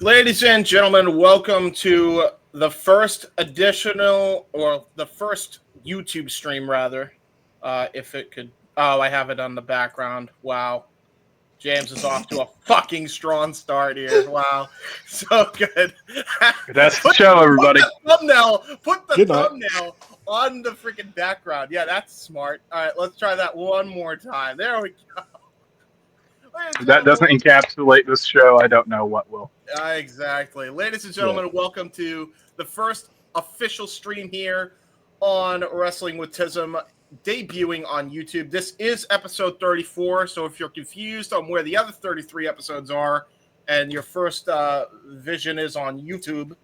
Ladies and gentlemen, welcome to the first additional, or the first YouTube stream, rather. If it could... Oh, I have it on the background. Wow. James is off to a fucking strong start here. Wow. So good. That's the show, everybody. Put the thumbnail on the freaking background. Yeah, that's smart. All right, let's try that one more time. There we go. If that doesn't encapsulate this show, I don't know what will. Exactly. Ladies and gentlemen, welcome to the first official stream here on Wrestling With Tism, debuting on YouTube. This is episode 34, so if you're confused on where the other 33 episodes are and your first vision is on YouTube,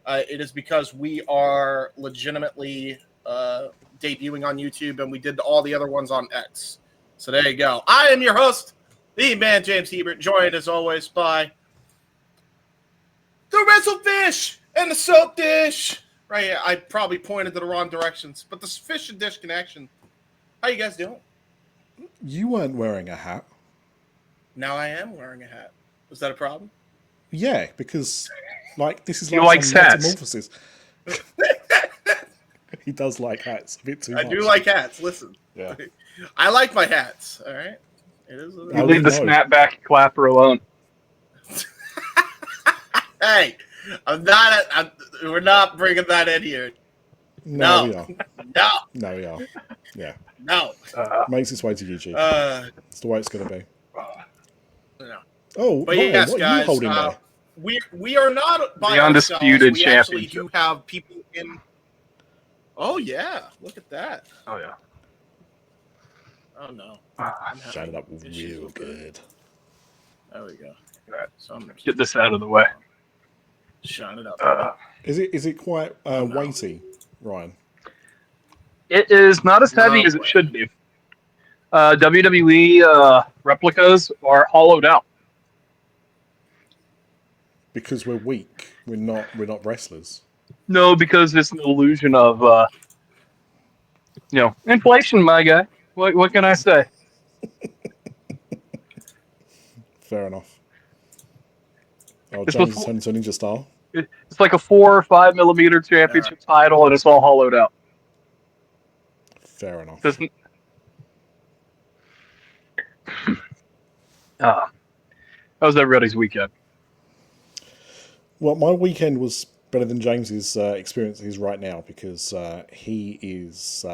it is because we are legitimately debuting on YouTube, and we did all the other ones on X. So there you go. I am your host, the man James Hebert, joined as always by the Wrestlefish and the soap dish. Right here. I probably pointed to the wrong directions, but the fish and dish connection. How you guys doing? You weren't wearing a hat. Now I am wearing a hat. Was that a problem? Yeah, because this is like some metamorphosis. He does like hats a bit too much. I do like hats. Listen. Yeah. I like my hats. All right. It is. You leave the snapback clapper alone. Hey, we're not bringing that in here. No, we are. No. No, we are. Yeah. No. Makes its way to YouTube. It's the way it's going to be. No. Oh, but Ryan, yes, what guys, are you holding there? We are not by the undisputed ourselves. We actually championship. do have people in. Oh yeah, look at that. Oh yeah. Oh no. Shut it up real good. There we go. Right. So I'm gonna Get this out of the way. shine it up. Is it quite weighty, Ryan? It is not as heavy as it should be. WWE replicas are hollowed out. Because we're weak. We're not wrestlers. No, because it's an illusion of inflation, my guy. What can I say? Fair enough. Oh, James is turning to a ninja style. It's like a 4 or 5 millimeter championship title, and it's all hollowed out. Fair enough. How was everybody's weekend? Well, my weekend was better than James's experiences right now because he is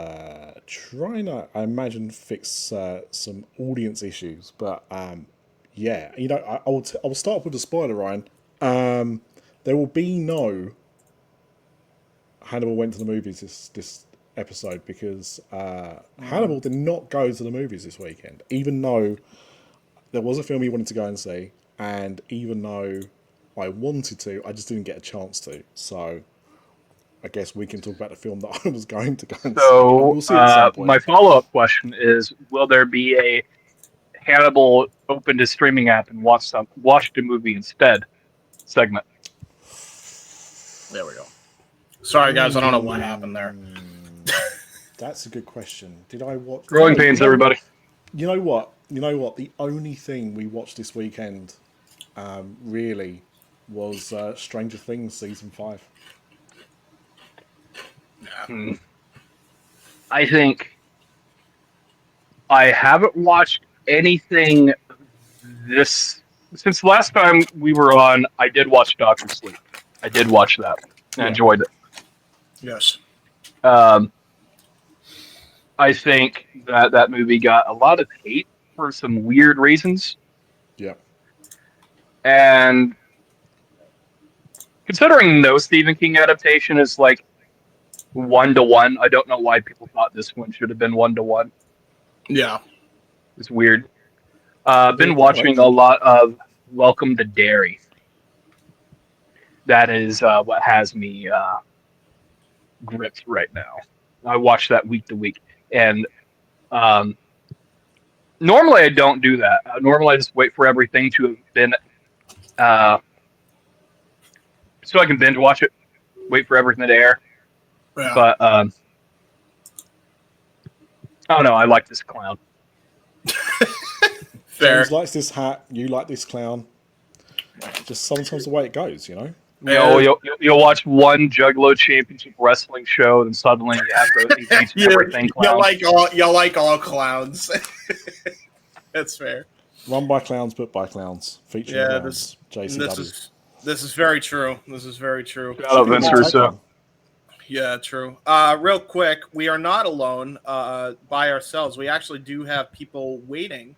trying to, I imagine, fix some audience issues. But yeah, I will start with a spoiler, Ryan. There will be no Hannibal went to the movies this episode because Hannibal did not go to the movies this weekend, even though there was a film he wanted to go and see, and even though I wanted to, I just didn't get a chance to. So I guess we can talk about the film that I was going to go and see. We'll see at some point. My follow-up question is, will there be a Hannibal opened his streaming app and watched the movie instead segment? There we go. Sorry, guys. I don't know what happened there. That's a good question. Did I watch... Growing pains, everybody. You know what? The only thing we watched this weekend really was Stranger Things Season 5. I think I haven't watched anything since the last time we were on. I did watch Doctor Sleep. I did watch that. I enjoyed it. Yes. I think that movie got a lot of hate for some weird reasons. Yeah. And considering no Stephen King adaptation is like 1-to-1, I don't know why people thought this one should have been 1-to-1. Yeah. It's weird. Been watching a lot of Welcome to Derry. That is what has me gripped right now. I watch that week to week. And normally I don't do that. Normally I just wait for everything to have been... so I can binge watch it. Wait for everything to air. Yeah. But, I don't know. I like this clown. Fair. James likes this hat. You like this clown. just sometimes the way it goes, you know. You know, you'll watch one Juggalo Championship wrestling show, and suddenly you have to engage everything clown. You like all clowns. That's fair. Run by clowns, but by clowns. Featuring clowns. JCW. This is very true. This is very true. Shout out Vince Russo. Yeah, true. Real quick, we are not alone by ourselves. We actually do have people waiting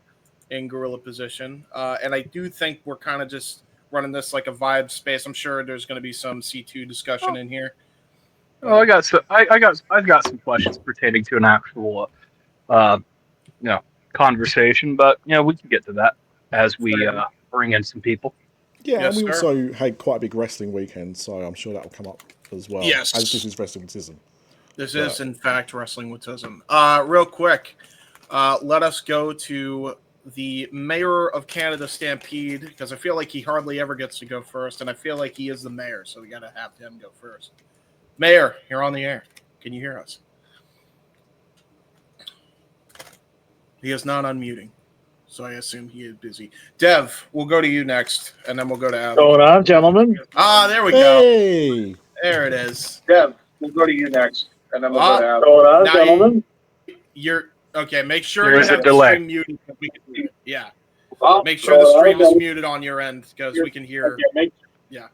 in gorilla position, and I do think we're kind of just running this like a vibe space. I'm sure there's going to be some C2 discussion in here. Oh, I've got some questions pertaining to an actual, conversation, but we can get to that as we bring in some people. Yeah, yes, and we also had quite a big wrestling weekend, so I'm sure that will come up as well. Yes, as this is Wrestling With Tism. This is in fact Wrestling With Tism. Real quick, let us go to the Mayor of Canada Stampede, because I feel like he hardly ever gets to go first, and I feel like he is the mayor, so we got to have him go first. Mayor, you're on the air. Can you hear us? He is not unmuting, so I assume he is busy. Dev, we'll go to you next, and then we'll go to Adam. Going on, gentlemen? There we go. There it is. Dev, we'll go to you next, and then we'll go to Adam. Going on, gentlemen? You're okay. Make sure There's you have a delay. The stream muted. We can hear it. Yeah. Make sure the stream is muted on your end because we can hear. Yeah.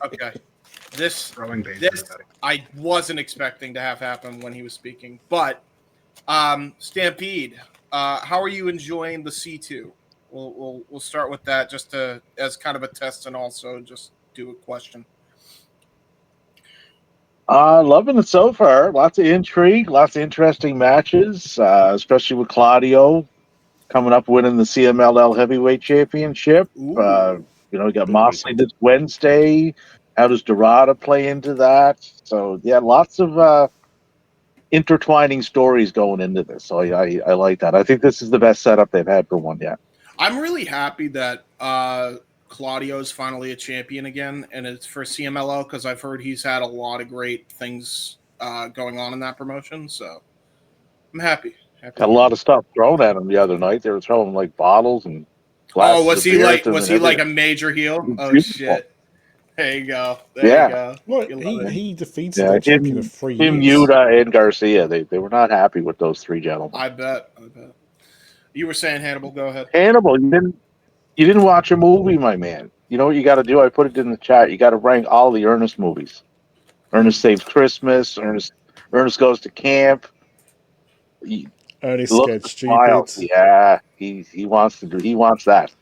Okay. This I wasn't expecting to have happen when he was speaking, but Stampede, how are you enjoying the C2? We'll start with that just as kind of a test, and also just do a question. Loving it so far. Lots of intrigue, lots of interesting matches, especially with Claudio coming up winning the CMLL Heavyweight Championship. You got Moxley this Wednesday. How does Dorada play into that? So, yeah, lots of intertwining stories going into this. So I like that. I think this is the best setup they've had for one yet. I'm really happy that Claudio is finally a champion again, and it's for CMLL, because I've heard he's had a lot of great things going on in that promotion. So I'm happy. Got a lot of stuff thrown at him the other night. They were throwing like bottles and glasses. Oh, was he like a major heel? Oh shit! There you go. There you go. Well, he defeated the champion of 3 years. Him, Yuta, and Garcia. They were not happy with those three gentlemen. I bet. You were saying, Hannibal, go ahead. Hannibal, you didn't watch a movie, my man. You know what you got to do? I put it in the chat. You got to rank all the Ernest movies. Ernest Saves Christmas. Ernest Goes to Camp. Ernest Scared Stupid. Yeah, he wants to do. He wants that.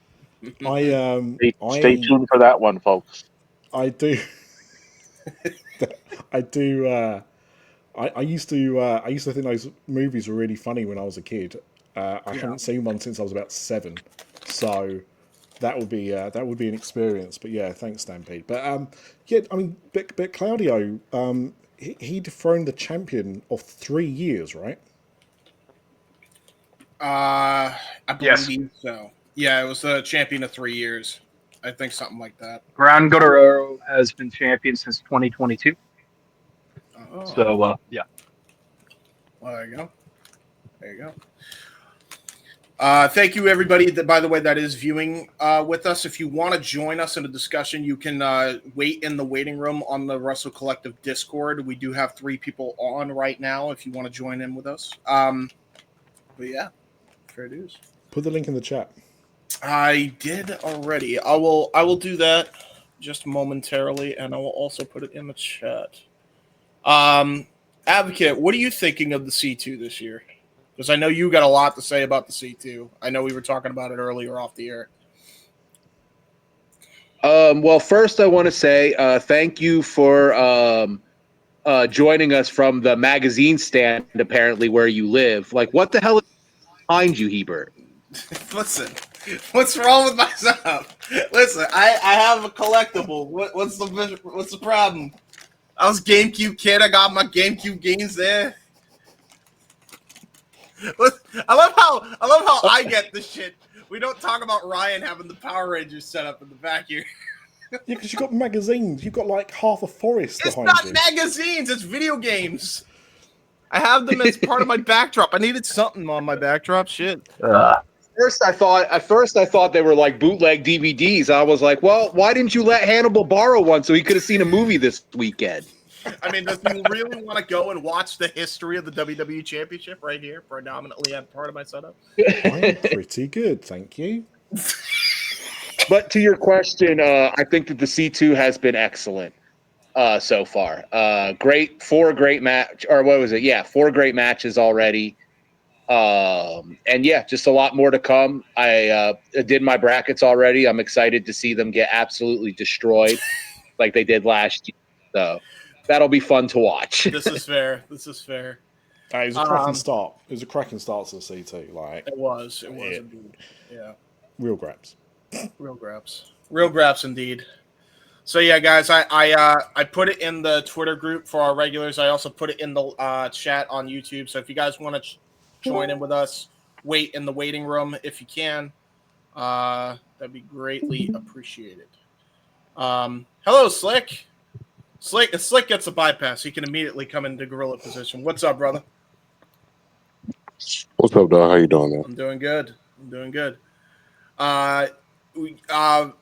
Stay tuned for that one, folks. I do. I do. I used to think those movies were really funny when I was a kid. I haven't seen one since I was about 7, so that would be an experience. But yeah, thanks, Stampede. But but Claudio, he dethroned the champion of 3 years, right? I believe so. Yeah, it was the champion of 3 years. I think something like that. Gran Guerrero has been champion since 2022. Oh. So, yeah. Well, there you go. Thank you, everybody, by the way, that is viewing with us. If you want to join us in a discussion, you can wait in the waiting room on the WrestleCollective Discord. We do have 3 people on right now if you want to join in with us. But yeah, fair dues. Put the link in the chat. I did already. I will do that just momentarily, and I will also put it in the chat. Advocate, what are you thinking of the C2 this year? Because I know you got a lot to say about the C2. I know we were talking about it earlier off the air. Well, first I want to say thank you for joining us from the magazine stand, apparently, where you live. Like, what the hell is behind you, Hebert? Listen, what's wrong with my stuff? Listen, I have a collectible. What's the problem? I was GameCube kid. I got my GameCube games there. I love how I get the shit. We don't talk about Ryan having the Power Rangers set up in the back here. Yeah, because you've got magazines. You've got like half a forest behind you. It's not magazines. It's video games. I have them as part of my backdrop. I needed something on my backdrop. Shit. first I thought they were like bootleg DVDs. I was like, well, why didn't you let Hannibal borrow one so he could have seen a movie this weekend? I mean, does he really want to go and watch the history of the WWE Championship right here, predominantly at part of my setup? I'm pretty good, thank you. But to your question, I think that the C2 has been excellent so far. Four great match, or what was it? Yeah, 4 great matches already. And yeah, just a lot more to come. I did my brackets already. I'm excited to see them get absolutely destroyed like they did last year. So that'll be fun to watch. This is fair. This is fair. It was a cracking start. It was a cracking start to the C2. Like It was indeed. Yeah. real grabs. Real graps. Real graps indeed. So yeah, guys, I put it in the Twitter group for our regulars. I also put it in the chat on YouTube. So if you guys want to join in with us, wait in the waiting room if you can. That'd be greatly appreciated. Hello, Slick. Slick gets a bypass. He can immediately come into gorilla position. What's up, brother? What's up, dog? How you doing, man? I'm doing good.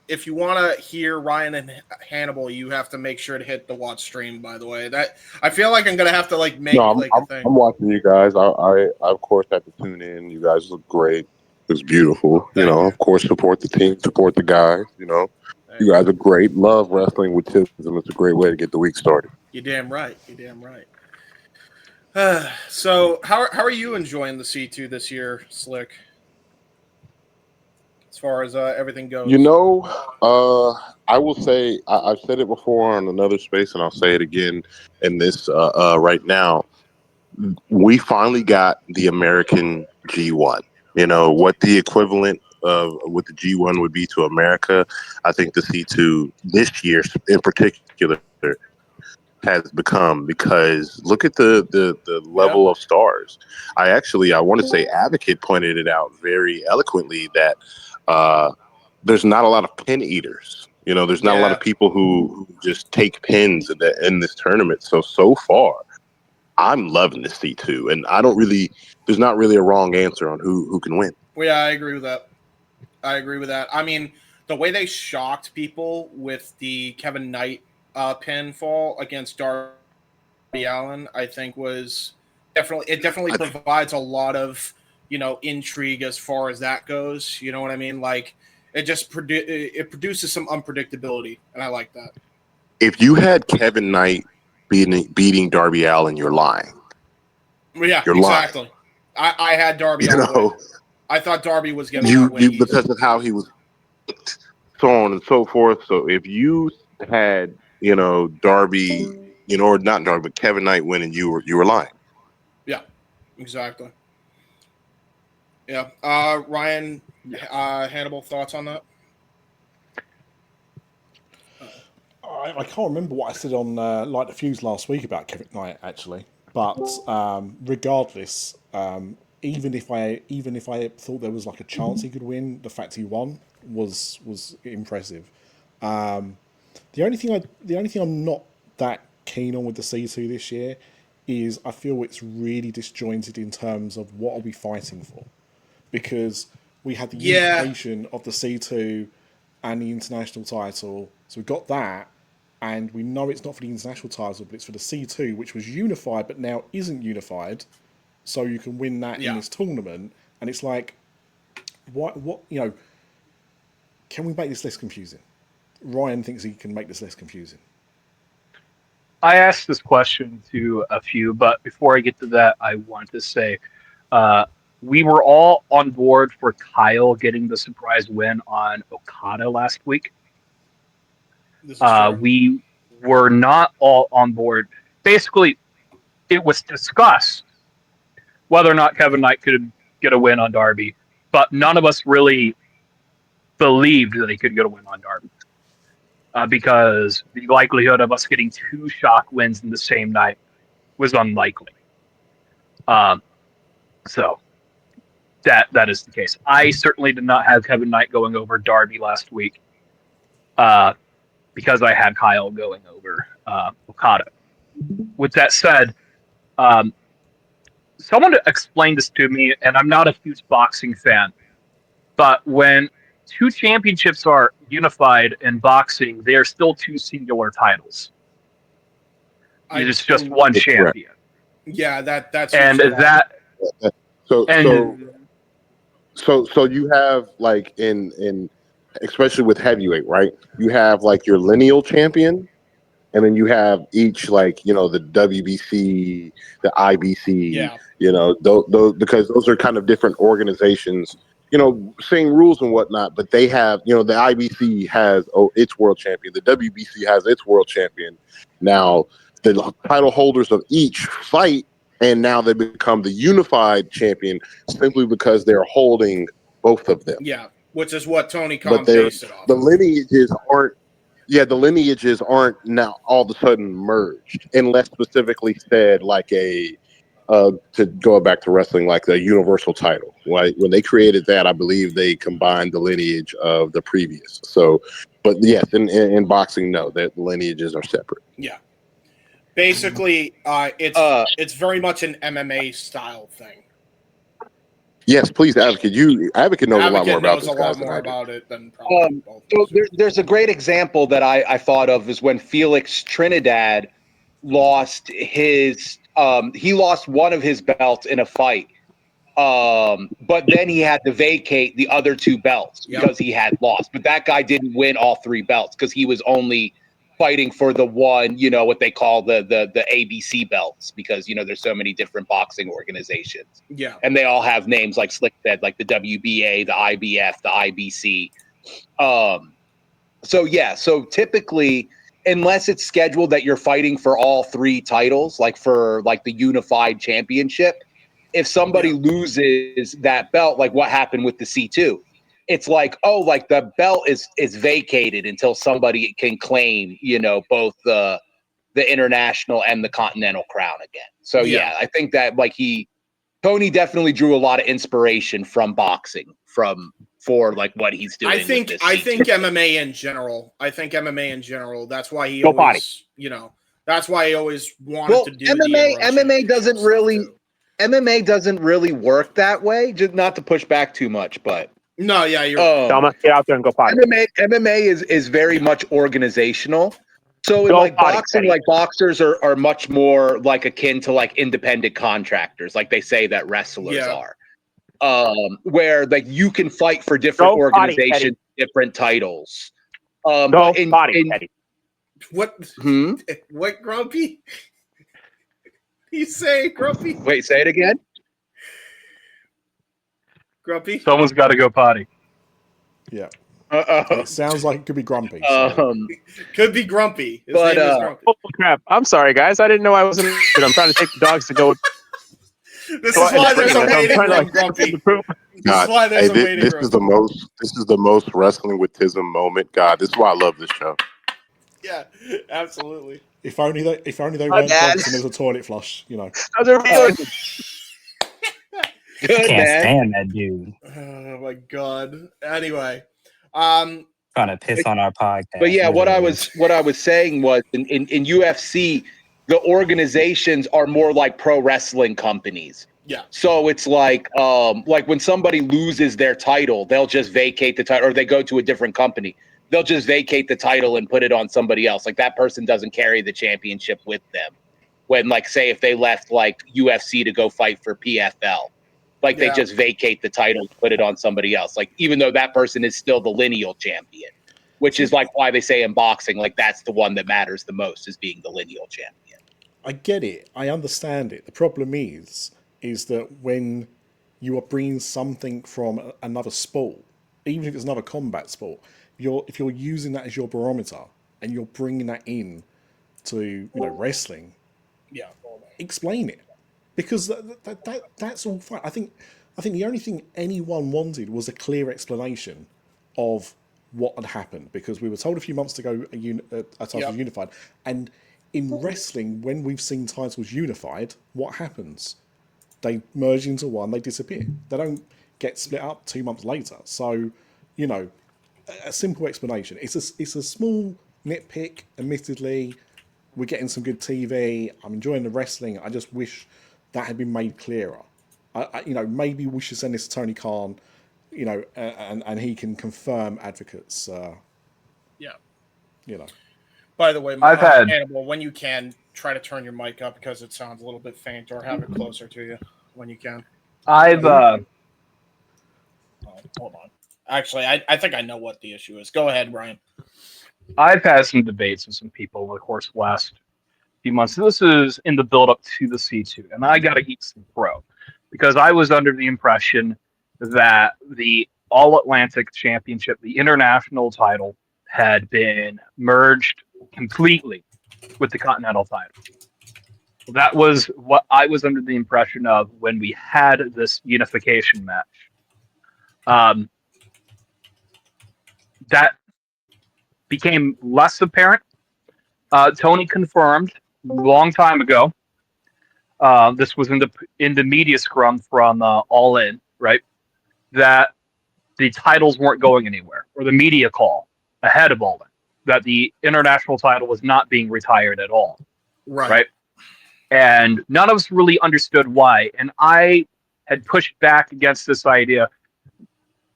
If you want to hear Ryan and Hannibal, you have to make sure to hit the watch stream. By the way, that I feel like I'm gonna have to make No, a thing. I'm watching you guys. I of course have to tune in. You guys look great. It's beautiful. Thank you. Of course, support the team, support the guys. You guys are great. Love wrestling with Tism. It's a great way to get the week started. You're damn right. So how are you enjoying the C2 this year, Slick? As far as everything goes, I will say I've said it before on another space, and I'll say it again in this right now. We finally got the American G1. What the equivalent of what the G1 would be to America. I think the C2 this year in particular has become, because look at the level of stars. I want to say Advocate pointed it out very eloquently that there's not a lot of pin eaters. There's not a lot of people who just take pins in this tournament. So far, I'm loving the C2, and there's not really a wrong answer on who can win. Well, yeah, I agree with that. I mean, the way they shocked people with the Kevin Knight pinfall against Darby Allin, I think was definitely provides a lot of intrigue as far as that goes. You know what I mean? Like it just produces some unpredictability, and I like that. If you had Kevin Knight beating Darby Allin, you're lying. Yeah, you're exactly. Lying. I had Darby. I thought Darby was getting that win because of how he was, so on and so forth. So if you had Darby, or not Darby, but Kevin Knight winning, you were lying. Yeah, exactly. Yeah, Ryan, Hannibal, thoughts on that? I can't remember what I said on Light the Fuse last week about Kevin Knight actually, but regardless, even if I thought there was a chance he could win, the fact he won was impressive. The only thing I'm not that keen on with the C2 this year is I feel it's really disjointed in terms of what are we fighting for, because we had the unification of the C2 and the international title, so we got that, and we know it's not for the international title, but it's for the C2, which was unified but now isn't unified, so you can win that in this tournament, and it's like, what can we make this less confusing? Ryan thinks he can make this less confusing. I asked this question to a few, but before I get to that, I want to say we were all on board for Kyle getting the surprise win on Okada last week. We were not all on board. Basically, it was discussed whether or not Kevin Knight could get a win on Darby, but none of us really believed that he could get a win on Darby. Because the likelihood of us getting 2 shock wins in the same night was unlikely. So that is the case. I certainly did not have Kevin Knight going over Darby last week because I had Kyle going over Okada. With that said, someone explained this to me, and I'm not a huge boxing fan, But when two championships are unified in boxing, they are still two singular titles. It's just one That's correct. champion. Yeah, that's And usually that So and so you have like in especially with heavyweight, right? You have like your lineal champion, and then you have each like the WBC, the IBC, yeah, those because those are kind of different organizations, same rules and whatnot, but they have the IBC has its world champion, the WBC has its world champion. Now the title holders of each fight, and now they become the unified champion simply because they're holding both of them. yeah, which is what Tony But Khan based it off. the of. lineages aren't. Yeah, the lineages aren't now all of a sudden merged, unless specifically said like to go back to wrestling, like the universal title. Like when they created that, I believe they combined the lineage of the previous. So, but yes, in boxing, no, that the lineages are separate. Yeah, basically, it's very much an MMA style thing. Yes, please, Advocate. Advocate knows a lot more about this, guys, than I do. About it than probably both. So there's a great example that I thought of is when Felix Trinidad lost he lost one of his belts in a fight. But then he had to vacate the other two belts because he had lost. But that guy didn't win all three belts because he was only fighting for the one, what they call the ABC belts, because there's so many different boxing organizations. Yeah. And they all have names like Slick said, like the WBA, the IBF, the IBC. So typically, unless it's scheduled that you're fighting for all three titles, like for like the unified championship, if somebody loses that belt, like what happened with the C2, it's like, oh, like the belt is vacated until somebody can claim, both the international and the continental crown again. So yeah, I think that like Tony definitely drew a lot of inspiration from boxing for like what he's doing. I think MMA in general. That's why he that's why he always wanted to do MMA doesn't really. MMA doesn't really work that way. Just not to push back too much, but no, yeah, you're right. Get out there and go potty. MMA is very much organizational. So in like boxing, like boxers are much more like akin to like independent contractors, like they say that wrestlers are. Where like you can fight for different organizations, different titles. But what? What, Grumpy? You say, Grumpy? Wait, say it again. Grumpy? Someone's got to go potty. Yeah. It sounds like it could be Grumpy. Could be Grumpy. His name is Grumpy. Oh, crap. I'm sorry, guys. I didn't know I was I'm trying to take the dogs to go. This is why there's a waiting room, Grumpy. God, this is the most Wrestling with Tism moment. God, this is why I love this show. Yeah, absolutely. If only they weren't dogs and there was a toilet flush, How's everybody doing? Good, Can't stand that dude. Oh my god. Anyway, trying to piss on our podcast. But yeah, what I was saying was in UFC, the organizations are more like pro wrestling companies. Yeah. So it's like when somebody loses their title, they'll just vacate the title, or they go to a different company. They'll just vacate the title and put it on somebody else. Like that person doesn't carry the championship with them. When like, say if they left like UFC to go fight for PFL, like they just vacate the title and put it on somebody else. Like, even though that person is still the lineal champion, which is like why they say in boxing, like that's the one that matters the most, is being the lineal champion. I get it. I understand it. The problem is that when you are bringing something from another sport, even if it's another combat sport, if you're using that as your barometer and you're bringing that in to wrestling, explain it, because that's all fine. I think the only thing anyone wanted was a clear explanation of what had happened, because we were told a few months ago a title was unified, and in wrestling, when we've seen titles unified, what happens? They merge into one, they disappear. They don't get split up 2 months later. So, a simple explanation. It's a small nitpick, admittedly. We're getting some good TV. I'm enjoying the wrestling. I just wish that had been made clearer. Maybe we should send this to Tony Khan, you know, and he can confirm advocates. Yeah. You know. By the way, I've had Hannibal, when you can, try to turn your mic up because it sounds a little bit faint, or have it closer to you when you can. I've Hold on. Actually, I think I know what the issue is. Go ahead, Brian. I've had some debates with some people over the course of the last few months. This is in the build up to the C2, and I got to eat some crow because I was under the impression that the All Atlantic Championship, the international title, had been merged completely with the Continental title. That was what I was under the impression of when we had this unification match. That became less apparent. Tony confirmed a long time ago. This was in the media scrum from All In, right? That the titles weren't going anywhere, or the media call ahead of All In, that the international title was not being retired at all, right? And none of us really understood why. And I had pushed back against this idea.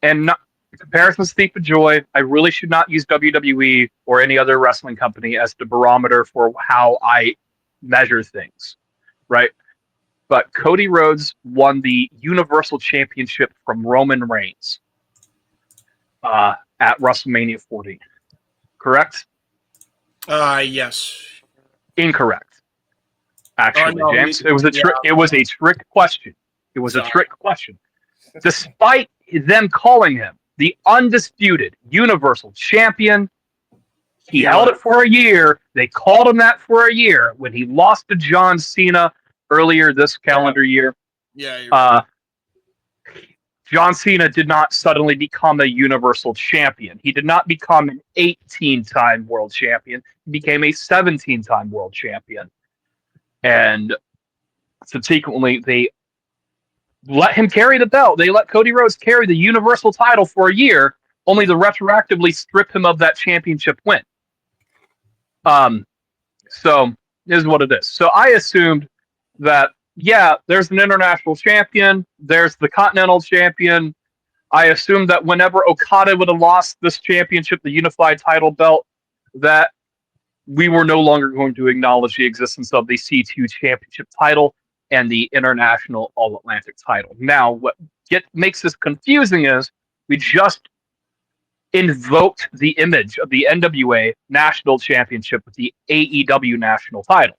And not, comparisons thief of joy. I really should not use WWE or any other wrestling company as the barometer for how I measure things, right? But Cody Rhodes won the Universal Championship from Roman Reigns at WrestleMania 40. Correct? Yes. Incorrect. Actually, no, James, it was a trick. It was a trick question. It was a trick question. Despite them calling him the undisputed Universal Champion, he held it for a year. They called him that for a year when he lost to John Cena earlier this calendar year. Yeah. John Cena did not suddenly become a Universal Champion. He did not become an 18-time world champion. He became a 17-time world champion. And subsequently, they let him carry the belt. They let Cody Rhodes carry the Universal title for a year, only to retroactively strip him of that championship win. So is what it is. So I assumed that, yeah, there's an international champion, there's the continental champion. I assumed that whenever Okada would have lost this championship, the unified title belt, that we were no longer going to acknowledge the existence of the C2 championship title and the international All Atlantic title. Now, what makes this confusing is we just invoked the image of the NWA National Championship with the AEW National title.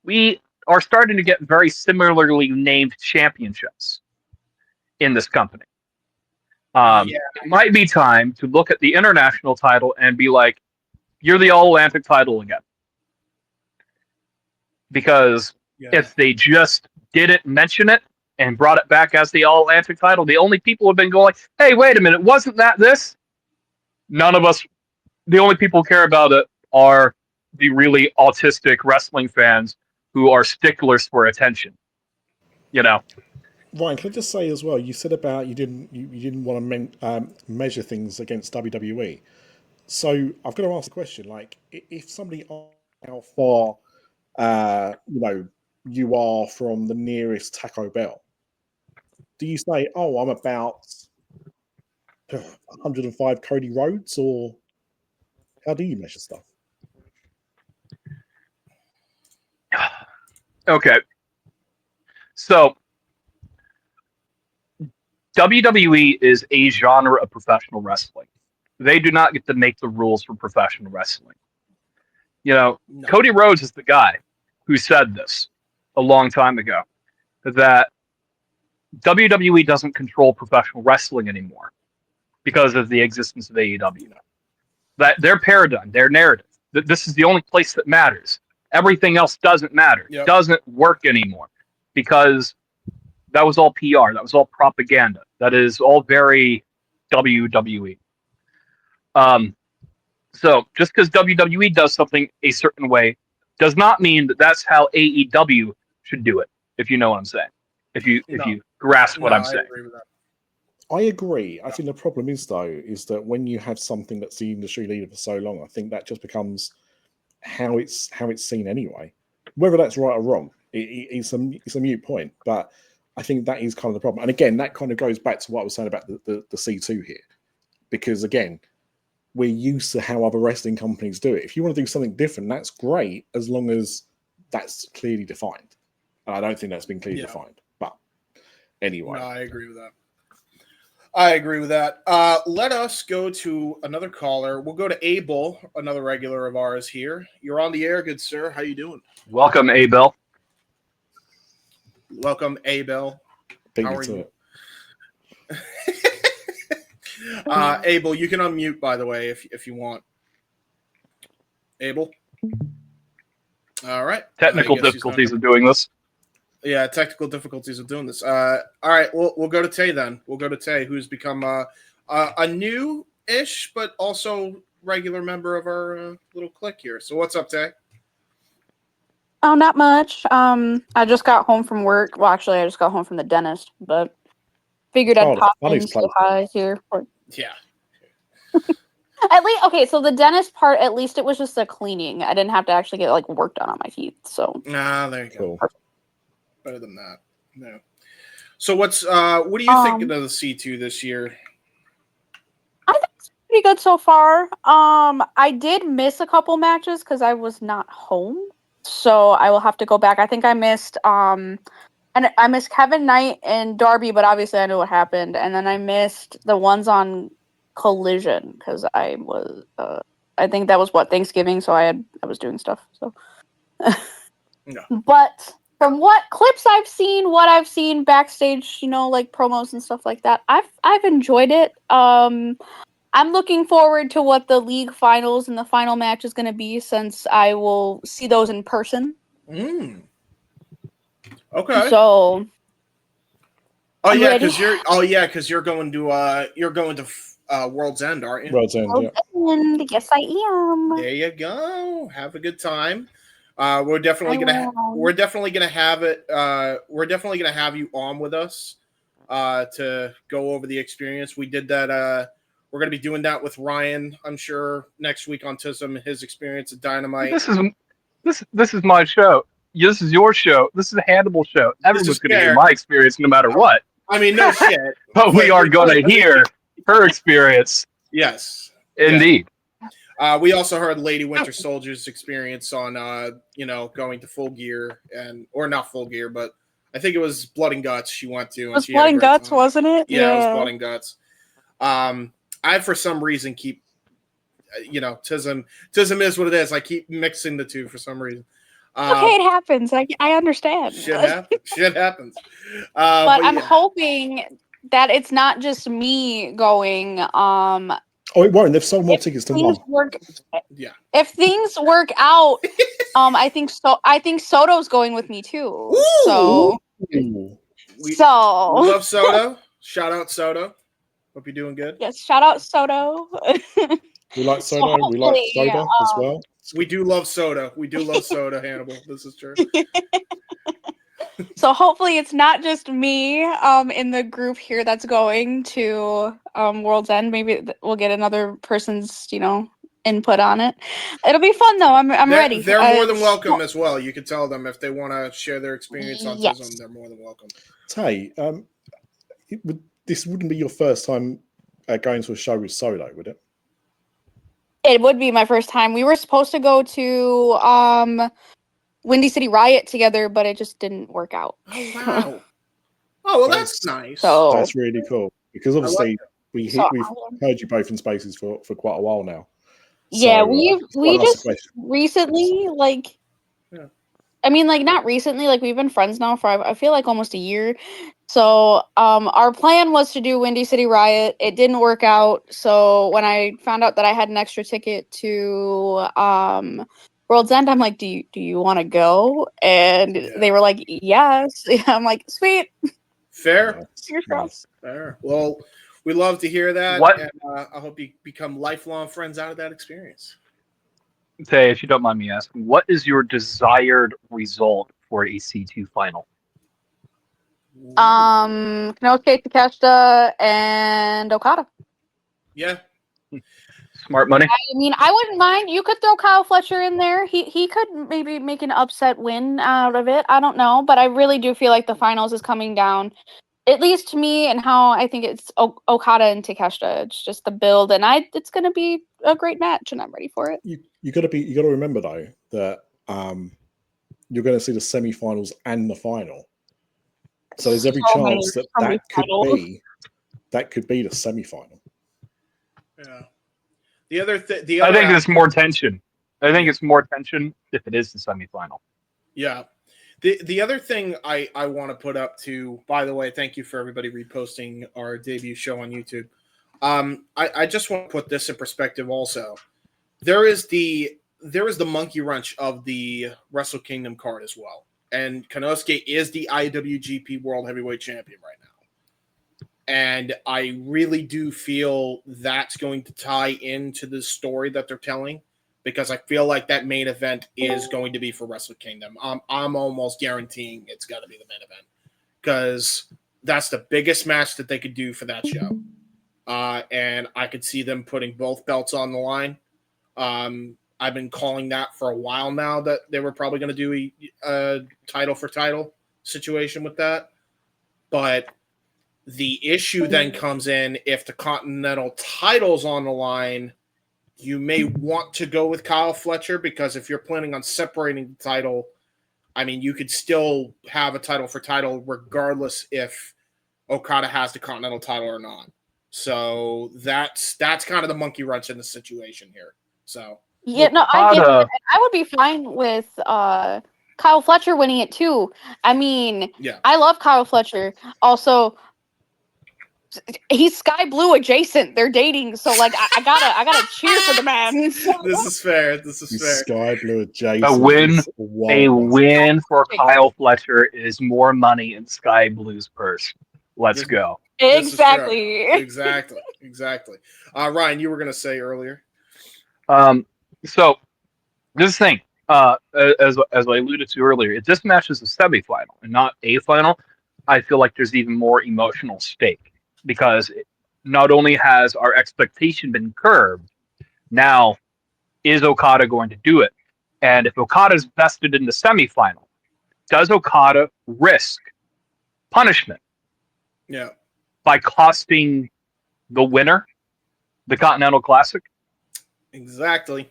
We are starting to get very similarly named championships in this company. It might be time to look at the international title and be like, you're the All Atlantic title again. Because if they just didn't mention it and brought it back as the All Atlantic title, the only people have been going, hey, wait a minute, wasn't that this? None of us, the only people who care about it are the really autistic wrestling fans who are sticklers for attention. You know? Ryan, can I just say as well, you said about you didn't want to measure things against WWE. So I've got to ask the question, like, if somebody asks how far you are from the nearest Taco Bell, do you say, oh, I'm about 105 Cody Rhodes, or how do you measure stuff? Okay. So WWE is a genre of professional wrestling. They do not get to make the rules for professional wrestling. You know, no. Cody Rhodes is the guy who said this a long time ago, that WWE doesn't control professional wrestling anymore because of the existence of AEW. That their paradigm, their narrative, that this is the only place that matters. Everything else doesn't matter. Yep. Doesn't work anymore because that was all PR. That was all propaganda. That is all very WWE. So just because WWE does something a certain way does not mean that that's how AEW should do it, if you know what I'm saying. If you grasp what I'm saying. Agree with that. I agree. I think the problem is, though, is that when you have something that's the industry leader for so long, I think that just becomes how it's seen anyway. Whether that's right or wrong, it's a mute point. But I think that is kind of the problem. And again, that kind of goes back to what I was saying about the C2 here. Because again, we're used to how other wrestling companies do it. If you want to do something different, that's great as long as that's clearly defined. And I don't think that's been clearly defined. But anyway. No, I agree with that. Let us go to another caller. We'll go to Abel, another regular of ours here. You're on the air, good sir. How you doing? Welcome, Abel. Welcome, Abel. How are you? Abel, you can unmute, by the way, if you want. Abel? All right. Technical difficulties of doing this. Yeah, technical difficulties of doing this. All right, we'll go to Tay then. We'll go to Tay, who's become a new-ish, but also regular member of our little clique here. So what's up, Tay? Oh, not much. I just got home from work. Well, actually, I just got home from the dentist, but figured I'd pop in and say hi here. Yeah. At least, okay, so the dentist part, at least it was just a cleaning. I didn't have to actually get, like, work done on my teeth, so. There you go. Better than that. No. So what are you thinking of the C2 this year? I think it's pretty good so far. I did miss a couple matches because I was not home. So I will have to go back. I think I missed and I missed Kevin Knight and Darby, but obviously I knew what happened. And then I missed the ones on Collision because I was I think that was Thanksgiving, so I was doing stuff. So No. But from what clips I've seen, what I've seen backstage, like promos and stuff like that, I've enjoyed it. I'm looking forward to what the league finals and the final match is going to be, since I will see those in person. Okay. So. Because you're going to World's End, aren't you? World's End, yeah. Yes, I am. There you go. Have a good time. We're definitely gonna have it. We're definitely gonna have you on with us to go over the experience. We did that. We're gonna be doing that with Ryan, I'm sure, next week on Tism, his experience at Dynamite. This is my show. This is your show. This is a Hannibal show. Everyone's going to hear my experience no matter what. I mean, no shit. But we are going to hear her experience. Yes. Indeed. Yeah. We also heard Lady Winter Soldier's experience on, going to Full Gear or not Full Gear, but I think it was Blood and Guts she went to. It was Blood and Guts, wasn't it? Yeah, it was Blood and Guts. I, for some reason, keep, Tism is what it is. I keep mixing the two for some reason. Okay, it happens. I understand. Shit happens. But I'm hoping that it's not just me going. Oh, it won't. They've sold more tickets than one. If things work out, I think Soto's going with me too. Ooh. So we love Soto. Shout out Soto. Hope you're doing good. Yes, shout out Soto. We like Soto. We like Soda as well. We do love Soda. Hannibal. This is true. So hopefully it's not just me in the group here that's going to World's End. Maybe we'll get another person's, input on it. It'll be fun though. I'm ready. They're more than welcome as well. You can tell them if they want to share their experience on Tism, they're more than welcome. Tay, this wouldn't be your first time going to a show with Solo, would it? It would be my first time. We were supposed to go to Windy City Riot together, but it just didn't work out. Oh, wow. Oh, well, that's nice. So, that's really cool. Because obviously we've heard you both in spaces for quite a while now. Yeah, so, we just recently, I mean, not recently, we've been friends now for, I feel like, almost a year. So, our plan was to do Windy City Riot. It didn't work out. So, when I found out that I had an extra ticket to World's End, I'm like, do you want to go? And they were like, yes. I'm like, sweet. Fair. Nice. Fair. Well, we love to hear that. And I hope you become lifelong friends out of that experience. Tay, if you don't mind me asking, what is your desired result for a C2 final? Konosuke Takeshita and Okada. Yeah. Smart money. I mean, I wouldn't mind. You could throw Kyle Fletcher in there. He could maybe make an upset win out of it. I don't know, but I really do feel like the finals is coming down, at least to me, and how I think it's Okada and Takeshita. It's just the build, and it's going to be a great match, and I'm ready for it. You got to remember though that you're going to see the semi-finals and the final. So there's every chance that could be the semi-final. Yeah. I think there's more tension. I think it's more tension if it is the semifinal. Yeah. The other thing I want to put up to, by the way, thank you for everybody reposting our debut show on YouTube. I just want to put this in perspective also. There is the monkey wrench of the Wrestle Kingdom card as well. And Konosuke is the IWGP World Heavyweight Champion right now. And I really do feel that's going to tie into the story that they're telling, because I feel like that main event is going to be for Wrestle Kingdom. I'm almost guaranteeing it's got to be the main event, because that's the biggest match that they could do for that show. And I could see them putting both belts on the line. I've been calling that for a while now, that they were probably going to do a title for title situation with that. But the issue then comes in, if the Continental title's on the line, you may want to go with Kyle Fletcher, because if you're planning on separating the title, I mean, you could still have a title for title regardless if Okada has the Continental title or not. So that's kind of the monkey wrench in the situation here. So yeah, no, I get it. I would be fine with Kyle Fletcher winning it too. I mean, yeah. I love Kyle Fletcher. Also, he's Sky Blue adjacent. They're dating, so like I gotta cheer for the man. This is fair. This is fair. Sky Blue adjacent. A win for Kyle Fletcher is more money in Sky Blue's purse. Let's go. Exactly. Exactly. Ryan, you were gonna say earlier. So this thing, as I alluded to earlier, if this match is a semifinal and not a final, I feel like there's even more emotional stake, because not only has our expectation been curbed, now is Okada going to do it? And if Okada is vested in the semifinal, does Okada risk punishment? Yeah. By costing the winner the Continental Classic? Exactly.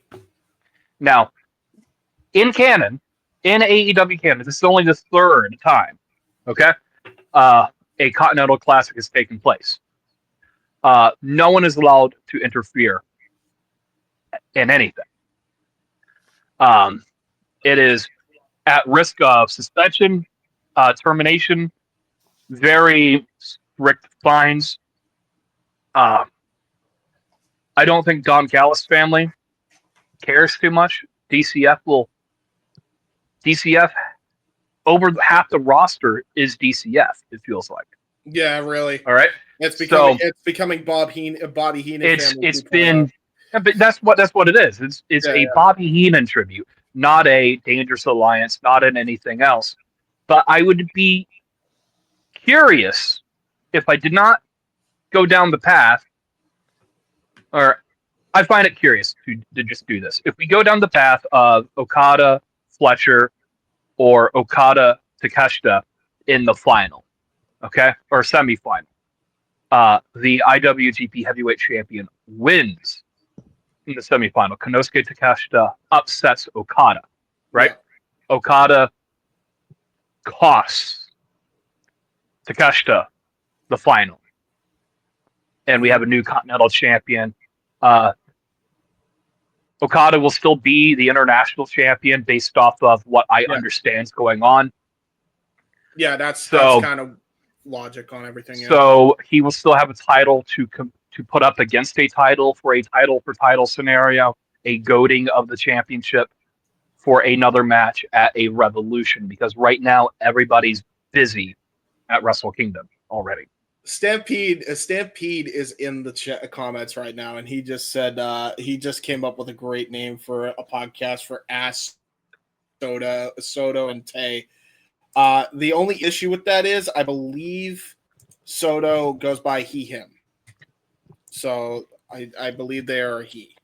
Now, in canon, in AEW canon, this is only the third time, okay, a Continental Classic has taken place. No one is allowed to interfere in anything. It is at risk of suspension, termination, very strict fines. I don't think Don Callis' family cares too much. DCF over half the roster is DCF, it feels like. Yeah, really. All right. It's becoming Bobby Heenan. It's been, but that's what it is. It's a Bobby Heenan tribute, not a Dangerous Alliance, not in anything else. But I would be curious if I did not go down the path, or I find it curious to just do this. If we go down the path of Okada, Fletcher, or Okada, Takeshita in the final, okay, or semifinal, the IWGP Heavyweight Champion wins in the semifinal. Konosuke Takeshita upsets Okada, right? Yeah. Okada costs Takeshita the final, and we have a new Continental Champion. Okada will still be the international champion based off of what I understand is going on. Yeah, that's kind of logic on everything. Yeah. So he will still have a title to put up against a title for a title for title scenario, a goading of the championship for another match at a Revolution, because right now everybody's busy at Wrestle Kingdom already. Stampede is in the comments right now, and he just said he just came up with a great name for a podcast for Ass Soto and Tay. The only issue with that is I believe Soto goes by he, him. So I believe they are a he.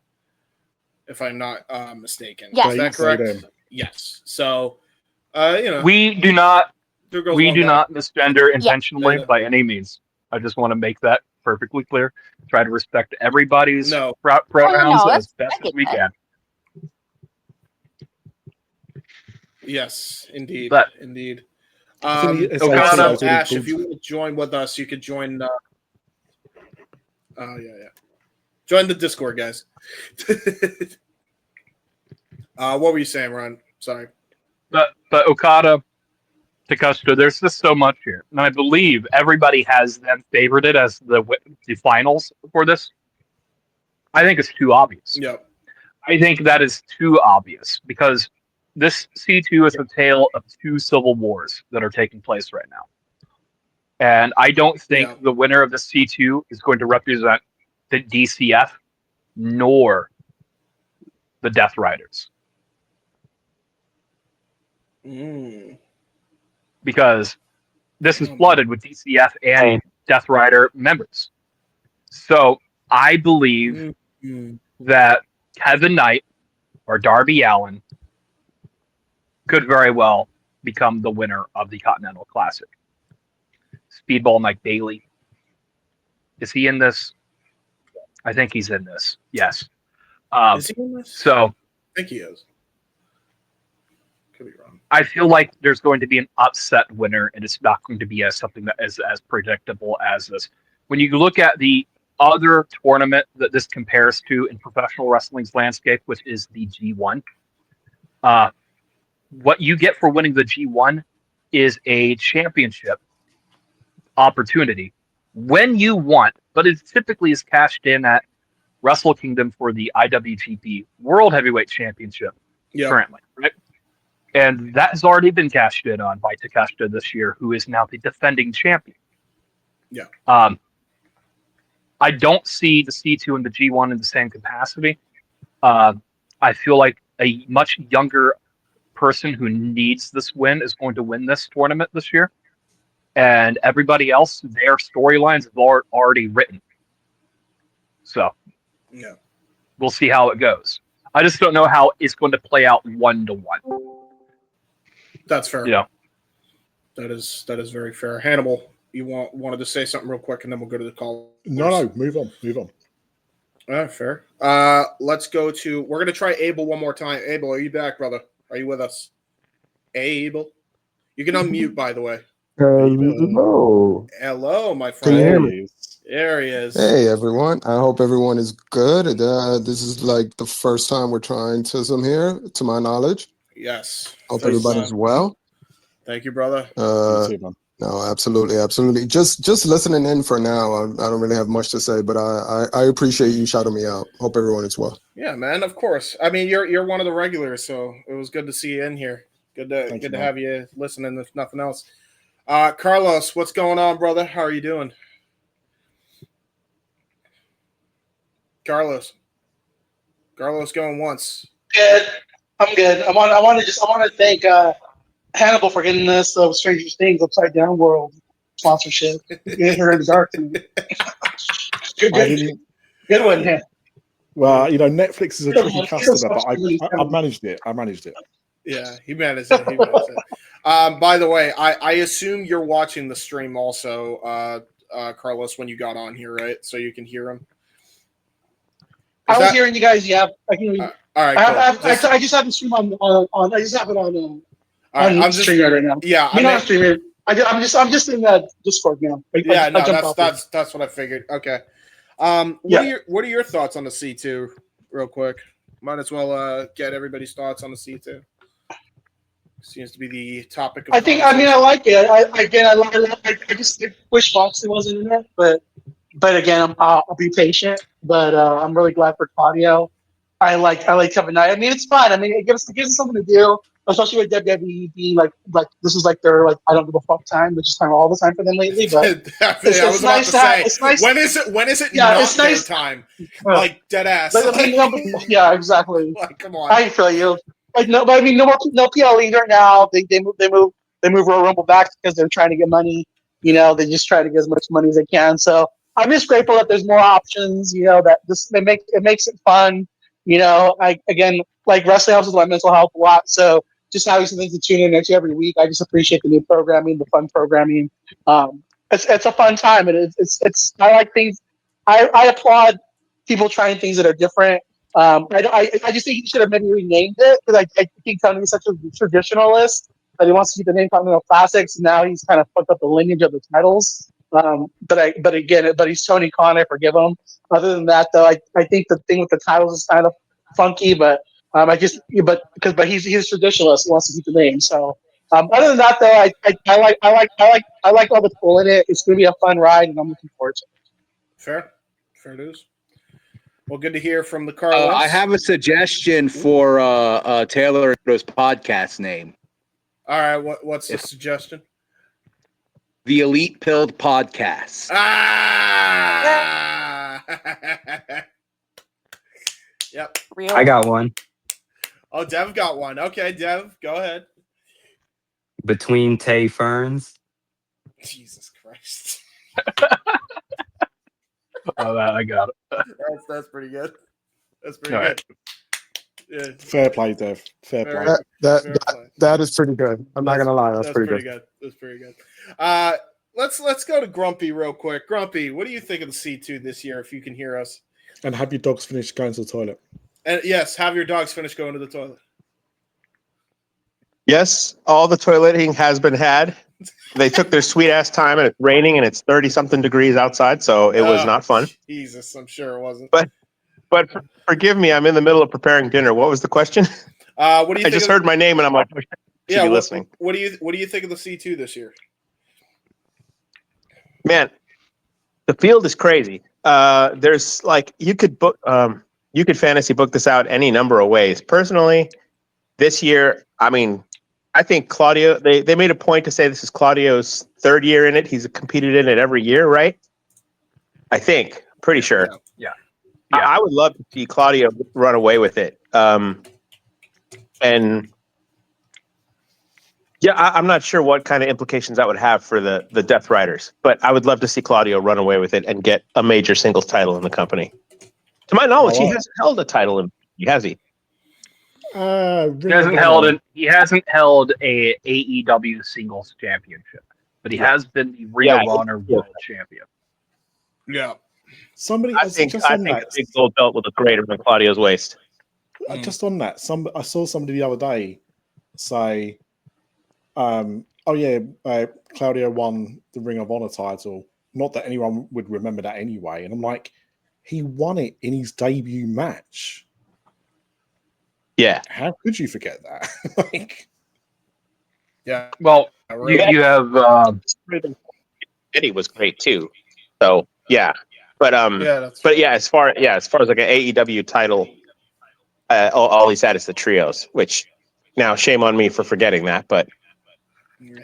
if I'm not mistaken. Yes. Is that correct? Yes. So, we do not there goes we one do guy. not misgender intentionally I know. by any means. I just want to make that perfectly clear. Try to respect everybody's pronouns as best as we can. Yes, indeed, But indeed. Okada, Ash, if you want to join with us, you could join. Yeah. Join the Discord, guys. What were you saying, Ron? Sorry. But Okada, Takeshita, there's just so much here, and I believe everybody has them favorited as the finals for this. I think it's too obvious. Yep. I think that is too obvious because this C2 is a tale of two civil wars that are taking place right now. And I don't think the winner of the C2 is going to represent the DCF nor the Death Riders. Because this is flooded with DCF and Death Rider members. So I believe that Kevin Knight or Darby Allin could very well become the winner of the Continental Classic. Speedball Mike Bailey. Is he in this? I think he's in this. Yes. Is he in this? So I think he is. Could be wrong. I feel like there's going to be an upset winner, and it's not going to be something that is as predictable as this. When you look at the other tournament that this compares to in professional wrestling's landscape, which is the G1, what you get for winning the G1 is a championship opportunity when you want, but it typically is cashed in at Wrestle Kingdom for the IWGP World Heavyweight Championship currently, right? And that has already been cashed in on by Takeshita this year, who is now the defending champion. Yeah. I don't see the C2 and the G1 in the same capacity. I feel like a much younger person who needs this win is going to win this tournament this year. And everybody else, their storylines have already written. So we'll see how it goes. I just don't know how it's going to play out 1-1. That's fair. Yeah. That is very fair. Hannibal, you wanted to say something real quick, and then we'll go to the call. No, move on. All right, fair. Let's go to. We're gonna try Abel one more time. Abel, are you back, brother? Are you with us? Abel, you can unmute, by the way. Hello. Hello, my friend. Can you hear me? There he is. Hey, everyone. I hope everyone is good. This is like the first time we're trying Tism here, to my knowledge. Yes. Hope everybody's well. Thank you, brother. No, absolutely. Just listening in for now. I don't really have much to say, but I appreciate you shouting me out. Hope everyone is well. Yeah, man. Of course. I mean, you're one of the regulars, so it was good to see you in here. Good to have you listening, if nothing else. Carlos, what's going on, brother? How are you doing? Carlos going once. Good. I'm good. I want to thank Hannibal for getting this Stranger Things Upside Down World sponsorship. Get her in the dark. Good one, yeah. Well, Netflix is a tricky customer, but I managed it. Yeah, he managed it. By the way, I assume you're watching the stream also, Carlos, when you got on here, right? So you can hear him. I was hearing you guys. Yeah, I can hear you. All right, cool. I just have the stream on. I just have it on. I'm streaming right now. Yeah, I'm not streaming. I'm just in that Discord now. That's what I figured. Okay. What are your thoughts on the C2, real quick? Might as well get everybody's thoughts on the C2. Seems to be the topic of I like it. I just wish Foxy wasn't in it, but again, I'll be patient. But I'm really glad for Claudio. I like Kevin Knight. I mean, it's fun. I mean, it gives us something to do, especially with WWE being like this is like their I don't give a fuck time, which is kind of all the time for them lately. But it's nice to have. It's nice. When is it? Yeah, not it's nice time. Like dead ass. Yeah, exactly. Like, come on. I feel you. Like no, but I mean, no PL either now. They move Royal Rumble back because they're trying to get money. They just try to get as much money as they can. So I'm just grateful that there's more options. That it makes it fun. Again, like wrestling helps with my mental health a lot. So just having something to tune in into every week, I just appreciate the new programming, the fun programming. It's a fun time, and it's I like things. I applaud people trying things that are different. I just think he should have maybe renamed it because I think Tony is such a traditionalist that he wants to keep the name Continental Classics. And now he's kind of fucked up the lineage of the titles. But he's Tony Khan. I forgive him. Other than that, though, I think the thing with the titles is kind of funky. But he's a traditionalist. He wants to keep the name. So other than that, though, I like all the cool in it. It's going to be a fun ride, and I'm looking forward to it. Fair news. Well, good to hear from the Carlos. I have a suggestion for Taylor's podcast name. All right, what's the suggestion? The Elite Pilled Podcast. Yep. I got one. Oh, Dev got one. Okay, Dev, go ahead. Between Tay Ferns. Jesus Christ. Oh, I got it. That's pretty good. That's pretty good. Yeah. Fair play, Dev. Fair play. That is pretty good. I'm not gonna lie. That's pretty good. That's pretty good. Let's go to Grumpy real quick. Grumpy, what do you think of the C2 this year? If you can hear us, and have your dogs finished going to the toilet? And yes, have your dogs finish going to the toilet. Yes, all the toileting has been had. They took their sweet ass time, and it's raining, and it's 30-something degrees outside, so it was not fun. Jesus, I'm sure it wasn't. But forgive me, I'm in the middle of preparing dinner. What was the question? What do you? I just heard my name, and I'm like, yeah, be listening. What do you think of the C2 this year? Man, the field is crazy. There's like you could fantasy book this out any number of ways. Personally, this year, I mean, I think Claudio. They made a point to say this is Claudio's third year in it. He's competed in it every year, right? I think, pretty sure. Yeah. I would love to see Claudio run away with it. And yeah, I'm not sure what kind of implications that would have for the Death Riders, but I would love to see Claudio run away with it and get a major singles title in the company. To my knowledge, he hasn't held a title in. Has he? He hasn't held a AEW singles championship, but he has been the Ring of Honor World Champion. Yeah. I think a big gold belt would look great around Claudio's waist. Just on that, I saw somebody the other day say, Claudio won the Ring of Honor title. Not that anyone would remember that anyway. And I'm like, he won it in his debut match. Yeah. How could you forget that? Yeah. Well, you have Eddie was great too. So yeah. But as far as like an AEW title, all he's had is the trios, which now shame on me for forgetting that, but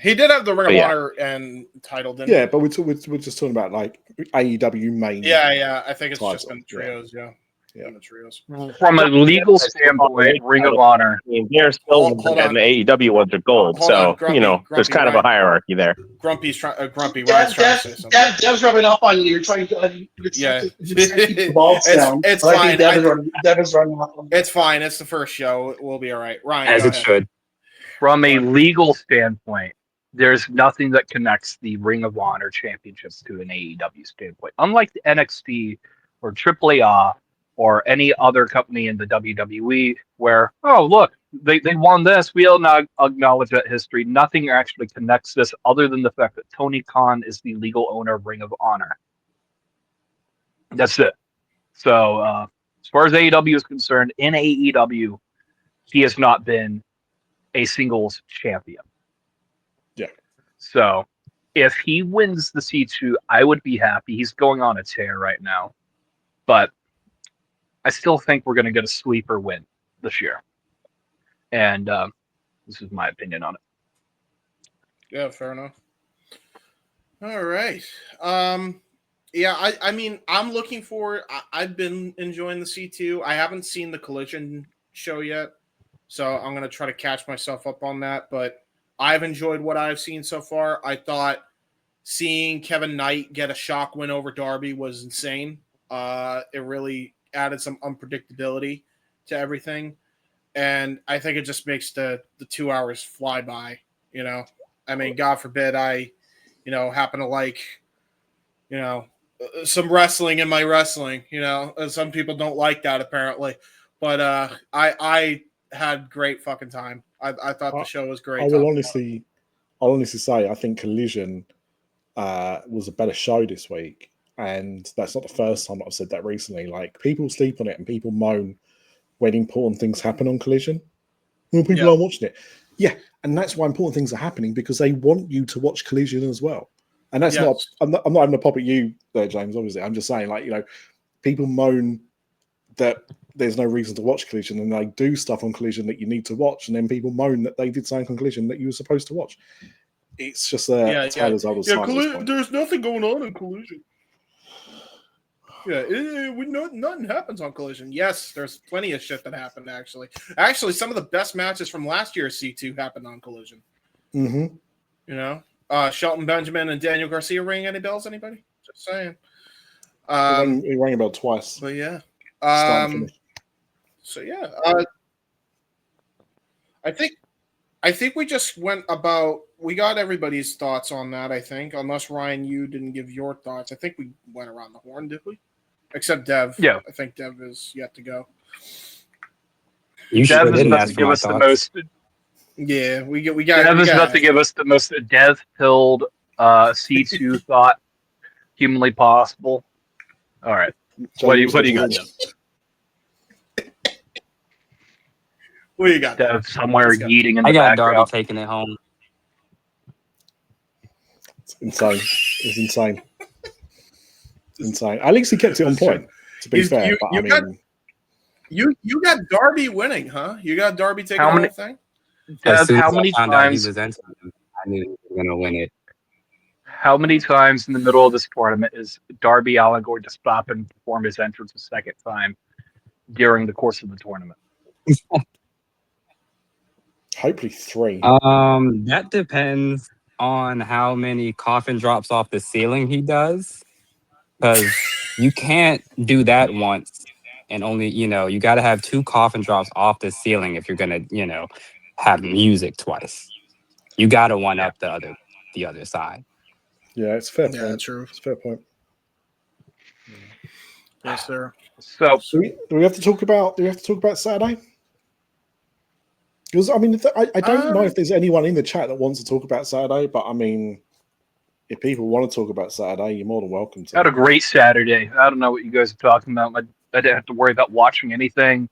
he did have the Ring of Honor and title, didn't he? Yeah, but we're just talking about like AEW main. Yeah. I think it's just been trios, yeah. The trios. From a legal standpoint, Ring of Honor. I mean, they're still and the AEW ones are gold, so Grumpy, there's kind of a hierarchy there. Grumpy's Grumpy. Ryan's trying to say something. Dev's rubbing off on you. You're trying to. It's fine. Dev is running off on you. It's fine. It's the first show. We'll be all right. Ryan, as it should. From a legal standpoint, there's nothing that connects the Ring of Honor championships to an AEW standpoint. Unlike the NXT or AAA or any other company in the WWE where, oh, look, they won this. We'll not acknowledge that history. Nothing actually connects this other than the fact that Tony Khan is the legal owner of Ring of Honor. That's it. So as far as AEW is concerned, in AEW, he has not been a singles champion. Yeah. So if he wins the C2, I would be happy. He's going on a tear right now. But I still think we're going to get a sleeper win this year. And this is my opinion on it. Yeah, fair enough. All right. I mean, I'm looking for I've been enjoying the C2. I haven't seen the Collision show yet, so I'm going to try to catch myself up on that. But I've enjoyed what I've seen so far. I thought seeing Kevin Knight get a shock win over Darby was insane. It really added some unpredictability to everything, and I think it just makes the 2 hours fly by. You know, I mean, God forbid I, happen to like, some wrestling in my wrestling. Some people don't like that apparently, but I had great fucking time. I thought the show was great. I'll honestly say I think Collision was a better show this week, and that's not the first time I've said that recently. Like, people sleep on it and people moan when important things happen on Collision. Well, people aren't watching it. Yeah, and that's why important things are happening, because they want you to watch Collision as well. And that's not. I'm not having a pop at you there, James. Obviously, I'm just saying, like, people moan that there's no reason to watch Collision, and they do stuff on Collision that you need to watch, and then people moan that they did something on Collision that you were supposed to watch. It's just a tale as old as time. There's nothing going on in Collision. Yeah, nothing happens on Collision. Yes, there's plenty of shit that happened, actually. Actually, some of the best matches from last year's C2 happened on Collision. Mm-hmm. Shelton Benjamin and Daniel Garcia ring any bells, anybody? Just saying. It rang a bell twice. But yeah. So yeah. I think we just went about. We got everybody's thoughts on that. I think, unless Ryan, you didn't give your thoughts. I think we went around the horn, did we? Except Dev. Yeah. I think Dev is yet to go. You Dev is didn't about ask to for give my us the thoughts. most. Yeah, we got. Dev is about to give us the most death-pilled C2 thought humanly possible. All right. What do you got? What do you got? Dev somewhere yeeting in the I got background. Darby taking it home. It's insane. It's insane. Insane. At least he kept it on point, to be fair. You got Darby winning, huh? You got Darby taking the whole thing? Dev, how many I found out he times was entering him, I knew he was going to win it. How many times in the middle of this tournament is Darby Allin going to stop and perform his entrance a second time during the course of the tournament? Hopefully 3. That depends on how many coffin drops off the ceiling he does, because you can't do that once and only, you got to have 2 coffin drops off the ceiling if you're gonna, have music twice. You got to one up the other side. Yeah, it's a fair point. Yeah, true. It's a fair point. Yes, sir. So do we have to talk about Saturday? Because I mean, I don't know if there's anyone in the chat that wants to talk about Saturday, but I mean, if people want to talk about Saturday, you're more than welcome to. I had a great Saturday. I don't know what you guys are talking about. I didn't have to worry about watching anything.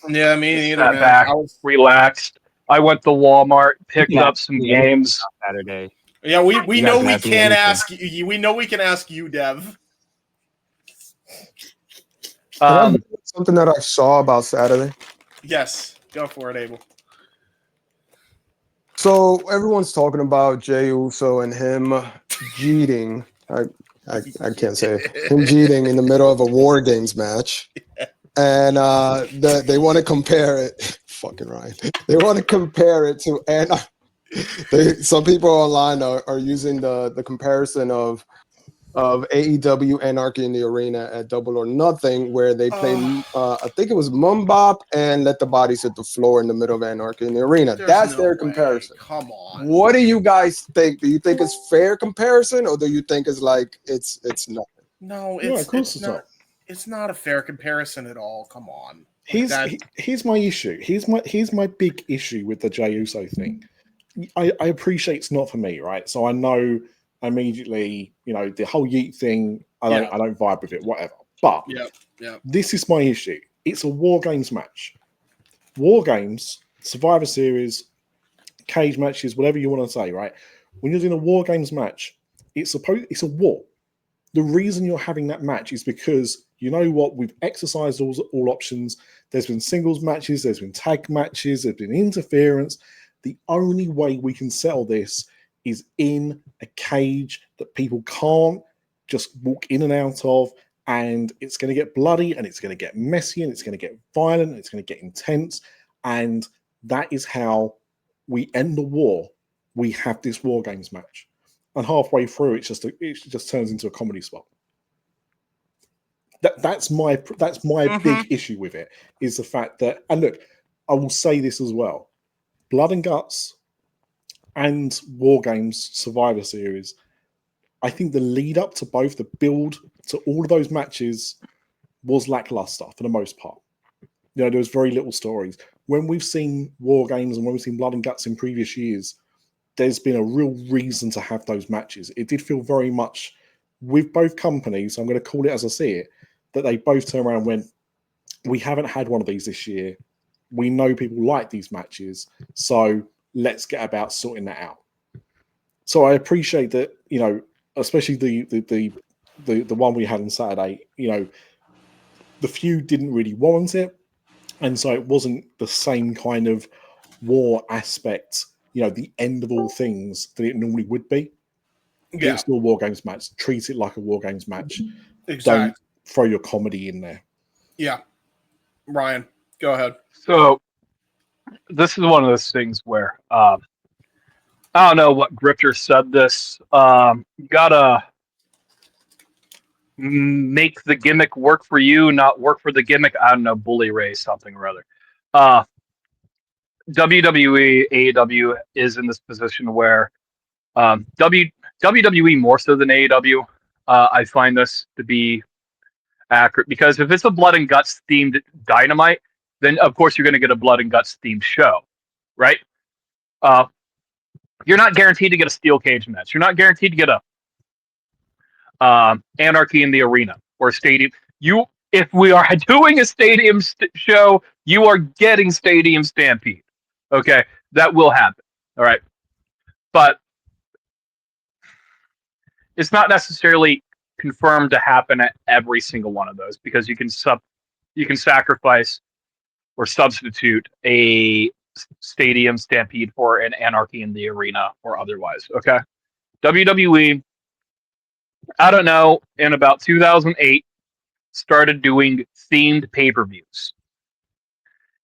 Yeah, me neither, sat man. back, relaxed. I went to Walmart, picked up some games. Saturday. Yeah, we know we can't ask you. We know we can ask you, Dev. Something that I saw about Saturday. Yes, go for it, Abel. So everyone's talking about Jey Uso and him cheating. I can't say it. Him cheating in the middle of a War Games match, and they want to compare it. Fucking Ryan. They want to compare it to some people online are using the comparison of AEW Anarchy in the Arena at Double or Nothing, where they played, I think it was Mumbop and Let the Bodies Hit the Floor in the middle of Anarchy in the Arena. That's their comparison. Come on. What do you guys think? Do you think it's fair comparison, or do you think it's like it's nothing? No, of course it's not. It's not a fair comparison at all. Come on. Here's my issue. Here's my big issue with the Jey Uso thing. I appreciate it's not for me, right? So I know immediately, the whole yeet thing, I don't vibe with it, whatever. But this is my issue. It's a War Games match. War Games, Survivor Series, cage matches, whatever you want to say, right? When you're doing a War Games match, it's a war. The reason you're having that match is because you know what? We've exercised all options. There's been singles matches, there's been tag matches, there's been interference. The only way we can settle this is in a cage that people can't just walk in and out of, and it's going to get bloody, and it's going to get messy, and it's going to get violent, and it's going to get intense, and that is how we end the war. We have this War Games match, and halfway through, it just turns into a comedy spot. That's my big issue with it, is the fact that, and look, I will say this as well, Blood and Guts and War Games Survivor Series, I think the lead up to both, the build to all of those matches was lackluster for the most part. You know, there was very little stories. When we've seen War Games and when we've seen Blood and Guts in previous years, there's been a real reason to have those matches. It did feel very much with both companies, I'm going to call it as I see it, that they both turn around and went, we haven't had one of these this year. We know people like these matches, so let's get about sorting that out. So I appreciate that, you know, especially the one we had on Saturday, you know, the feud didn't really warrant it. And so it wasn't the same kind of war aspect, you know, the end of all things that it normally would be. Yeah. It's still a War Games match. Treat it like a War Games match. Exactly. Don't throw your comedy in there. Yeah. Ryan, go ahead. So this is one of those things where I don't know what Grifter said this. You gotta make the gimmick work for you, not work for the gimmick. I don't know, Bully Ray something or other. WWE, AEW is in this position where WWE more so than AEW. I find this to be accurate because if it's a Blood and Guts themed Dynamite, then of course you're going to get a Blood and Guts themed show, right? You're not guaranteed to get a steel cage match. You're not guaranteed to get a Anarchy in the Arena or a stadium. If we are doing a stadium show, you are getting Stadium Stampede. Okay, that will happen. All right, but it's not necessarily confirmed to happen at every single one of those because you can sacrifice or substitute a Stadium Stampede for an Anarchy in the Arena or otherwise. Okay, WWE, I don't know, in about 2008, started doing themed pay-per-views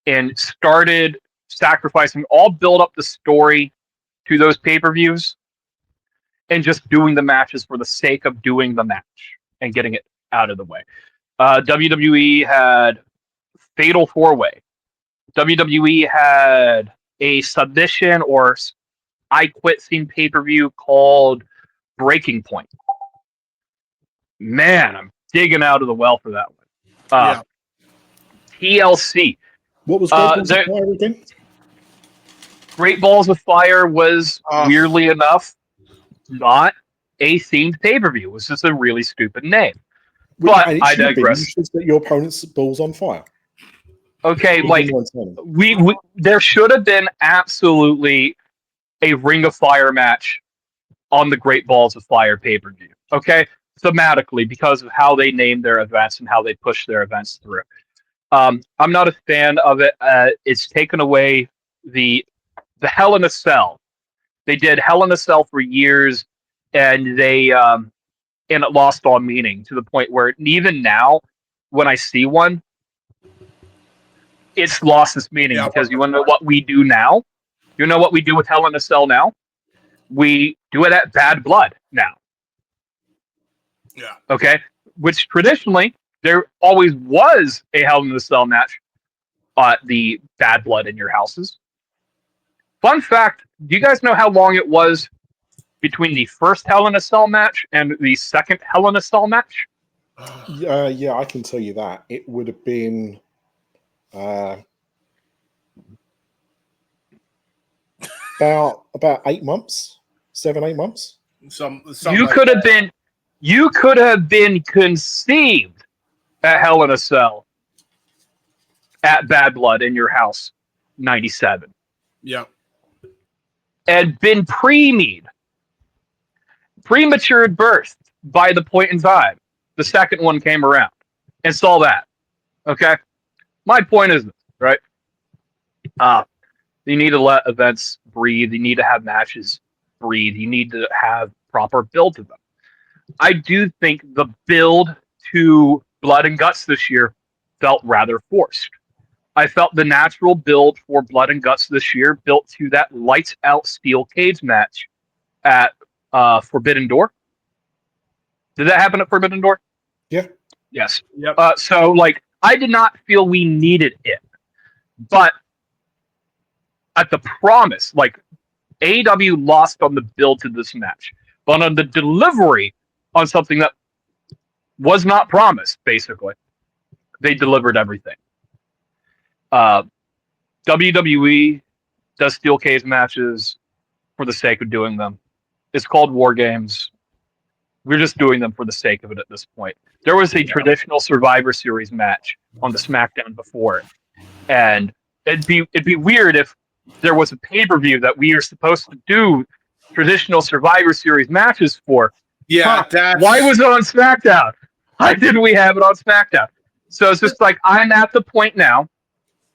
and started sacrificing all build up the story to those pay-per-views and just doing the matches for the sake of doing the match and getting it out of the way. WWE had Fatal 4-Way. WWE had a submission or I Quit themed pay-per-view called Breaking Point. Man, I'm digging out of the well for that one. TLC. What was Great Balls of Fire again? Great Balls of Fire was, weirdly enough, not a themed pay-per-view. It was just a really stupid name. But I digress. You should set your opponent's balls on fire. Okay, like we there should have been absolutely a Ring of Fire match on the Great Balls of Fire pay-per-view. Okay, thematically because of how they named their events and how they push their events through. I'm not a fan of it. It's taken away the Hell in a Cell. They did Hell in a Cell for years, and and it lost all meaning to the point where even now, when I see one, it's lost its meaning because you want to know what we do now? You know what we do with Hell in a Cell now? We do it at Bad Blood now. Yeah. Okay? Which traditionally, there always was a Hell in a Cell match at the Bad Blood in your houses. Fun fact, do you guys know how long it was between the first Hell in a Cell match and the second Hell in a Cell match? Yeah, I can tell you that. It would have been about 8 months, 7-8 months. You could have been conceived at Hell in a Cell at Bad Blood in your house, 97. Yeah. And been premature birth by the point in time the second one came around and saw that. Okay? My point is this, right? You need to let events breathe. You need to have matches breathe. You need to have proper build to them. I do think the build to Blood and Guts this year felt rather forced. I felt the natural build for Blood and Guts this year built to that lights out steel cage match at Forbidden Door. Did that happen at Forbidden Door? Yeah. Yes. Yep. So, like, I did not feel we needed it. But at the promise, like, AEW lost on the build to this match. But on the delivery on something that was not promised, basically, they delivered everything. WWE does steel cage matches for the sake of doing them. It's called War Games. We're just doing them for the sake of it at this point. There was a traditional Survivor Series match on the SmackDown before, and it'd be weird if there was a pay-per-view that we are supposed to do traditional Survivor Series matches for. Yeah, that's Why was it on SmackDown? Why didn't we have it on SmackDown? So it's just like, I'm at the point now.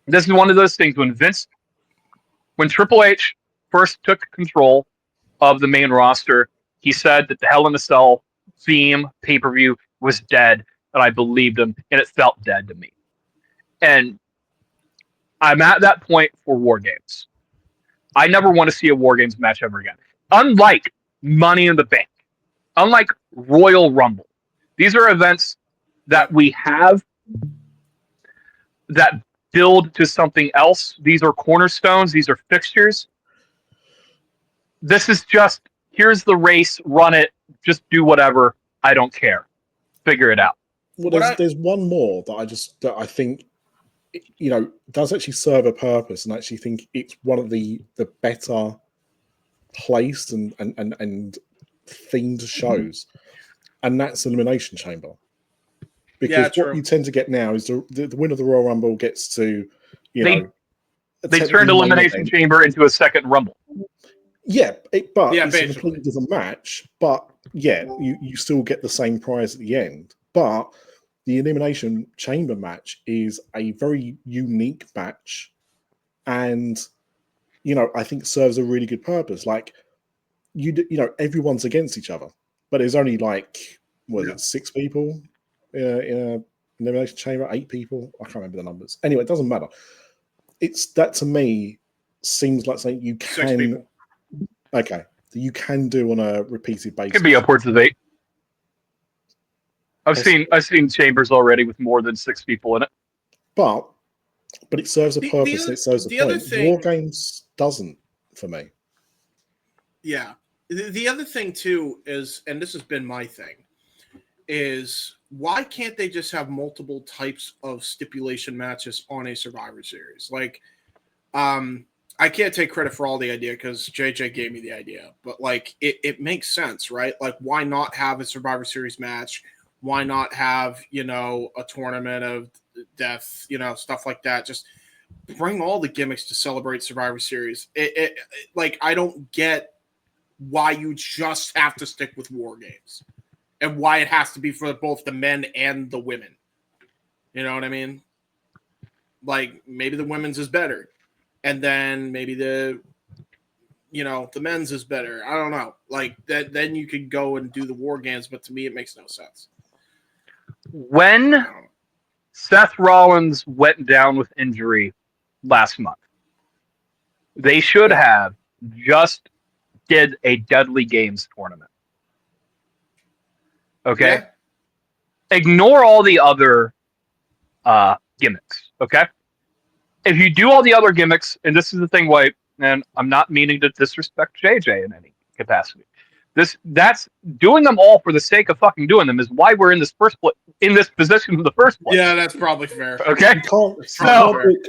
This is one of those things when Triple H first took control of the main roster, he said that the Hell in a Cell theme pay-per-view was dead, and I believed him, and it felt dead to me. And I'm at that point for War Games. I never want to see a War Games match ever again. Unlike Money in the Bank, unlike Royal Rumble, these are events that we have that build to something else. These are cornerstones. These are fixtures. This is just, here's the race, run it, just do whatever. I don't care. Figure it out. Well, there's one more that I think, does actually serve a purpose, and I actually think it's one of the better placed and themed shows, and that's Elimination Chamber. Because what you tend to get now is the winner of the Royal Rumble gets to, they turned Elimination Chamber into a second Rumble. Yeah, it's a completely different match, but you still get the same prize at the end. But the Elimination Chamber match is a very unique match, and I think serves a really good purpose. Like everyone's against each other, but there's only like 6 people in a Elimination Chamber, 8 people. I can't remember the numbers. Anyway, it doesn't matter. It's that to me seems like something you can. 6 people. Okay, that you can do on a repeated basis. Could be upwards of 8. I've seen chambers already with more than 6 people in it. But it serves a purpose. It serves a point. War Games doesn't for me. Yeah. The other thing too is, and this has been my thing, is why can't they just have multiple types of stipulation matches on a Survivor Series? Like, I can't take credit for all the idea because JJ gave me the idea, but like it makes sense, right? Like, why not have a Survivor Series match? Why not have, a tournament of death, stuff like that? Just bring all the gimmicks to celebrate Survivor Series. Like, I don't get why you just have to stick with War Games and why it has to be for both the men and the women. You know what I mean? Like, maybe the women's is better. And then maybe the men's is better. I don't know. Like that, then you could go and do the War Games, but to me, it makes no sense. When Seth Rollins went down with injury last month, they should have just did a Deadly Games tournament. Okay? Yeah. Ignore all the other gimmicks, okay? If you do all the other gimmicks, and this is the thing why, and I'm not meaning to disrespect JJ in any capacity. That's doing them all for the sake of fucking doing them is why we're in this position in the first place. Yeah, that's probably fair. Okay, you can't book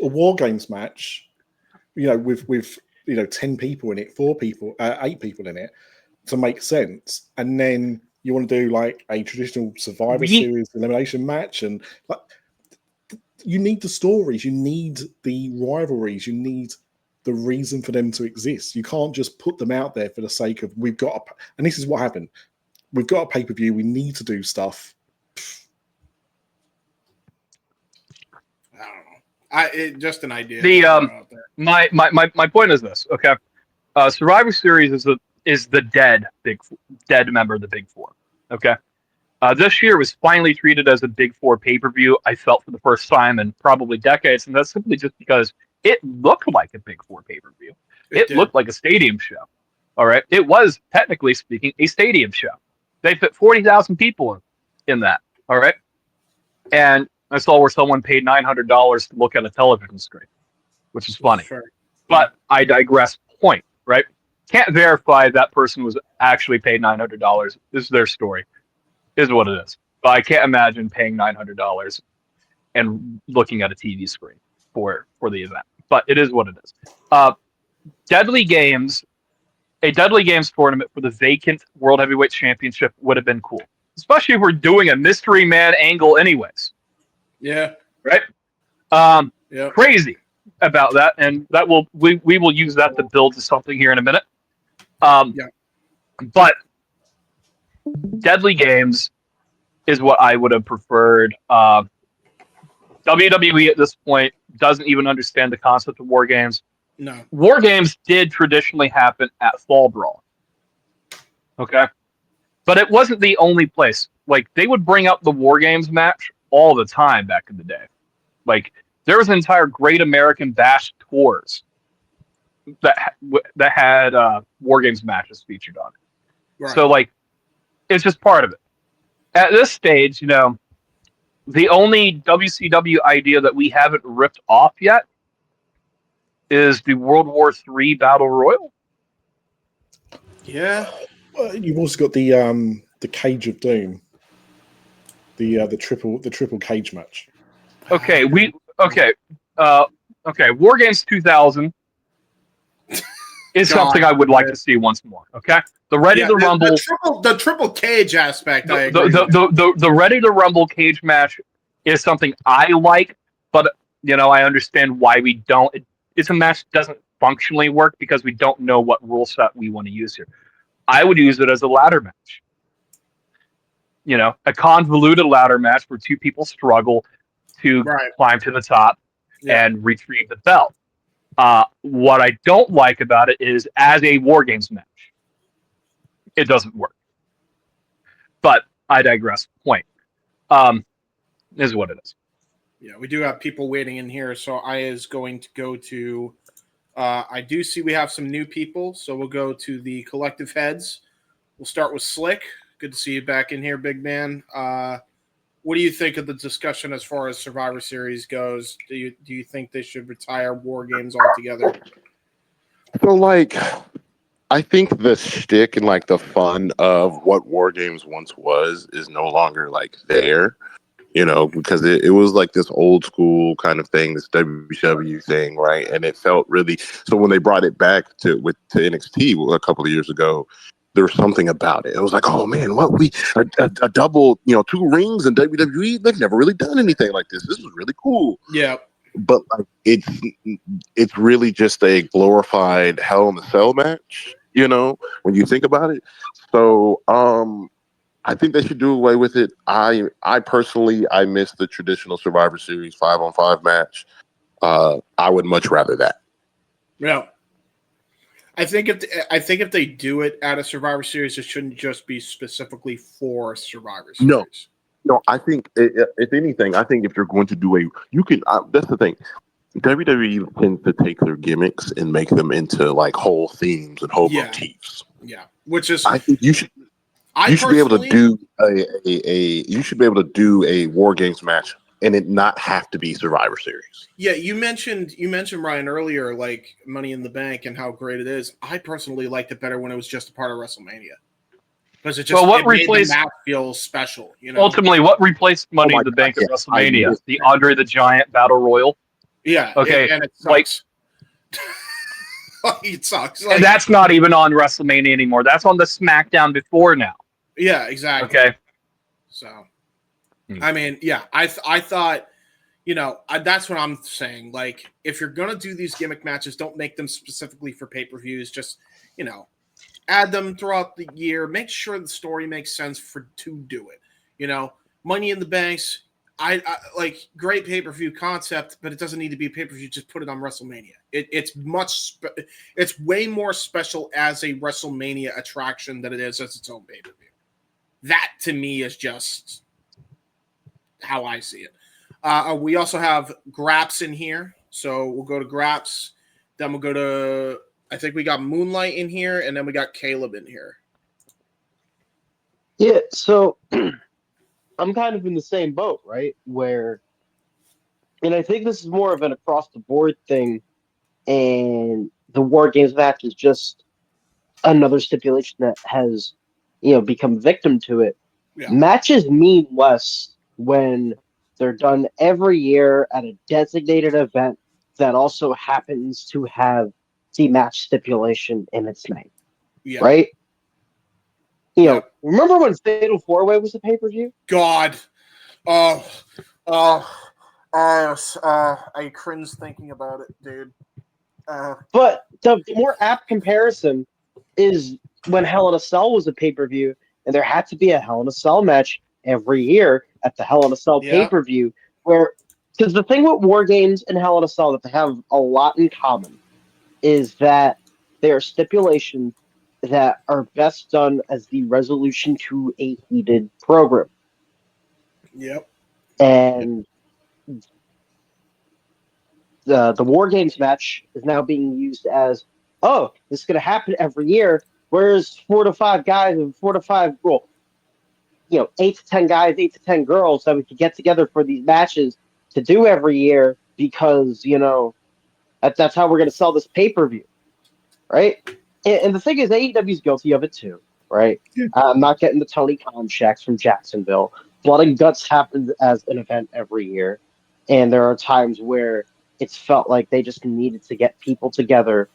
a War Games match, with 10 people in it, 4 people, 8 people in it, to make sense, and then you want to do like a traditional Survivor Series elimination match, and like. You need the stories, you need the rivalries, you need the reason for them to exist. You can't just put them out there for the sake of and this is what happened. We've got a pay-per-view, we need to do stuff. I don't know. Just an idea. My point is this, okay? Survivor Series is the dead member of the Big Four, okay? This year was finally treated as a Big Four pay-per-view, I felt, for the first time in probably decades, and that's simply just because it looked like a Big Four pay-per-view. It looked like a stadium show, all right? It was, technically speaking, a stadium show. They fit 40,000 people in that, all right? And I saw where someone paid $900 to look at a television screen, which is funny. Sure. But I digress. Point, right? Can't verify that person was actually paid $900. This is their story. Is what it is. But I can't imagine paying $900 and looking at a TV screen for the event. But it is what it is. Deadly Games, a Deadly Games tournament for the vacant World Heavyweight Championship would have been cool, especially if we're doing a mystery man angle, anyways. Yeah. Right. Yep. Crazy about that, and that we will use that to build to something here in a minute. Yeah. But Deadly Games is what I would have preferred. WWE at this point doesn't even understand the concept of War Games. No. War Games did traditionally happen at Fall Brawl. Okay. But it wasn't the only place. Like, they would bring up the War Games match all the time back in the day. Like, there was an entire Great American Bash tours that had War Games matches featured on it. Right. So, like, it's just part of it. At this stage, you know, the only WCW idea that we haven't ripped off yet is the World War III Battle Royal. Yeah. You've also got the Cage of Doom, the triple cage match. Okay, War Games 2000 is something I would like to see once more. Okay, the Ready to Rumble, the triple cage aspect. The Ready to Rumble cage match is something I like, but you know I understand why we don't. It's a match that doesn't functionally work because we don't know what rule set we want to use here. I would use it as a ladder match. You know, a convoluted ladder match where two people struggle to climb to the top and retrieve the belt. What I don't like about it is as a War Games match, it doesn't work. But I digress. Point. Is what it is. Yeah, we do have people waiting in here, so I is going to go to. I do see we have some new people, so we'll go to the collective heads. We'll start with Slick. Good to see you back in here, big man. What do you think of the discussion as far as Survivor Series goes? Do you think they should retire War Games altogether? So, like, I think the shtick and like the fun of what War Games once was is no longer like there. You know, because it was like this old school kind of thing, this WCW thing, right? And it felt really so when they brought it back to NXT a couple of years ago, there was something about it. It was like, oh man, what a double, you know, 2 rings in WWE. They've never really done anything like this. This was really cool. Yeah. But like it's really just a glorified Hell in a Cell match, you know, when you think about it. So I think they should do away with it. I personally miss the traditional Survivor Series 5-on-5 match. I would much rather that. Yeah. I think if they do it at a Survivor Series, it shouldn't just be specifically for Survivor Series. No, I think if anything, I think if you're going to do that's the thing. WWE tends to take their gimmicks and make them into like whole themes and whole motifs. Yeah, which is I think you should. You should be able to do you should be able to do a War Games match and it not have to be Survivor Series. Yeah, you mentioned Ryan earlier, like Money in the Bank and how great it is. I personally liked it better when it was just a part of WrestleMania because it just made the match feel special. You know, ultimately, what replaced Money in the Bank at WrestleMania? The Andre the Giant Battle Royal. Yeah. Okay. And it sucks. It sucks. And that's not even on WrestleMania anymore. That's on the SmackDown before now. Yeah, exactly. Okay. So, I mean, yeah, I thought, you know, that's what I'm saying. Like, if you're going to do these gimmick matches, don't make them specifically for pay-per-views. Just, you know, add them throughout the year. Make sure the story makes sense to do it. You know, Money in the Banks, I like great pay-per-view concept, but it doesn't need to be a pay-per-view. Just put it on WrestleMania. It's way more special as a WrestleMania attraction than it is as its own pay-per-view. That to me is just how I see it. We also have Graps in here, so we'll go to Graps. Then we'll go to, I think we got Moonlight in here, and then we got Caleb in here. Yeah. So I'm kind of in the same boat, right? Where, and I think this is more of an across the board thing, and the War Games match is just another stipulation that has, become victim to it. Yeah. Matches mean less when they're done every year at a designated event that also happens to have the match stipulation in its name, Yeah. right? Yeah. Remember when Fatal 4-Way was a pay-per-view? God. I cringe thinking about it, dude. But the more apt comparison is when Hell in a Cell was a pay-per-view, and there had to be a Hell in a Cell match every year at the Hell in a Cell Yeah. pay-per-view, because the thing with War Games and Hell in a Cell that they have a lot in common is that they are stipulations that are best done as the resolution to a heated program. Yep. And the War Games match is now being used as, oh, this is going to happen every year. Whereas 4 to 5 guys and 4 to 5, well, 8 to 10 guys, 8 to 10 girls that we could get together for these matches to do every year because, that's how we're going to sell this pay-per-view, right? And the thing is, AEW is guilty of it too, right? Yeah. I'm not getting the Tony Khan checks from Jacksonville. Blood and Guts happens as an event every year, and there are times where it's felt like they just needed to get people together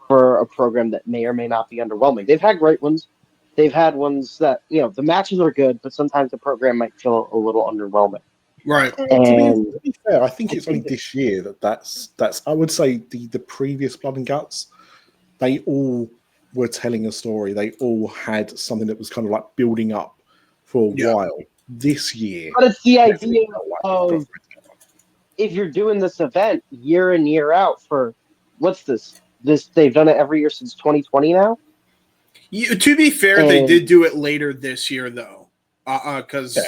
for a program that may or may not be underwhelming. They've had great ones. They've had ones that, the matches are good, but sometimes the program might feel a little underwhelming. Right. And to be fair, I think it's only this year that's I would say the previous Blood and Guts, they all were telling a story. They all had something that was kind of like building up for a while. This year, but it's the idea of if you're doing this event year in year out for what's this they've done it every year since 2020 now. To be fair, they did do it later this year though, because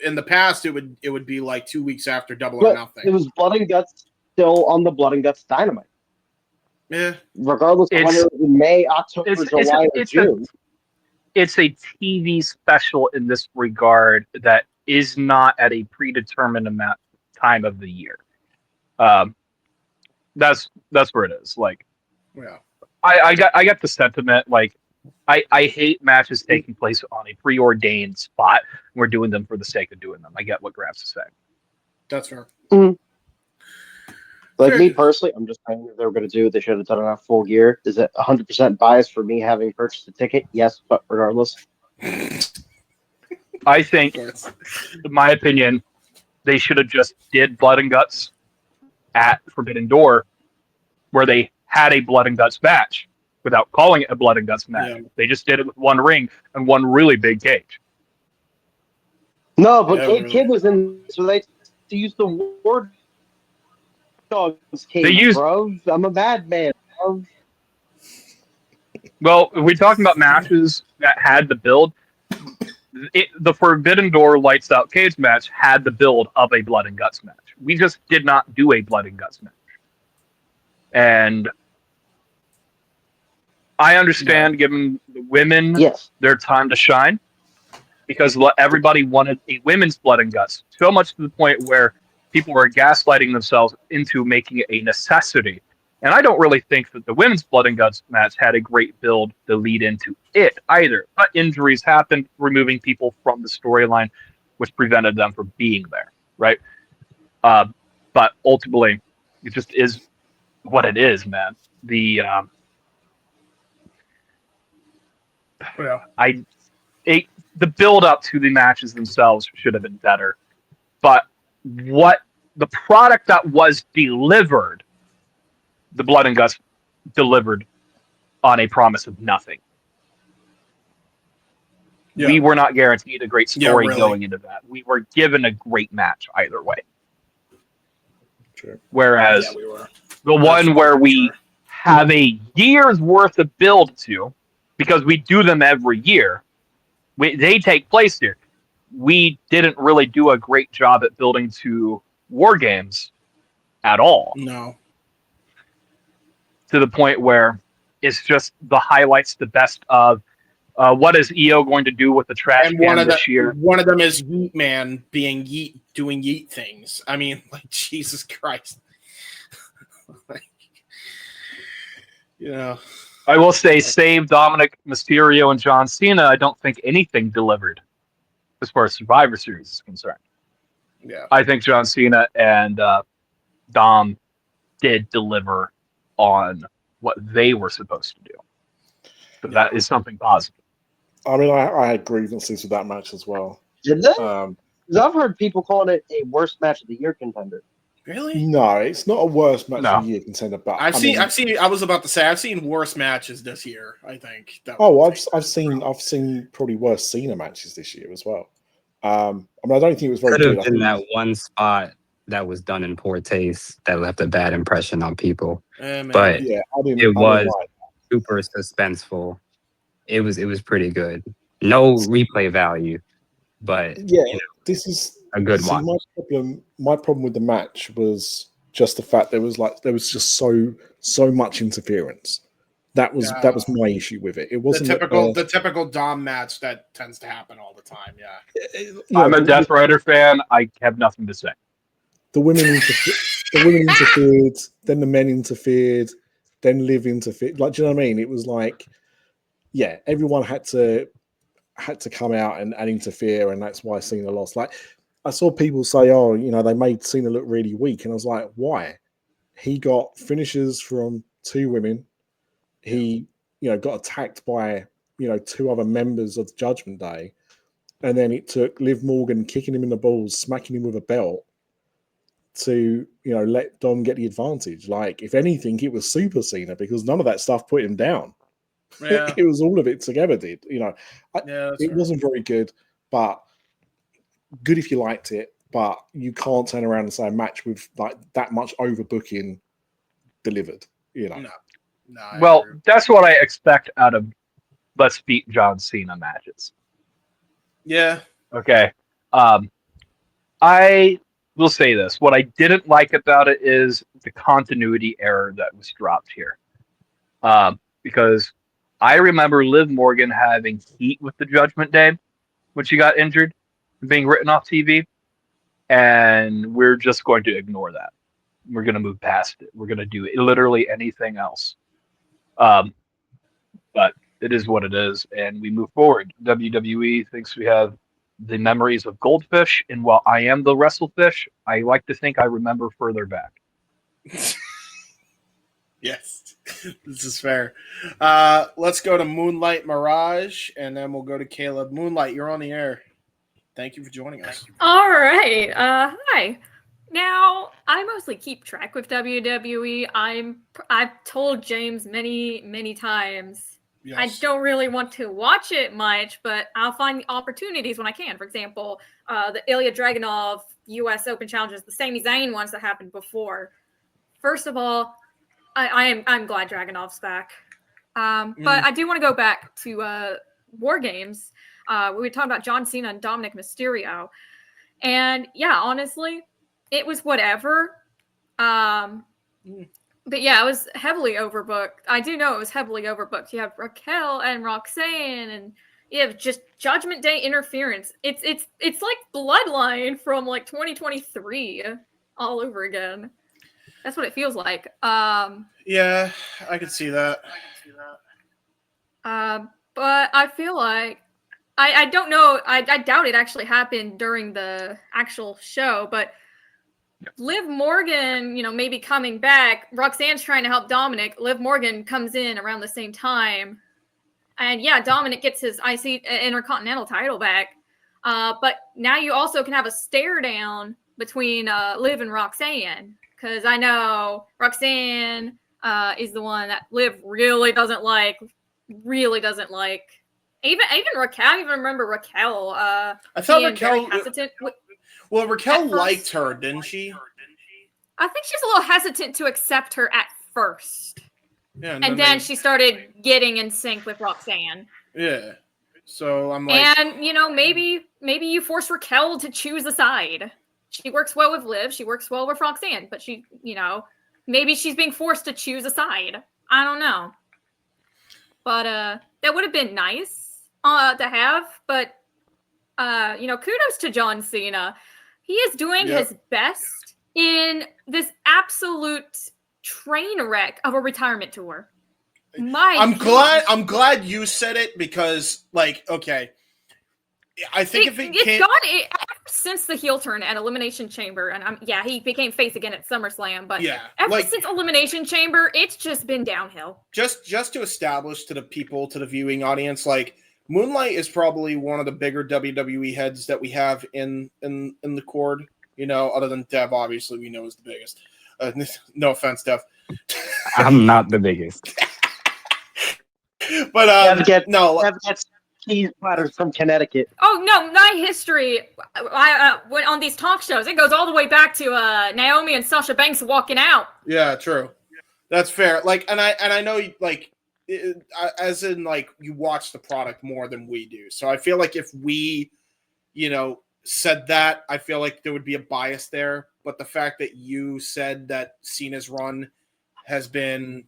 in the past it would be like 2 weeks after Double or Nothing. It was Blood and Guts still on the Blood and Guts Dynamite. Yeah, regardless of whether it was in May, October, July, or June. It's a TV special in this regard that is not at a predetermined time of the year. That's where it is. Like, yeah, I got the sentiment. Like, I hate matches taking place on a preordained spot. We're doing them for the sake of doing them. I get what Grab's saying. That's fair. Mm-hmm. Like me personally, I'm just saying if they were going to do it, they should have done it on full gear. Is it 100% biased for me having purchased a ticket? Yes, but regardless. I think, in my opinion, they should have just did Blood and Guts at Forbidden Door, where they had a Blood and Guts match without calling it a Blood and Guts match. Yeah. They just did it with one ring and one really big cage. No, but Gabe Kidd was in, so they used the War Dogs cage, bro. I'm a bad man, bro. Well, if we're talking about matches that had the build, the Forbidden Door Lights Out Cage match had the build of a Blood and Guts match. We just did not do a Blood and Guts match. And I understand giving the women their time to shine, because everybody wanted a women's Blood and Guts, so much to the point where people were gaslighting themselves into making it a necessity. And I don't really think that the women's Blood and Guts match had a great build to lead into it either. But injuries happened, removing people from the storyline, which prevented them from being there, right? But ultimately, it just is what it is, man. The build up to the matches themselves should have been better. But what the product that was delivered, the Blood and Guts delivered on a promise of nothing. Yeah. We were not guaranteed a great story going into that. We were given a great match either way. Sure. Whereas the one where we have a year's worth of build to, because we do them every year, they take place here. We didn't really do a great job at building to War Games at all. No. To the point where it's just the highlights, the best of, What is EO going to do with the trash And can this year? one of them is Yeet Man being doing Yeet things. I mean, like, Jesus Christ. Like, you know. I will say, save Dominic Mysterio and John Cena. I don't think anything delivered as far as Survivor Series is concerned. Yeah. I think John Cena and Dom did deliver on what they were supposed to do. So that is something positive. I mean, I had grievances with that match as well. Did they? Because I've heard people calling it a worst match of the year contender. Really? No, it's not a worst match of the year contender, but I've seen. I was about to say I've seen worse matches this year. I think. I've seen probably worse Cena matches this year as well. I mean, I don't think it was very Could have good. been that one spot that was done in poor taste that left a bad impression on people. But yeah, it was super suspenseful. It was pretty good. No replay value, but yeah, this is a good one. My problem with the match was just the fact there was just so much interference. That was my issue with it. It wasn't the typical Dom match that tends to happen all the time. Yeah, I'm a Death Rider fan. I have nothing to say. The women interfered, then the men interfered, then Liv interfered. Like, do you know what I mean? It was like, yeah, everyone had to come out and interfere, and that's why Cena lost. Like, I saw people say, "Oh, they made Cena look really weak," and I was like, "Why?" He got finishes from 2 women. He, got attacked by 2 other members of Judgment Day, and then it took Liv Morgan kicking him in the balls, smacking him with a belt to let Dom get the advantage. Like, if anything, it was Super Cena because none of that stuff put him down. Yeah. It was all of it together. It wasn't very good, but good if you liked it. But you can't turn around and say a match with like that much overbooking delivered. No, well, that's what I expect out of Let's Beat John Cena matches. Yeah. Okay. I will say this. What I didn't like about it is the continuity error that was dropped here. Because I remember Liv Morgan having heat with the Judgment Day when she got injured and being written off TV. And we're just going to ignore that. We're going to move past it. We're going to do literally anything else. But it is what it is, and we move forward. WWE thinks we have the memories of Goldfish, and while I am the WrestleFish, I like to think I remember further back. Yes, this is fair. Let's go to Moonlight Mirage, and then we'll go to Caleb. Moonlight, you're on the air. Thank you for joining us. All right. Hi. Now, I mostly keep track with WWE. I've told James many times. Yes. I don't really want to watch it much, but I'll find the opportunities when I can. For example, the Ilya Dragunov U.S. Open challenges, the Sami Zayn ones that happened before. First of all, I'm glad Dragunov's back. But I do want to go back to War Games. We were talking about John Cena and Dominic Mysterio. And yeah, honestly, it was whatever. But yeah, it was heavily overbooked. I do know it was heavily overbooked. You have Raquel and Roxanne, and you have just Judgment Day interference. It's like Bloodline from like 2023 all over again. That's what it feels like. Yeah, I could see that. But I feel like I don't know. I doubt it actually happened during the actual show, but Liv Morgan, maybe coming back. Roxanne's trying to help Dominic. Liv Morgan comes in around the same time. And yeah, Dominic gets his IC Intercontinental title back. But now you also can have a stare down between Liv and Roxanne. Because I know Roxanne is the one that Liv really doesn't like. Even Raquel, I even remember Raquel. I thought Raquel hesitant. Well, Raquel liked her, didn't she? I think she's a little hesitant to accept her at first. Yeah, and then she started getting in sync with Roxanne. Yeah. So I'm like, and maybe you force Raquel to choose a side. She works well with Liv. She works well with Roxanne, but she, maybe she's being forced to choose a side. I don't know. But that would have been nice. to have, but kudos to John Cena. He is doing his best in this absolute train wreck of a retirement tour. I'm glad you said it because, like, okay, I think ever since the heel turn at Elimination Chamber, and he became face again at SummerSlam, but ever since Elimination Chamber, it's just been downhill. Just to establish to the people, to the viewing audience, like, Moonlight is probably one of the bigger WWE heads that we have in the cord. Other than Dev, obviously we know is the biggest. No offense, Dev. I'm not the biggest. But Dev gets cheese platters from Connecticut. Oh no, my history when on these talk shows, it goes all the way back to Naomi and Sasha Banks walking out. Yeah, true. That's fair. Like, and I know, like, as in, like, you watch the product more than we do. So I feel like if we, said that, I feel like there would be a bias there. But the fact that you said that Cena's run has been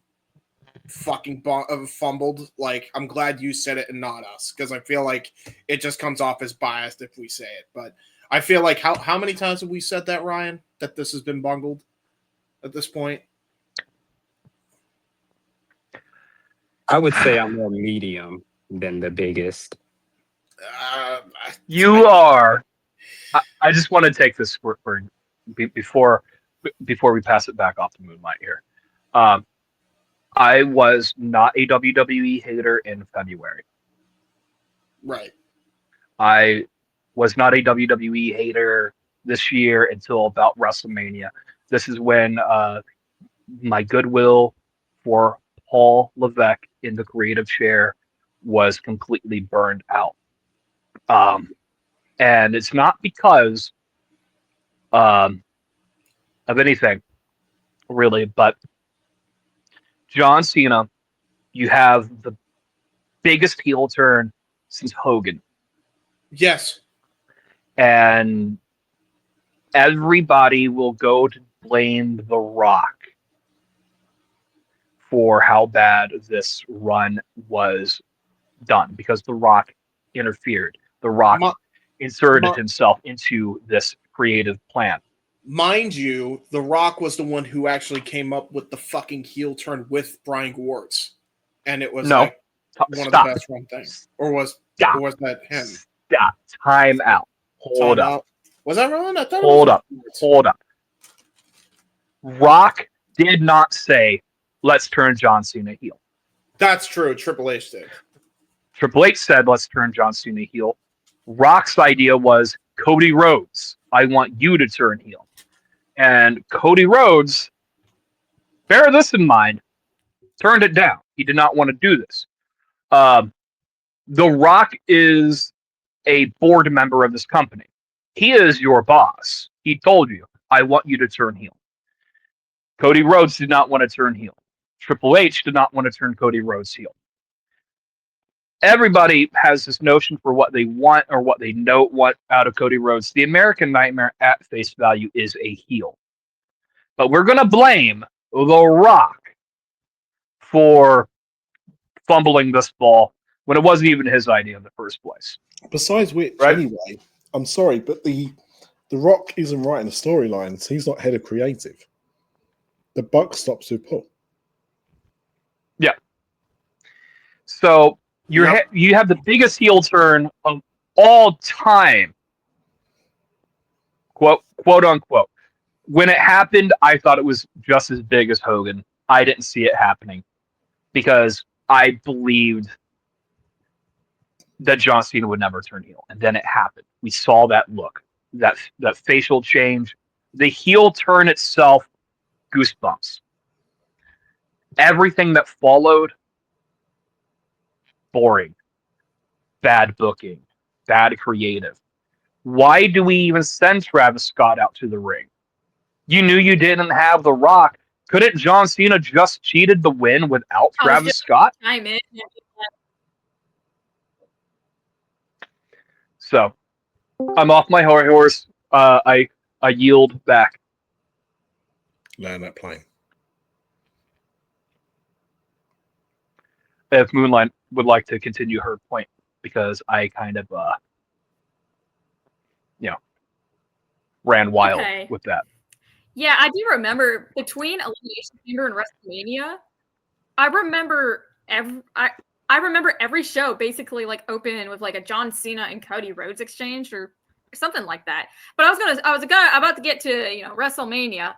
fucking fumbled, like, I'm glad you said it and not us, because I feel like it just comes off as biased if we say it. But I feel like how many times have we said that, Ryan, that this has been bungled at this point? I would say I'm more medium than the biggest. You are. I just want to take this before we pass it back off to Moonlight here. I was not a WWE hater in February. Right. I was not a WWE hater this year until about WrestleMania. This is when my goodwill for Paul Levesque in the creative chair was completely burned out. And it's not because of anything, really, but John Cena, you have the biggest heel turn since Hogan. Yes. And everybody will go to blame The Rock for how bad this run was done, because The Rock interfered. The Rock inserted himself into this creative plan. Mind you, The Rock was the one who actually came up with the fucking heel turn with Brian Gewirtz. And it was one of the best run things. Or was that him? Stop. Time out. Hold up. Was that Ron? I thought Hold up. Rock did not say, let's turn John Cena heel. That's true. Triple H did. Triple H said, let's turn John Cena heel. Rock's idea was, Cody Rhodes, I want you to turn heel. And Cody Rhodes, bear this in mind, turned it down. He did not want to do this. The Rock is a board member of this company. He is your boss. He told you, I want you to turn heel. Cody Rhodes did not want to turn heel. Triple H did not want to turn Cody Rhodes heel. Everybody has this notion for what they want or what they want out of Cody Rhodes. The American Nightmare at face value is a heel. But we're going to blame The Rock for fumbling this ball when it wasn't even his idea in the first place. Besides which, anyway, I'm sorry, but the Rock isn't writing the storylines. He's not head of creative. The buck stops with Paul. Yeah. So you have the biggest heel turn of all time, quote unquote. When it happened, I thought it was just as big as Hogan. I didn't see it happening because I believed that John Cena would never turn heel, and then it happened. We saw that look, that facial change, the heel turn itself, goosebumps. Everything that followed, boring, bad booking, bad creative. Why do we even send Travis Scott out to the ring? You knew you didn't have The Rock. Couldn't John Cena just cheated the win without Travis Scott? So, I'm off my horse. I yield back. Land that plane. If Moonlight would like to continue her point. because I kind of, ran wild Okay. with that. Yeah, I do remember between Elimination Chamber and WrestleMania, I remember every show basically like open with like a John Cena and Cody Rhodes exchange or something like that. But I was about to get to WrestleMania.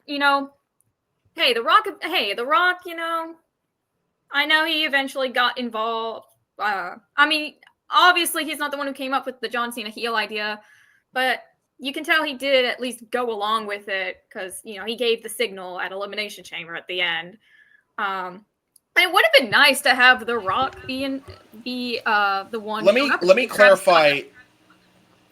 Hey, The Rock. I know he eventually got involved. I mean, obviously he's not the one who came up with the John Cena heel idea, but you can tell he did at least go along with it because he gave the signal at Elimination Chamber at the end. It would have been nice to have The Rock be the one. Let me clarify.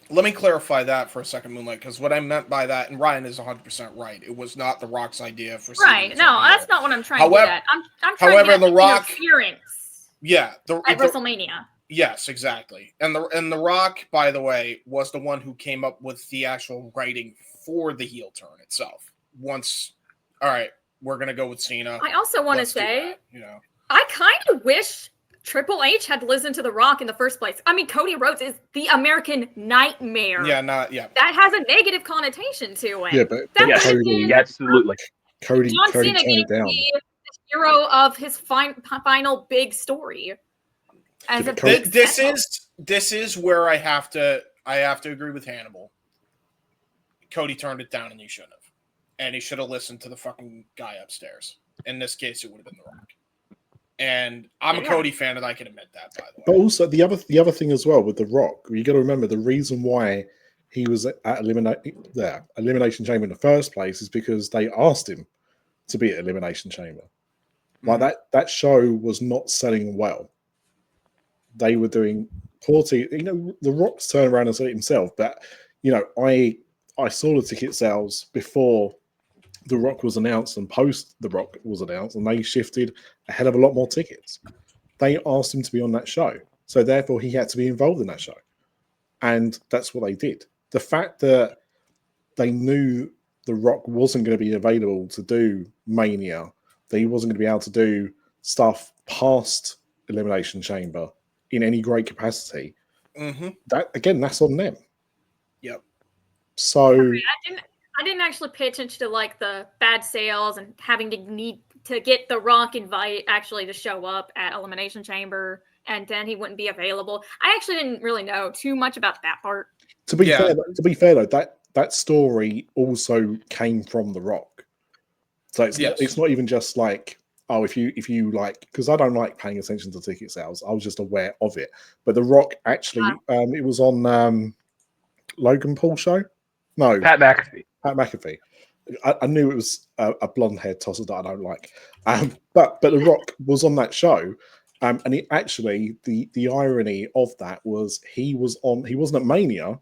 Let me clarify that for a second, Moonlight, because what I meant by that, and Ryan is 100% right. It was not The Rock's idea for. Right. No, that's not what I'm trying to get at. I'm trying to get The Rock interference. Yeah, at WrestleMania. Yes, exactly. And the Rock, by the way, was the one who came up with the actual writing for the heel turn itself. Once, all right, we're gonna go with Cena. I also want to say, I kind of wish Triple H had listened to The Rock in the first place. I mean, Cody Rhodes is the American nightmare. Yeah. That has a negative connotation to it. Yeah, but Cody, absolutely. Cody John Cena turned getting it down. to be the hero of his final big story. This is where I have to agree with Hannibal. Cody turned it down, and he shouldn't have. And he should have listened to the fucking guy upstairs. In this case, it would have been The Rock. And I'm a Cody fan, and I can admit that, by the way. But also the other thing as well with The Rock, you got to remember the reason why he was at Elimination Chamber in the first place is because they asked him to be at Elimination Chamber. Like that show was not selling well. They were doing poor. The Rock's turned around and said it himself, but I saw the ticket sales before The Rock was announced and post The Rock was announced, and they shifted a hell of a lot more tickets. They asked him to be on that show, so therefore he had to be involved in that show, and that's what they did. The fact that they knew The Rock wasn't going to be available to do Mania, that he wasn't going to be able to do stuff past Elimination Chamber in any great capacity, that again, that's on them. Yep. So I didn't actually pay attention to like the bad sales and having to need to get The Rock invite actually to show up at Elimination Chamber, and then he wouldn't be available. I actually didn't really know too much about that part. To be fair though, that story also came from The Rock. So it's not even just like, oh, if you like, because I don't like paying attention to ticket sales. I was just aware of it. But The Rock actually, it was on Logan Paul show. No, Pat McAfee. I knew it was a blonde haired tosser that I don't like. But The Rock was on that show. And he actually, the irony of that was he wasn't at Mania,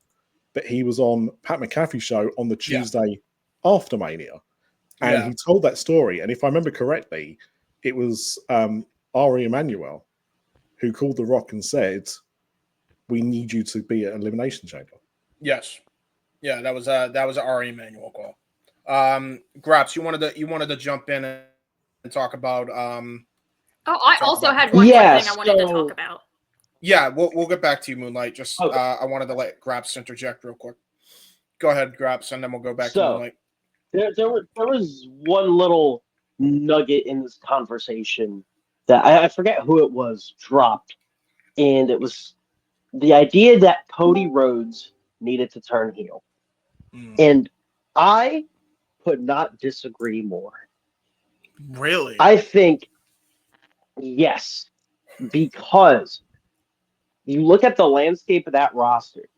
but he was on Pat McAfee's show on the Tuesday after Mania. And he told that story. And if I remember correctly, it was Ari Emanuel who called The Rock and said, "We need you to be at Elimination Chamber." Yes. Yeah, that was Ari Emanuel call. Graps, you wanted to jump in and talk about I also had one more thing I wanted to talk about. Yeah, we'll get back to you, Moonlight. Just I wanted to let Graps interject real quick. Go ahead, Graps, and then we'll go back to Moonlight. There was one little nugget in this conversation that I forget who it was dropped, and it was the idea that Cody Rhodes needed to turn heel. And I could not disagree more. Really? I think, yes, because you look at the landscape of that roster,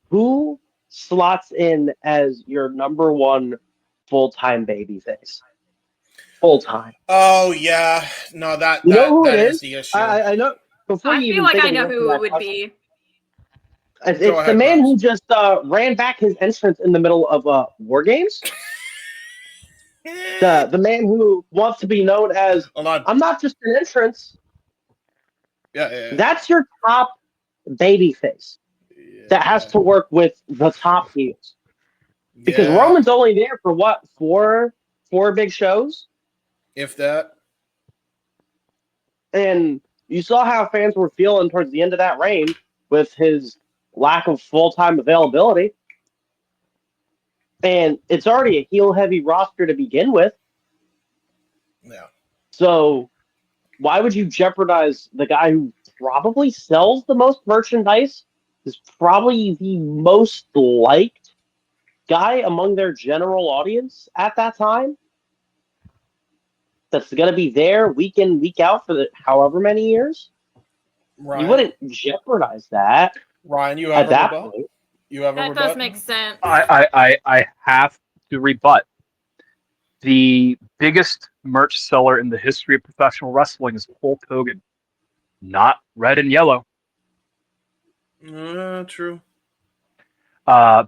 who slots in as your number one full-time babyface? Full-time. Oh, yeah. No, that is the issue. I know. Before I feel like I know who it would be. It's the man who just ran back his entrance in the middle of War Games. The man who wants to be known as, I'm not just an entrance. Yeah. That's your top babyface that has to work with the top heels. Because Roman's only there for what, four big shows? If that. And You saw how fans were feeling towards the end of that reign with his lack of full-time availability. And it's already a heel-heavy roster to begin with. Yeah. So why would you jeopardize the guy who probably sells the most merchandise, is probably the most liked guy among their general audience at that time, that's going to be there week in, week out for however many years? Ryan, you wouldn't jeopardize that. Ryan, you have at a that rebut? point. You have a That rebut? does make sense. I have to rebut. The biggest merch seller in the history of professional wrestling is Hulk Hogan, not red and yellow. True.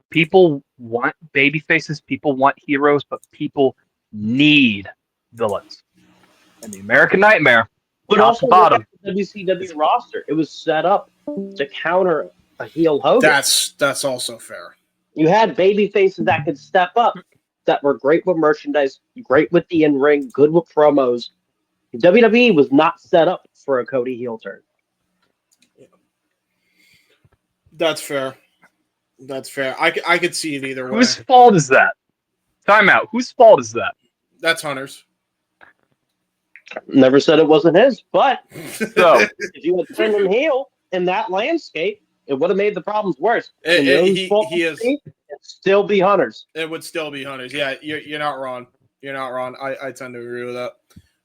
People want baby faces, people want heroes, but people need villains. And the American Nightmare, But top also to look at bottom, the WCW roster. It was set up to counter a heel Hogan. That's also fair. You had baby faces that could step up, that were great with merchandise, great with the in-ring, good with promos. WWE was not set up for a Cody heel turn. That's fair. That's fair. I could see it either way. whose fault is that? Time out. Whose fault is that? That's Hunter's. Never said it wasn't his, but So if you had turned him heel in that landscape, it would have made the problems worse. He is. It'd still be Hunter's. It would still be Hunter's. Yeah, you're not wrong. You're not wrong. I tend to agree with that.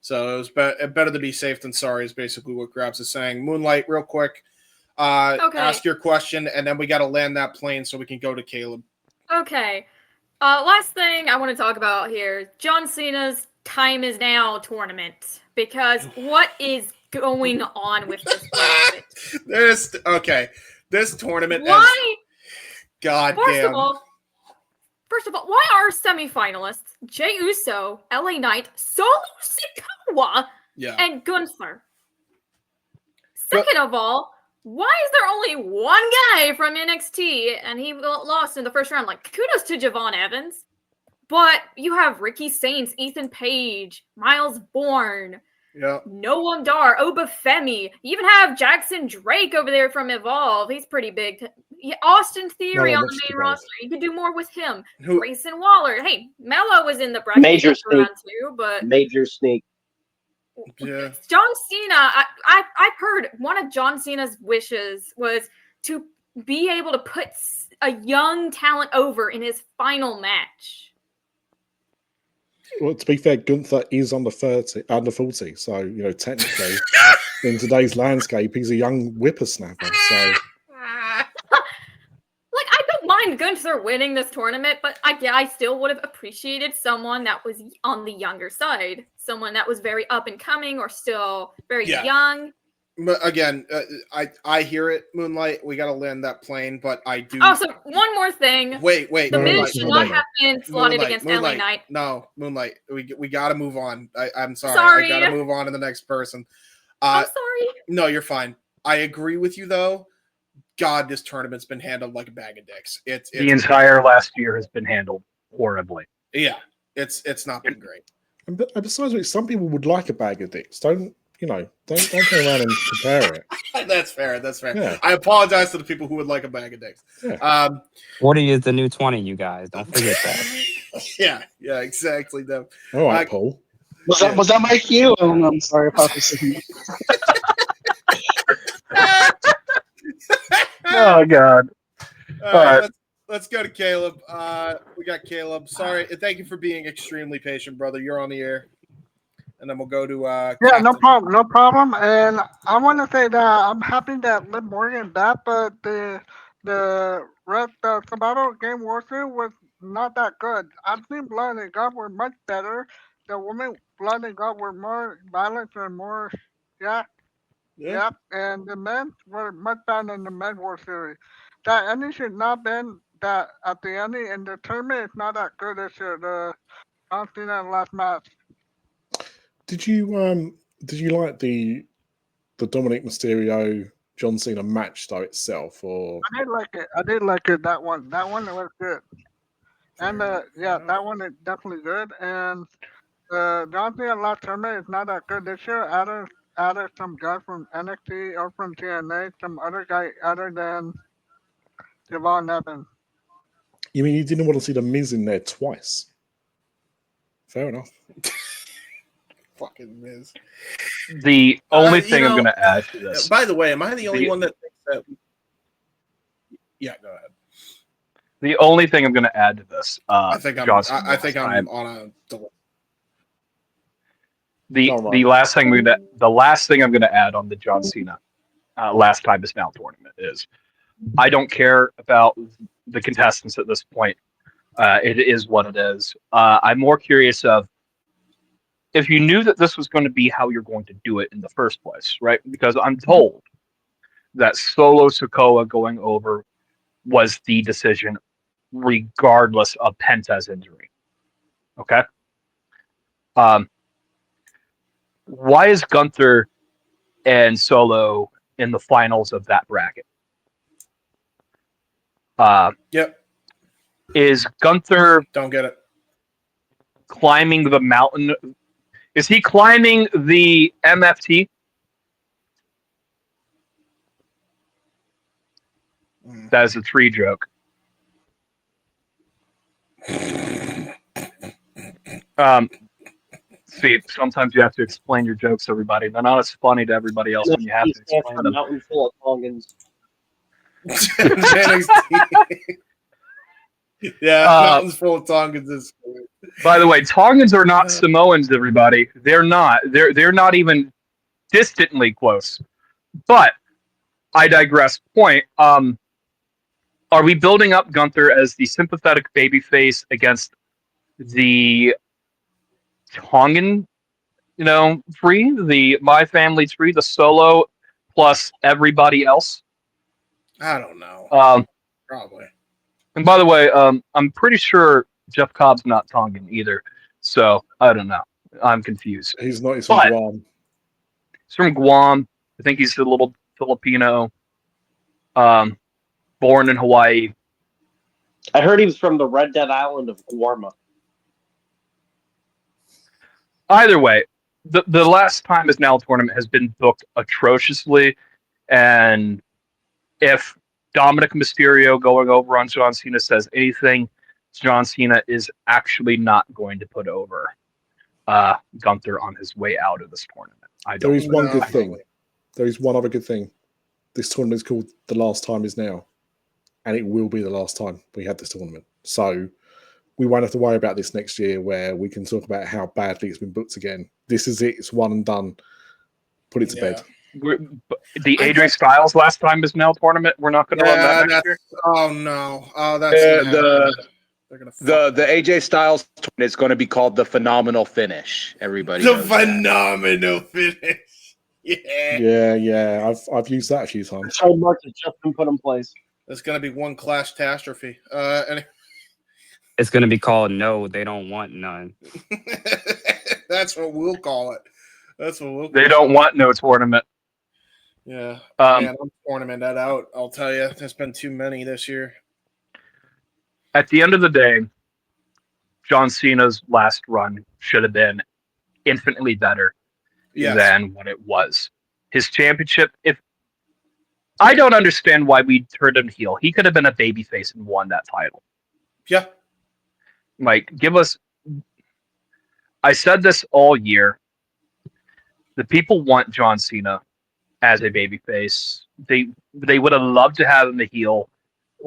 So it was better to be safe than sorry is basically what Grabs is saying. Moonlight, real quick. Okay. Ask your question, and then we got to land that plane so we can go to Caleb. Okay. Last thing I want to talk about here, John Cena's Time Is Now tournament. Because what is going on with this tournament? This tournament. Why? God First damn. First of all, why are semifinalists Jey Uso, LA Knight, Solo Sikoa, and Gunther? Second of all, why is there only one guy from NXT and he lost in the first round? Like, kudos to Javon Evans. But you have Ricky Saints, Ethan Page, Miles Bourne, Noam Dar, Obafemi. You even have Jackson Drake over there from Evolve. He's pretty big. Austin Theory on the main roster. You could do more with him. Grayson Waller. Hey, Mello was in the bracket. Major sneak. Too, but major sneak. Yeah. John Cena, I've heard one of John Cena's wishes was to be able to put a young talent over in his final match. Well, to be fair, Gunther is under 40, so technically, in today's landscape, he's a young whippersnapper. So, I don't mind Gunther winning this tournament, but I still would have appreciated someone that was on the younger side, someone that was very up and coming or still very young. Again, I hear it, Moonlight. We got to land that plane, but I do. Also, one more thing. Wait. The Miz should not have been slotted against LA Knight. No, Moonlight. We got to move on. I'm sorry. Sorry. I got to move on to the next person. I'm sorry. No, you're fine. I agree with you, though. God, this tournament's been handled like a bag of dicks. It's the entire last year has been handled horribly. Yeah, it's not been great. And besides which, some people would like a bag of dicks. Don't turn around and compare it. That's fair. Yeah. I apologize to the people who would like a bag of dicks. Yeah. 40 is the new 20, you guys. Don't forget that. yeah, exactly. Them. All right, Paul. Was that my cue? I'm sorry about this. Oh God! All right. Let's go to Caleb. We got Caleb. Sorry, thank you for being extremely patient, brother. You're on the air, and then we'll go to. Yeah, no problem. And I want to say that I'm happy that Liv Morgan back, but the Sabato game warfare was not that good. I've seen Blood and God were much better. The women Blood and God were more balanced and more, Yep, and the men were much better than the men war series. That ending should not been that at the ending, and the tournament is not that good this year. The John Cena last match. Did you like the Dominic Mysterio John Cena match though itself, or? I did like it. That one was good, and that one is definitely good. And John Cena last tournament is not that good this year. added some guy from NXT or from TNA, some other guy other than Devon Evans. You mean you didn't want to see the Miz in there twice? Fair enough. Fucking Miz. The only thing I'm going to add to this. By the way, am I the only one that thinks that? Yeah, go ahead. The only thing I'm going to add to this. I think I'm on a delay. The last thing I'm going to add on the John Cena last time is now tournament is I don't care about the contestants at this point. It is what it is. I'm more curious of if you knew that this was going to be how you're going to do it in the first place, right? Because I'm told that Solo Sikoa going over was the decision regardless of Penta's injury. Okay? Why is Gunther and Solo in the finals of that bracket? Yep. Is Gunther don't get it climbing the mountain? Is he climbing the MFT? That is a tree joke. See, sometimes you have to explain your jokes, everybody. They're not as funny to everybody else when you have to explain them. Mountain full of Tongans. Yeah, mountains full of Tongans is. By the way, Tongans are not Samoans, everybody. They're not. They're not even distantly close. But I digress. Point. Are we building up Gunther as the sympathetic babyface against the Tongan, tree, the My Family tree, the Solo plus everybody else? I don't know. Probably. And by the way, I'm pretty sure Jeff Cobb's not Tongan either. So I don't know. I'm confused. He's not. He's from Guam. He's from Guam. I think he's a little Filipino. Born in Hawaii. I heard he was from the Red Dead Island of Guam. Either way, the last time his now tournament has been booked atrociously, and if Dominic Mysterio going over on John Cena says anything, John Cena is actually not going to put over Gunther on his way out of this tournament. There is one good thing. There is one other good thing. This tournament is called The Last Time Is Now, and it will be the last time we have this tournament. So we won't have to worry about this next year where we can talk about how badly it's been booked again. This is it. It's one and done. Put it to bed. The AJ Styles last time is now tournament. We're not going to run that next year. Oh no! Oh, that's the AJ Styles tournament is going to be called the Phenomenal Finish. Everybody, the Phenomenal Finish. Yeah. I've used that a few times. Trademark has just been put in place. There's going to be one clash-tastrophe. It's going to be called No, They Don't Want None. That's what we'll call it. That's what we'll. They don't want no tournament. Yeah, man, I'm tournament that out. I'll tell you, there's been too many this year. At the end of the day, John Cena's last run should have been infinitely better than what it was. His championship, I don't understand why we turned him heel. He could have been a babyface and won that title. Yeah. Give us. I said this all year. The people want John Cena as a babyface. They would have loved to have him a heel.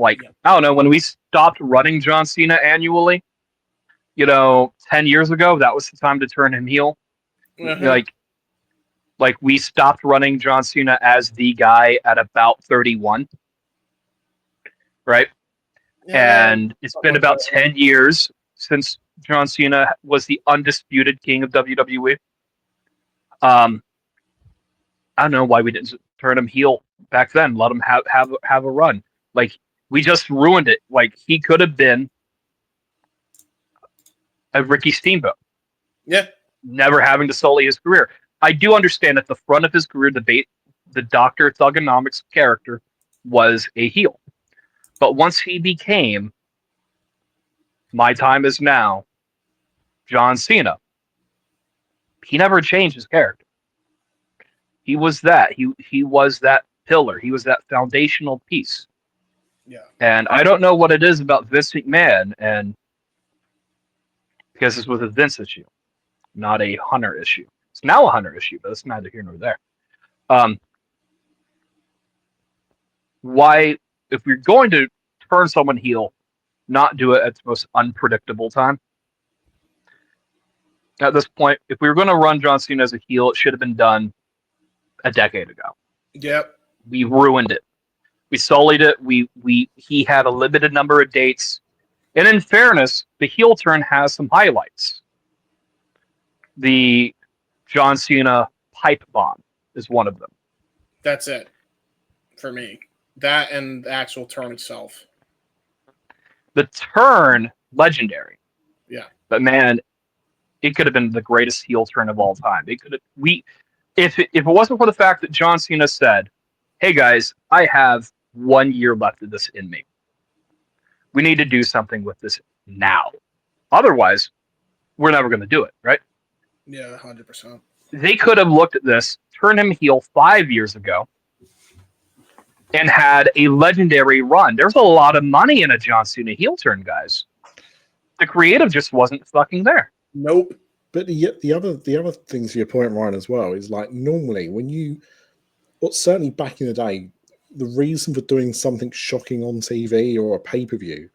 I don't know, when we stopped running John Cena annually, 10 years ago, that was the time to turn him heel. Mm-hmm. We stopped running John Cena as the guy at about 31. Right? Yeah, and it's been about 10 years since John Cena was the undisputed king of WWE. I don't know why we didn't turn him heel back then. Let him have a run. We just ruined it. He could have been a Ricky Steamboat. Yeah. Never having to sully his career. I do understand at the front of his career, the Dr. Thugonomics character was a heel. But once he became My Time Is Now, John Cena, he never changed his character. He was that. He was that pillar. He was that foundational piece. Yeah. And I don't know what it is about Vince McMahon, and because this was a Vince issue, not a Hunter issue. It's now a Hunter issue, but it's neither here nor there. Why, if you're going to turn someone heel, not do it at the most unpredictable time? At this point, if we were going to run John Cena as a heel, it should have been done a decade ago. Yep. We ruined it. We sullied it. He had a limited number of dates. And in fairness, the heel turn has some highlights. The John Cena pipe bomb is one of them. That's it for me. That and the actual turn itself. The turn, legendary. Yeah. But man, it could have been the greatest heel turn of all time. It could have if it wasn't for the fact that John Cena said, "Hey guys, I have 1 year left of this in me. We need to do something with this now. Otherwise, we're never going to do it," right? Yeah, 100%. They could have looked at this, turned him heel 5 years ago, and had a legendary run. There's a lot of money in a John Cena heel turn, guys. The creative just wasn't fucking there. Nope. But the other thing to your point, Ryan, as well, is like normally when certainly back in the day, the reason for doing something shocking on TV or a pay-per-view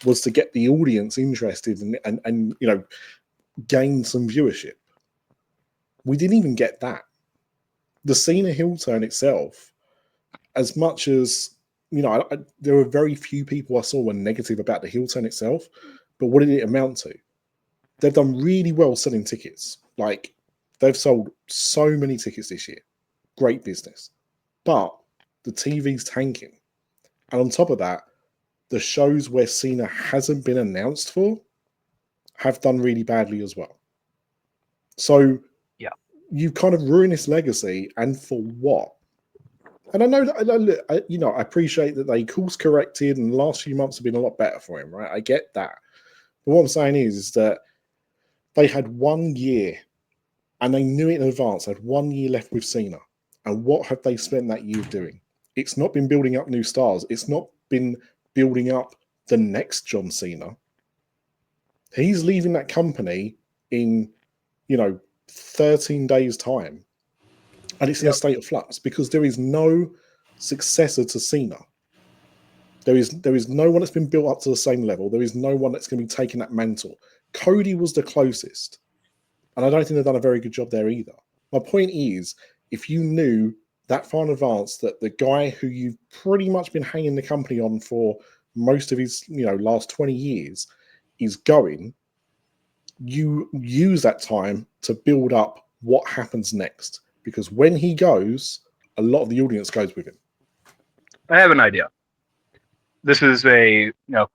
was to get the audience interested and gain some viewership. We didn't even get that. The Cena heel turn itself, as much as there were very few people I saw were negative about the heel turn itself, but what did it amount to? They've done really well selling tickets. Like, they've sold so many tickets this year. Great business. But the TV's tanking. And on top of that, the shows where Cena hasn't been announced for have done really badly as well. So yeah, you've kind of ruined his legacy, and for what? And I know that I appreciate that they course corrected, and the last few months have been a lot better for him, right? I get that. But what I'm saying is that they had 1 year, and they knew it in advance. They had 1 year left with Cena. And what have they spent that year doing? It's not been building up new stars. It's not been building up the next John Cena. He's leaving that company in, 13 days' time. And it's in a state of flux because there is no successor to Cena. There is no one that's been built up to the same level. There is no one that's going to be taking that mantle. Cody was the closest. And I don't think they've done a very good job there either. My point is, if you knew that far in advance that the guy who you've pretty much been hanging the company on for most of his last 20 years is going, you use that time to build up what happens next. Because when he goes, a lot of the audience goes with him. I have an idea. This is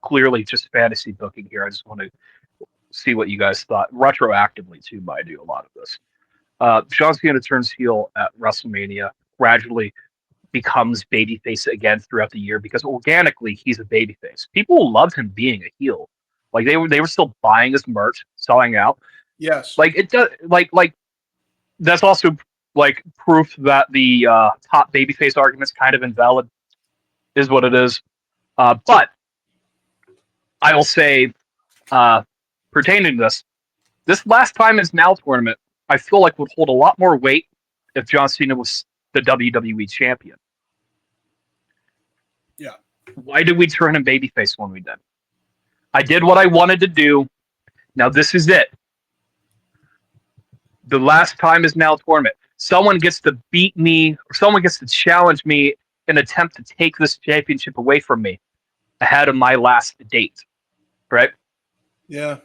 clearly just fantasy booking here. I just want to see what you guys thought retroactively too. But I do a lot of this. John Cena turns heel at WrestleMania, gradually becomes babyface again throughout the year because organically he's a babyface. People loved him being a heel. Like they were still buying his merch, selling out. Yes. Like it does. Like that's also like proof that the top babyface argument's kind of invalid. Is what it is. But I will say, pertaining to this last time is now tournament, I feel like would hold a lot more weight if John Cena was the WWE champion. Yeah. Why did we turn him babyface when we did? I did what I wanted to do. Now this is it. The last time is now tournament. Someone gets to beat me, or someone gets to challenge me in an attempt to take this championship away from me ahead of my last date. Right? Yeah.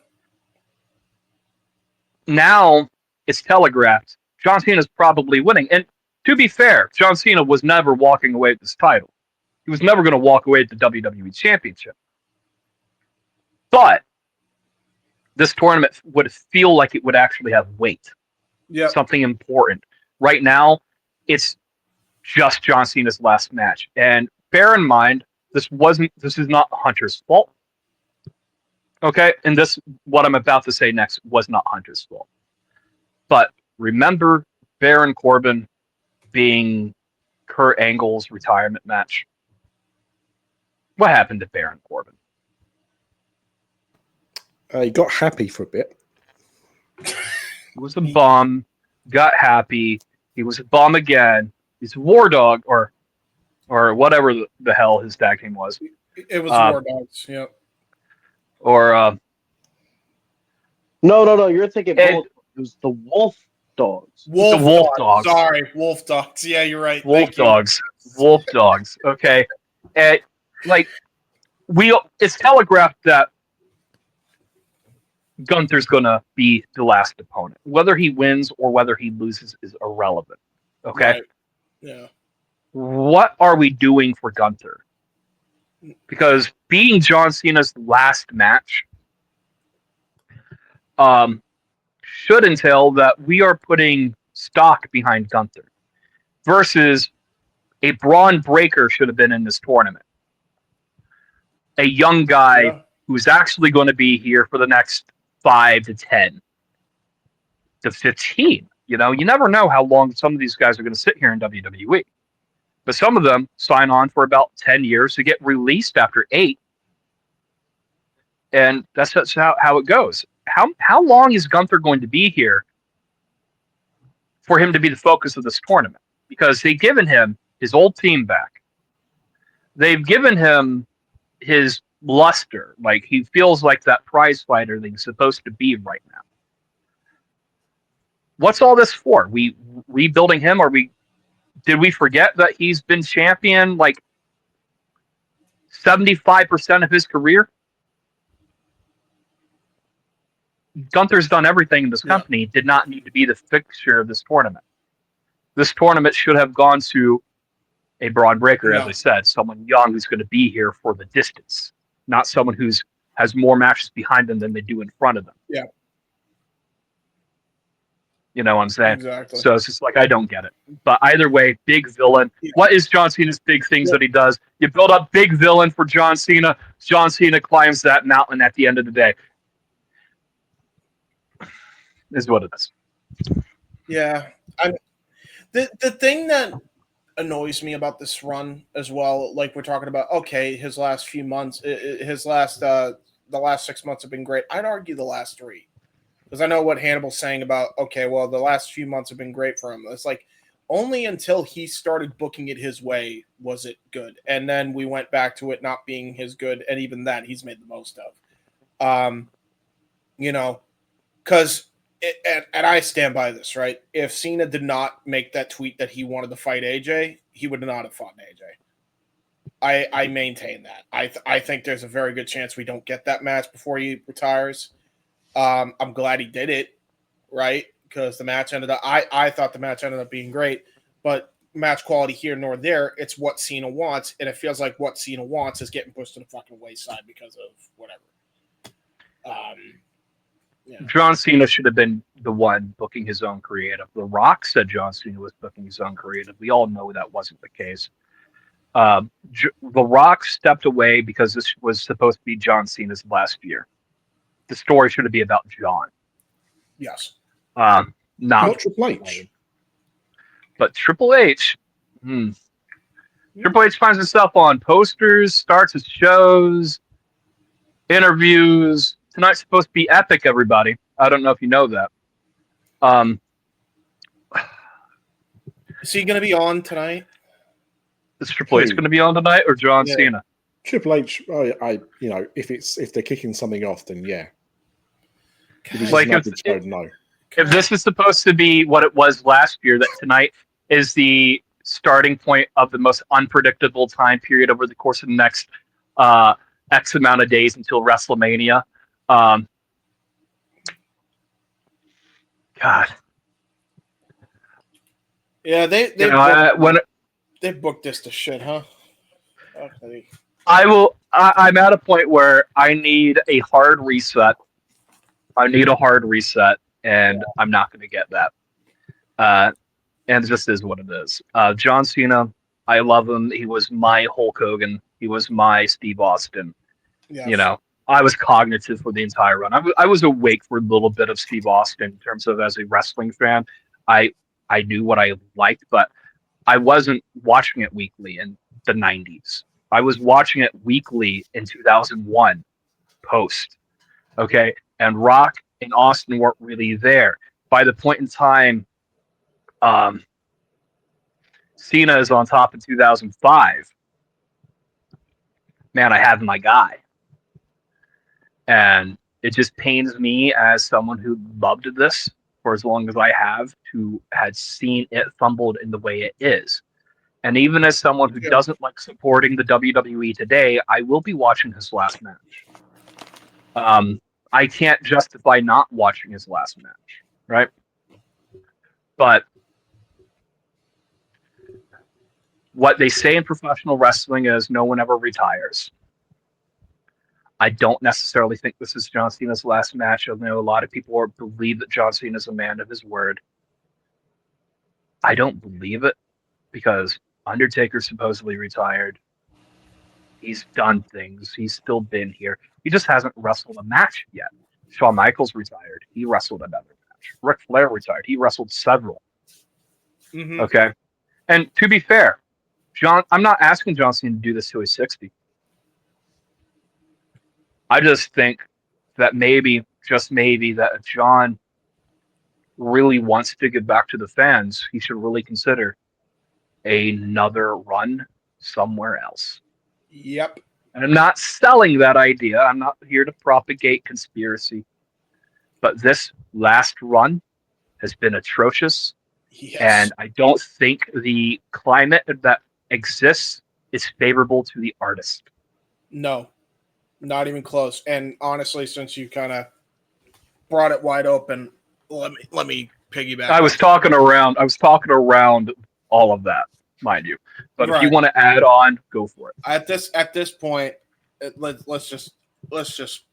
Now it's telegraphed. John Cena is probably winning. And to be fair, John Cena was never walking away with this title. He was never going to walk away with the WWE Championship. But this tournament would feel like it would actually have weight. Yeah. Something important. Right now, it's just John Cena's last match. And bear in mind, this is not Hunter's fault. Okay? And what I'm about to say next was not Hunter's fault. But remember Baron Corbin being Kurt Angle's retirement match. What happened to Baron Corbin? He got happy for a bit. He was a bum, got happy. He was a bum again. He's a War Dog, or whatever the hell his tag team was. It was War Dogs, yep. Or No. You're thinking it was the Wolf Dogs. Wolf Dogs. Sorry, Wolf Dogs. Yeah, you're right. Wolf Dogs. Wolf Dogs. Okay. And it's telegraphed that Gunther's gonna be the last opponent. Whether he wins or whether he loses is irrelevant. Okay. Right. Yeah. What are we doing for Gunther? Because being John Cena's last match should entail that we are putting stock behind Gunther versus a Braun Breaker should have been in this tournament. A young guy who's actually going to be here for the next 5 to 10 to 15. You know, you never know how long some of these guys are going to sit here in WWE. But some of them sign on for about 10 years to get released after 8. And that's how it goes. How long is Gunther going to be here for him to be the focus of this tournament? Because they've given him his old team back. They've given him his luster. Like, he feels like that prize fighter that he's supposed to be right now. What's all this for? We rebuilding him? Did we forget that he's been champion like 75% of his career? Gunther's done everything in this company. Did not need to be the fixture of this tournament. This tournament should have gone to a Braun Breaker, as I said, someone young who's going to be here for the distance, not someone has more matches behind them than they do in front of them. Yeah. You know what I'm saying? Exactly. So it's just like, I don't get it. But either way, big villain. Yeah. What is John Cena's big things that he does? You build up big villain for John Cena. John Cena climbs that mountain at the end of the day. Is what it is. Yeah. The thing that annoys me about this run as well, like we're talking about, okay, his last few months, the last 6 months have been great. I'd argue the last 3. Because I know what Hannibal's saying about, okay, well, the last few months have been great for him. It's like only until he started booking it his way was it good. And then we went back to it not being his good. And even that he's made the most of. You know, because, and I stand by this, right? If Cena did not make that tweet that he wanted to fight AJ, he would not have fought AJ. I maintain that. I think there's a very good chance we don't get that match before he retires. I'm glad he did it, right? Because the match ended up, I thought the match ended up being great, but match quality here nor there. It's what Cena wants, and it feels like what Cena wants is getting pushed to the fucking wayside because of whatever. Yeah. John Cena should have been the one booking his own creative. The Rock said John Cena was booking his own creative. We all know that wasn't the case. The Rock stepped away because this was supposed to be John Cena's last year. The story should be about John. Yes. Not Triple H. But Triple H, Triple H finds himself on posters, starts his shows, interviews. Tonight's supposed to be epic, everybody. I don't know if you know that. Is he going to be on tonight? Is Triple H going to be on tonight or John Cena? Triple H, if they're kicking something off, then yeah. Like if this is supposed to be what it was last year, that tonight is the starting point of the most unpredictable time period over the course of the next X amount of days until WrestleMania. God. Yeah, they booked this to shit, huh? Okay. I'm at a point where I need a hard reset. And I'm not going to get that. And it just is what it is. John Cena, I love him. He was my Hulk Hogan. He was my Steve Austin. Yes. You know, I was cognitive for the entire run. I was awake for a little bit of Steve Austin in terms of as a wrestling fan. I knew what I liked, but I wasn't watching it weekly in the 90s. I was watching it weekly in 2001 post. Okay. And Rock and Austin weren't really there. By the point in time, Cena is on top in 2005. Man, I have my guy. And it just pains me as someone who loved this for as long as I have, who had seen it fumbled in the way it is. And even as someone who doesn't like supporting the WWE today, I will be watching his last match. I can't justify not watching his last match, right? But what they say in professional wrestling is no one ever retires. I don't necessarily think this is John Cena's last match. I know a lot of people believe that John Cena is a man of his word. I don't believe it because Undertaker supposedly retired. He's done things. He's still been here. He just hasn't wrestled a match yet. Shawn Michaels retired. He wrestled another match. Ric Flair retired. He wrestled several. Mm-hmm. Okay. And to be fair, I'm not asking John Cena to do this till he's 60. I just think that maybe, just maybe, that if John really wants to give back to the fans, he should really consider another run somewhere else. Yep. And I'm not selling that idea. I'm not here to propagate conspiracy. But this last run has been atrocious. Yes. And I don't think the climate that exists is favorable to the artist. No, not even close. And honestly, since you kind of brought it wide open, let me piggyback. I was talking around all of that, mind you. But if you want to add on, go for it. At this point, let's just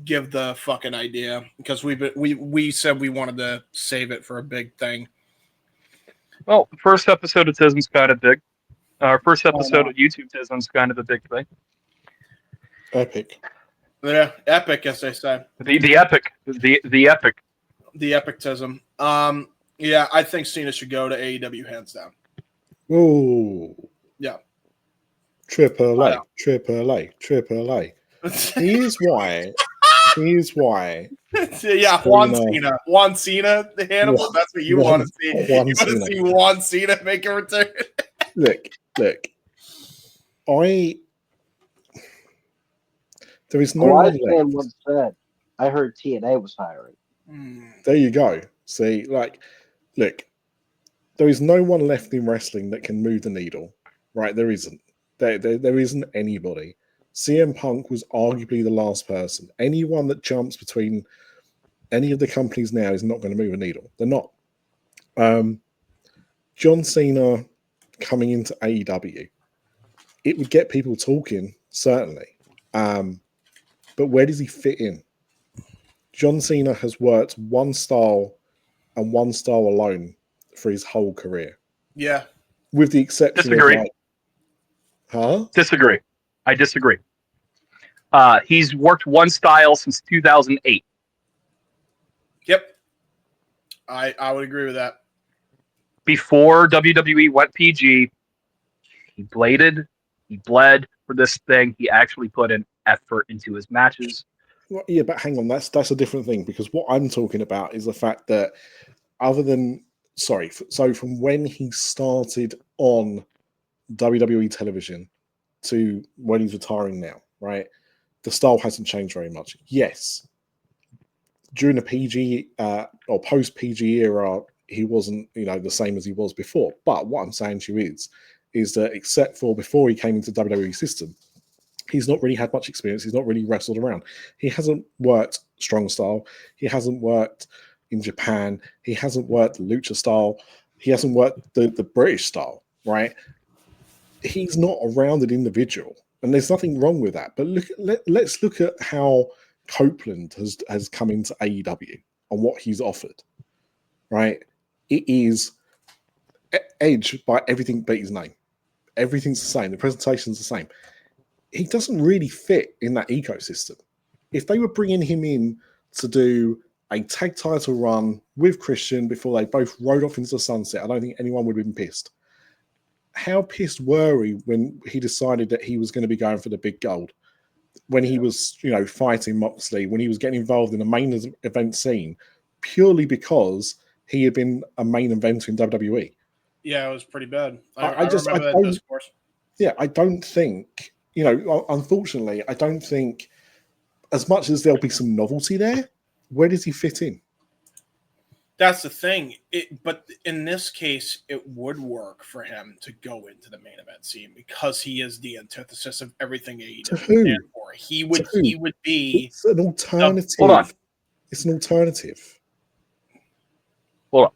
give the fucking idea, because we said we wanted to save it for a big thing. Well, the first episode of Tism's kind of big. Our first episode of YouTube Tism's kind of a big thing. Epic. Yeah, epic, as they say. The epic. The epic. The epic Tism. Yeah, I think Cena should go to AEW hands down. Ooh. Yeah. Triple A. Here's why. Yeah, Juan Cena, the Hannibal. That's what you want to see. You want to see Juan Cena make a return. Look. There is no one left. Once said, I heard TNA was hiring. There you go. See, look, there is no one left in wrestling that can move the needle, right? There isn't. There isn't anybody. CM Punk was arguably the last person. Anyone that jumps between any of the companies now is not going to move a needle. They're not. John Cena coming into AEW, it would get people talking, certainly. But where does he fit in? John Cena has worked one style and one style alone for his whole career. Yeah. With the exception of Disagree. I disagree. He's worked one style since 2008. Yep. I would agree with that. Before WWE went PG, he bled for this thing. He actually put in effort into his matches. Well, yeah, but hang on, that's a different thing, because what I'm talking about is the fact that so from when he started on WWE television to when he's retiring now, right? The style hasn't changed very much. Yes, during the PG or post PG era, he wasn't, the same as he was before. But what I'm saying to you is that except for before he came into WWE system, he's not really had much experience. He's not really wrestled around. He hasn't worked strong style. He hasn't worked in Japan. He hasn't worked the lucha style. He hasn't worked the British style, right? He's not a rounded individual, and there's nothing wrong with that. But let's look at how Copeland has come into AEW and what he's offered, right? It is Edge by everything but his name. Everything's the same. The presentation's the same. He doesn't really fit in that ecosystem. If they were bringing him in to do a tag title run with Christian before they both rode off into the sunset, I don't think anyone would have been pissed. How pissed were we when he decided that he was going to be going for the big gold? When he was, fighting Moxley, when he was getting involved in the main event scene, purely because he had been a main eventer in WWE. Yeah, it was pretty bad. I remember that discourse. Yeah, I don't think, unfortunately, I don't think, as much as there'll be some novelty there, where does he fit in? That's the thing. But in this case, it would work for him to go into the main event scene because he is the antithesis of everything AEW stand for. He would be. It's an alternative. Hold on. It's an alternative. Hold on.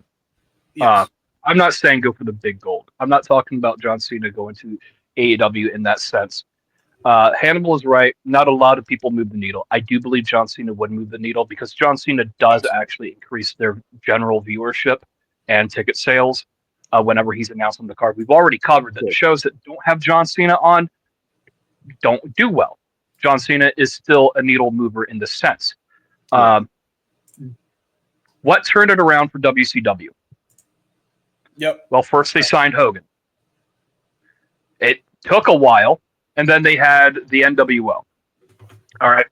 Yes. I'm not saying go for the big gold. I'm not talking about John Cena going to AEW in that sense. Hannibal is right. Not a lot of people move the needle. I do believe John Cena would move the needle because John Cena does actually increase their general viewership and ticket sales whenever he's announced on the card. We've already covered that the shows that don't have John Cena on don't do well. John Cena is still a needle mover in the sense. What turned it around for WCW? Yep. Well, first they signed Hogan. It took a while, and then they had the NWO. All right.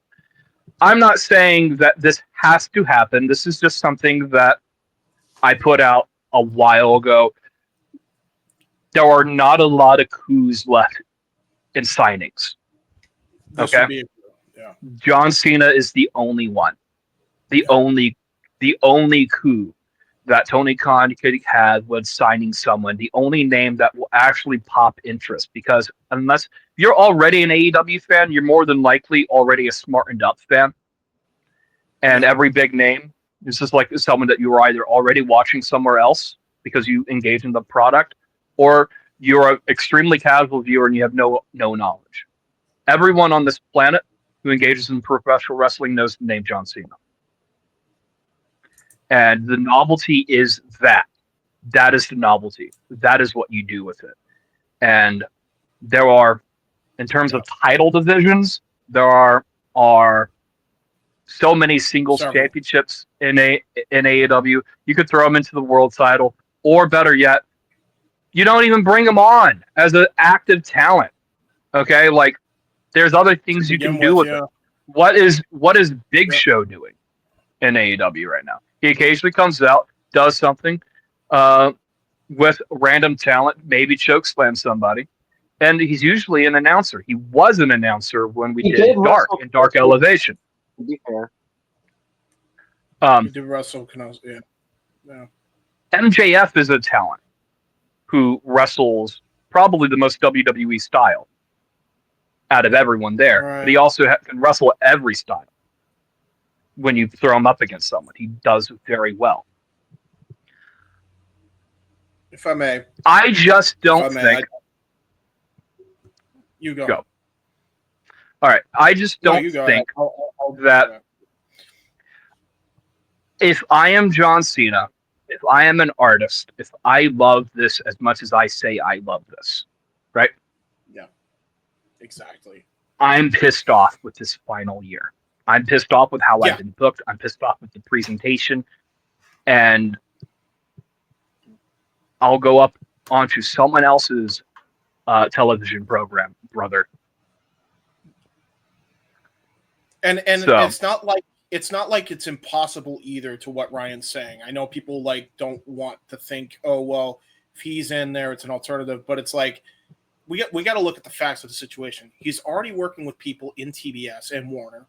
I'm not saying that this has to happen. This is just something that I put out a while ago. There are not a lot of coups left in signings. Okay. John Cena is the only one. The only coup that Tony Khan could have was signing someone, the only name that will actually pop interest, because unless you're already an AEW fan, you're more than likely already a smartened up fan. And every big name is just like someone that you were either already watching somewhere else because you engage in the product, or you're an extremely casual viewer and you have no knowledge. Everyone on this planet who engages in professional wrestling knows the name John Cena. And the novelty is that. That is the novelty. That is what you do with it. And there are, in terms of title divisions, there are so many singles championships in AEW. You could throw them into the world title, or better yet, you don't even bring them on as an active talent. Okay, like there's other things you can do with it. What is Big Show doing in AEW right now? He occasionally comes out, does something with random talent, maybe chokeslam somebody, and he's usually an announcer. He was an announcer when we did Dark Elevation. To be fair. He did wrestle, yeah. MJF is a talent who wrestles probably the most WWE style out of everyone there. Right. But he also can wrestle every style. When you throw him up against someone, he does very well. If I may, I just don't think. You go. All right, I just don't think that if I am John Cena, if I am an artist, if I love this as much as I say I love this, right? Yeah, exactly. I'm pissed off with this final year. I'm pissed off with how I've been booked. I'm pissed off with the presentation. And I'll go up onto someone else's television program, brother. And it's not like it's impossible either to what Ryan's saying. I know people don't want to think, oh well, if he's in there, it's an alternative. But it's like we got to look at the facts of the situation. He's already working with people in TBS and Warner.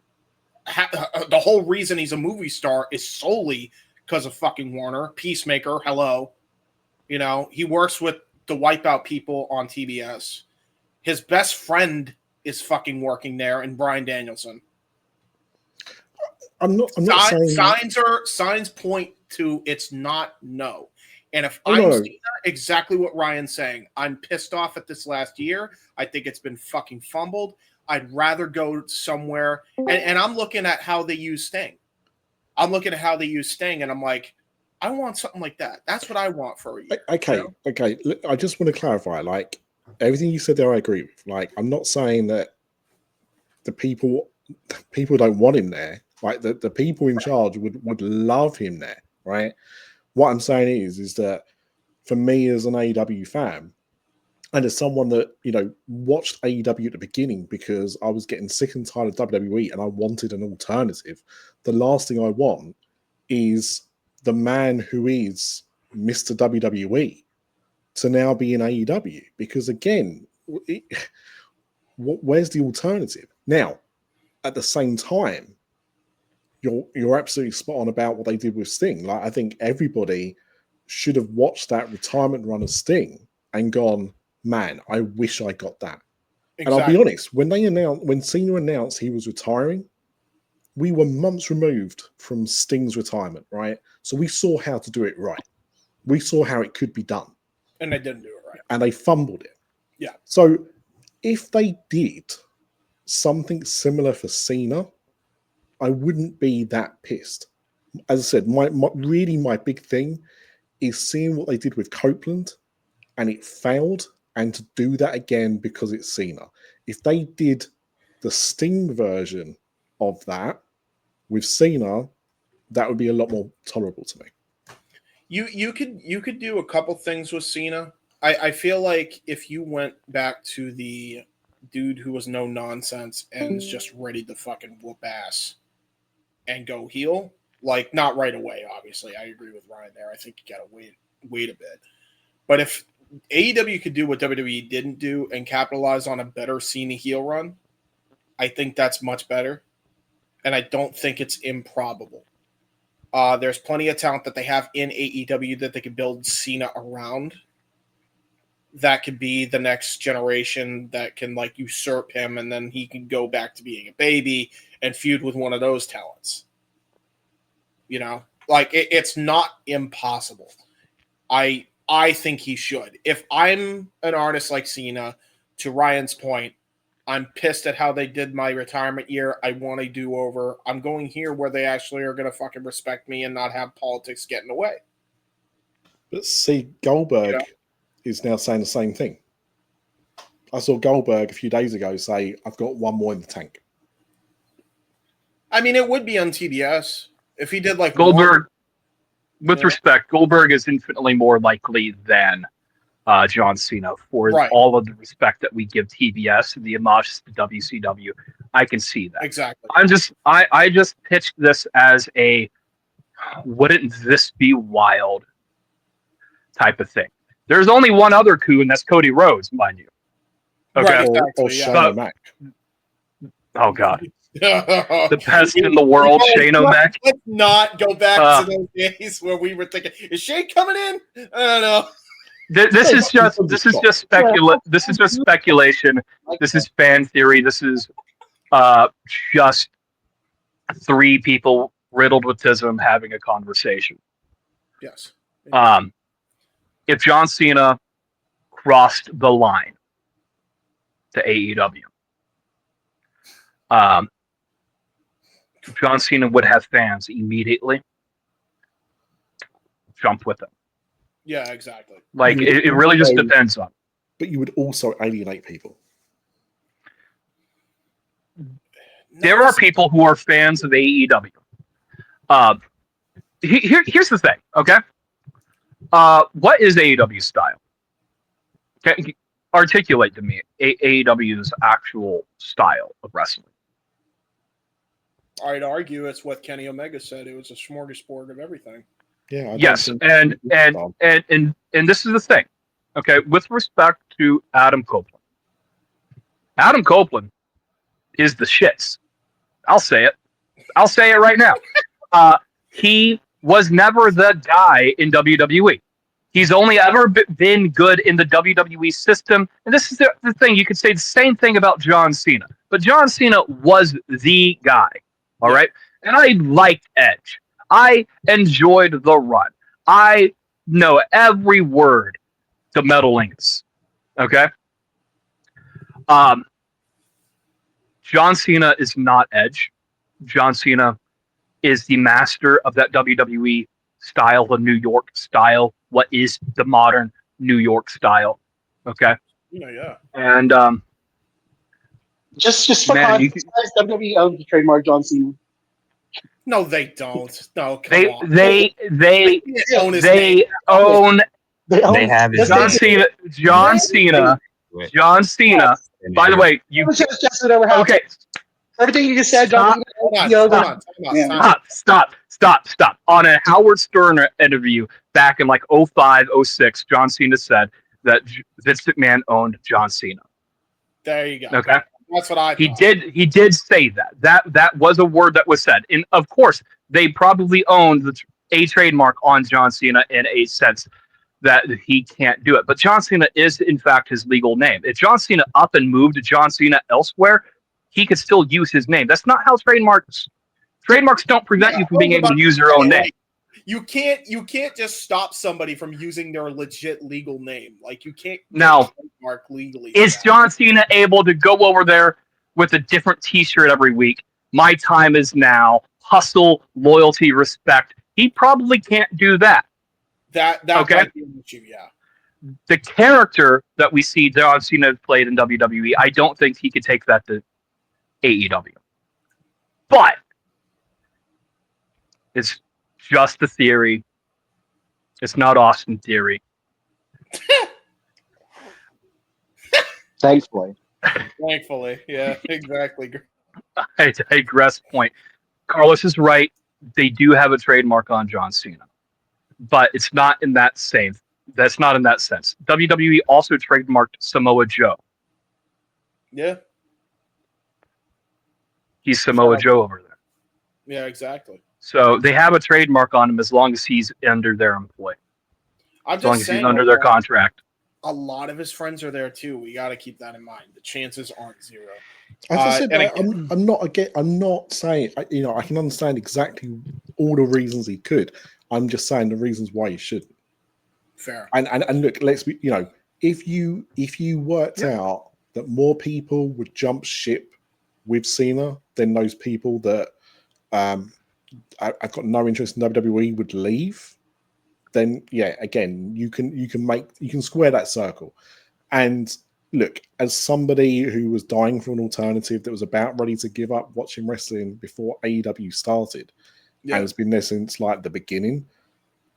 The whole reason he's a movie star is solely because of fucking Warner. Peacemaker, hello. He works with the Wipeout people on TBS. His best friend is fucking working there, and Bryan Danielson. I'm not saying signs point to it's not no. And if I'm seeing exactly what Ryan's saying, I'm pissed off at this last year. I think it's been fucking fumbled. I'd rather go somewhere, and I'm looking at how they use Sting. And I'm like, I want something like that. That's what I want for a year. Okay. I just want to clarify, everything you said there, I agree with. I'm not saying that the people don't want him there. Right, the people in charge would love him there, right? What I'm saying is that for me as an AEW fan, and as someone that, watched AEW at the beginning because I was getting sick and tired of WWE and I wanted an alternative, the last thing I want is the man who is Mr. WWE to now be in AEW. Because again, where's the alternative? Now, at the same time, you're absolutely spot on about what they did with Sting. Like, I think everybody should have watched that retirement run of Sting and gone, man, I wish I got that. Exactly. And I'll be honest, when Cena announced he was retiring, we were months removed from Sting's retirement, right? So we saw how to do it right. We saw how it could be done. And they didn't do it right. And they fumbled it. Yeah. So if they did something similar for Cena, I wouldn't be that pissed. As I said, my big thing is seeing what they did with Copeland, and it failed, and to do that again because it's Cena. If they did the Sting version of that with Cena, that would be a lot more tolerable to me. You could do a couple things with Cena. I feel like if you went back to the dude who was no nonsense and is just ready to fucking whoop ass and go heel, like, not right away, obviously. I agree with Ryan there. I think you gotta wait a bit. But if AEW could do what WWE didn't do and capitalize on a better Cena heel run, I think that's much better. And I don't think it's improbable. There's plenty of talent that they have in AEW that they could build Cena around. That could be the next generation that can, like, usurp him, and then he can go back to being a baby and feud with one of those talents. Like, it's not impossible. I think he should. If I'm an artist like Cena, to Ryan's point, I'm pissed at how they did my retirement year. I want a do-over. I'm going here where they actually are going to fucking respect me and not have politics get in the way. But see, Goldberg is now saying the same thing. I saw Goldberg a few days ago say, I've got one more in the tank. I mean, it would be on TBS. If he did, like, Goldberg, with respect, Goldberg is infinitely more likely than John Cena for all of the respect that we give TBS and the homage to WCW. I can see that. Exactly. I just pitched this as a wouldn't this be wild type of thing. There's only one other coup, and that's Cody Rhodes, mind you. Okay. Right, or Shane O'Mac. Oh God. The best in the world, Shane O'Mac. Let's not go back to those days where we were thinking, is Shane coming in? I don't know. This is just speculation. This is fan theory. This is just three people riddled with tism having a conversation. Yes. If John Cena crossed the line to AEW, John Cena would have fans immediately jump with him. Yeah, exactly. Like, it really just depends on. But you would also alienate people. There are people who are fans of AEW. Here's the thing, okay? What is AEW style? Okay, articulate to me AEW's actual style of wrestling. I'd argue it's what Kenny Omega said. It was a smorgasbord of everything. Yeah. Yes, and this is the thing, okay? With respect to Adam Copeland, Adam Copeland is the shits. I'll say it. I'll say it right now. He was never the guy in WWE. He's only ever been good in the WWE system. And this is the thing. You could say the same thing about John Cena. But John Cena was the guy. All right? And I liked Edge. I enjoyed the run. I know every word to Metal Lingus. Okay? John Cena is not Edge. John Cena is the master of that WWE style, the New York style. What is the modern New York style? Okay? Yeah. And just for context, WWE owns the trademark John Cena. No, they don't. No, come They on. they they They own his they name. own They have his John name. Cena. John Cena. John Cena. By the way, you Justin ever happened. okay? Everything you just said, Stop. Hold on, you know, hold on. Stop. On a Howard Stern interview back in like 05, 06, John Cena said that Vince McMahon owned John Cena. There you go. Okay. That's what I He thought. did say that. That was a word that was said. And of course, they probably owned a trademark on John Cena in a sense that he can't do it. But John Cena is in fact his legal name. If John Cena up and moved John Cena elsewhere, he could still use his name. That's not how trademarks don't prevent you from being able to use your own name. You can't just stop somebody from using their legit legal name. Like you can't Now, trademark legally. is John Cena able to go over there with a different T-shirt every week? My time is now. Hustle, loyalty, respect. He probably can't do that. That okay? might be an issue, yeah. The character that we see John Cena played in WWE, I don't think he could take that to AEW. But it's just a theory. It's not Austin Theory. Thankfully. Thankfully, yeah, exactly. I digress. Point. Carlos is right. They do have a trademark on John Cena, but it's not in that same. That's not in that sense. WWE also trademarked Samoa Joe. Yeah. He's Samoa Joe over there. Yeah, exactly. So they have a trademark on him as long as he's under their employ. I'm as long just as saying, he's under their contract. A lot of his friends are there too. We got to keep that in mind. The chances aren't zero. As I said, I'm not saying, you know, I can understand exactly all the reasons he could. I'm just saying the reasons why he shouldn't. Fair. And look, let's be, you know, if you worked out that more people would jump ship with Cena than those people that I've got no interest in WWE would leave, then yeah, again, you can square that circle. And look, as somebody who was dying for an alternative, that was about ready to give up watching wrestling before AEW started, and has been there since like the beginning.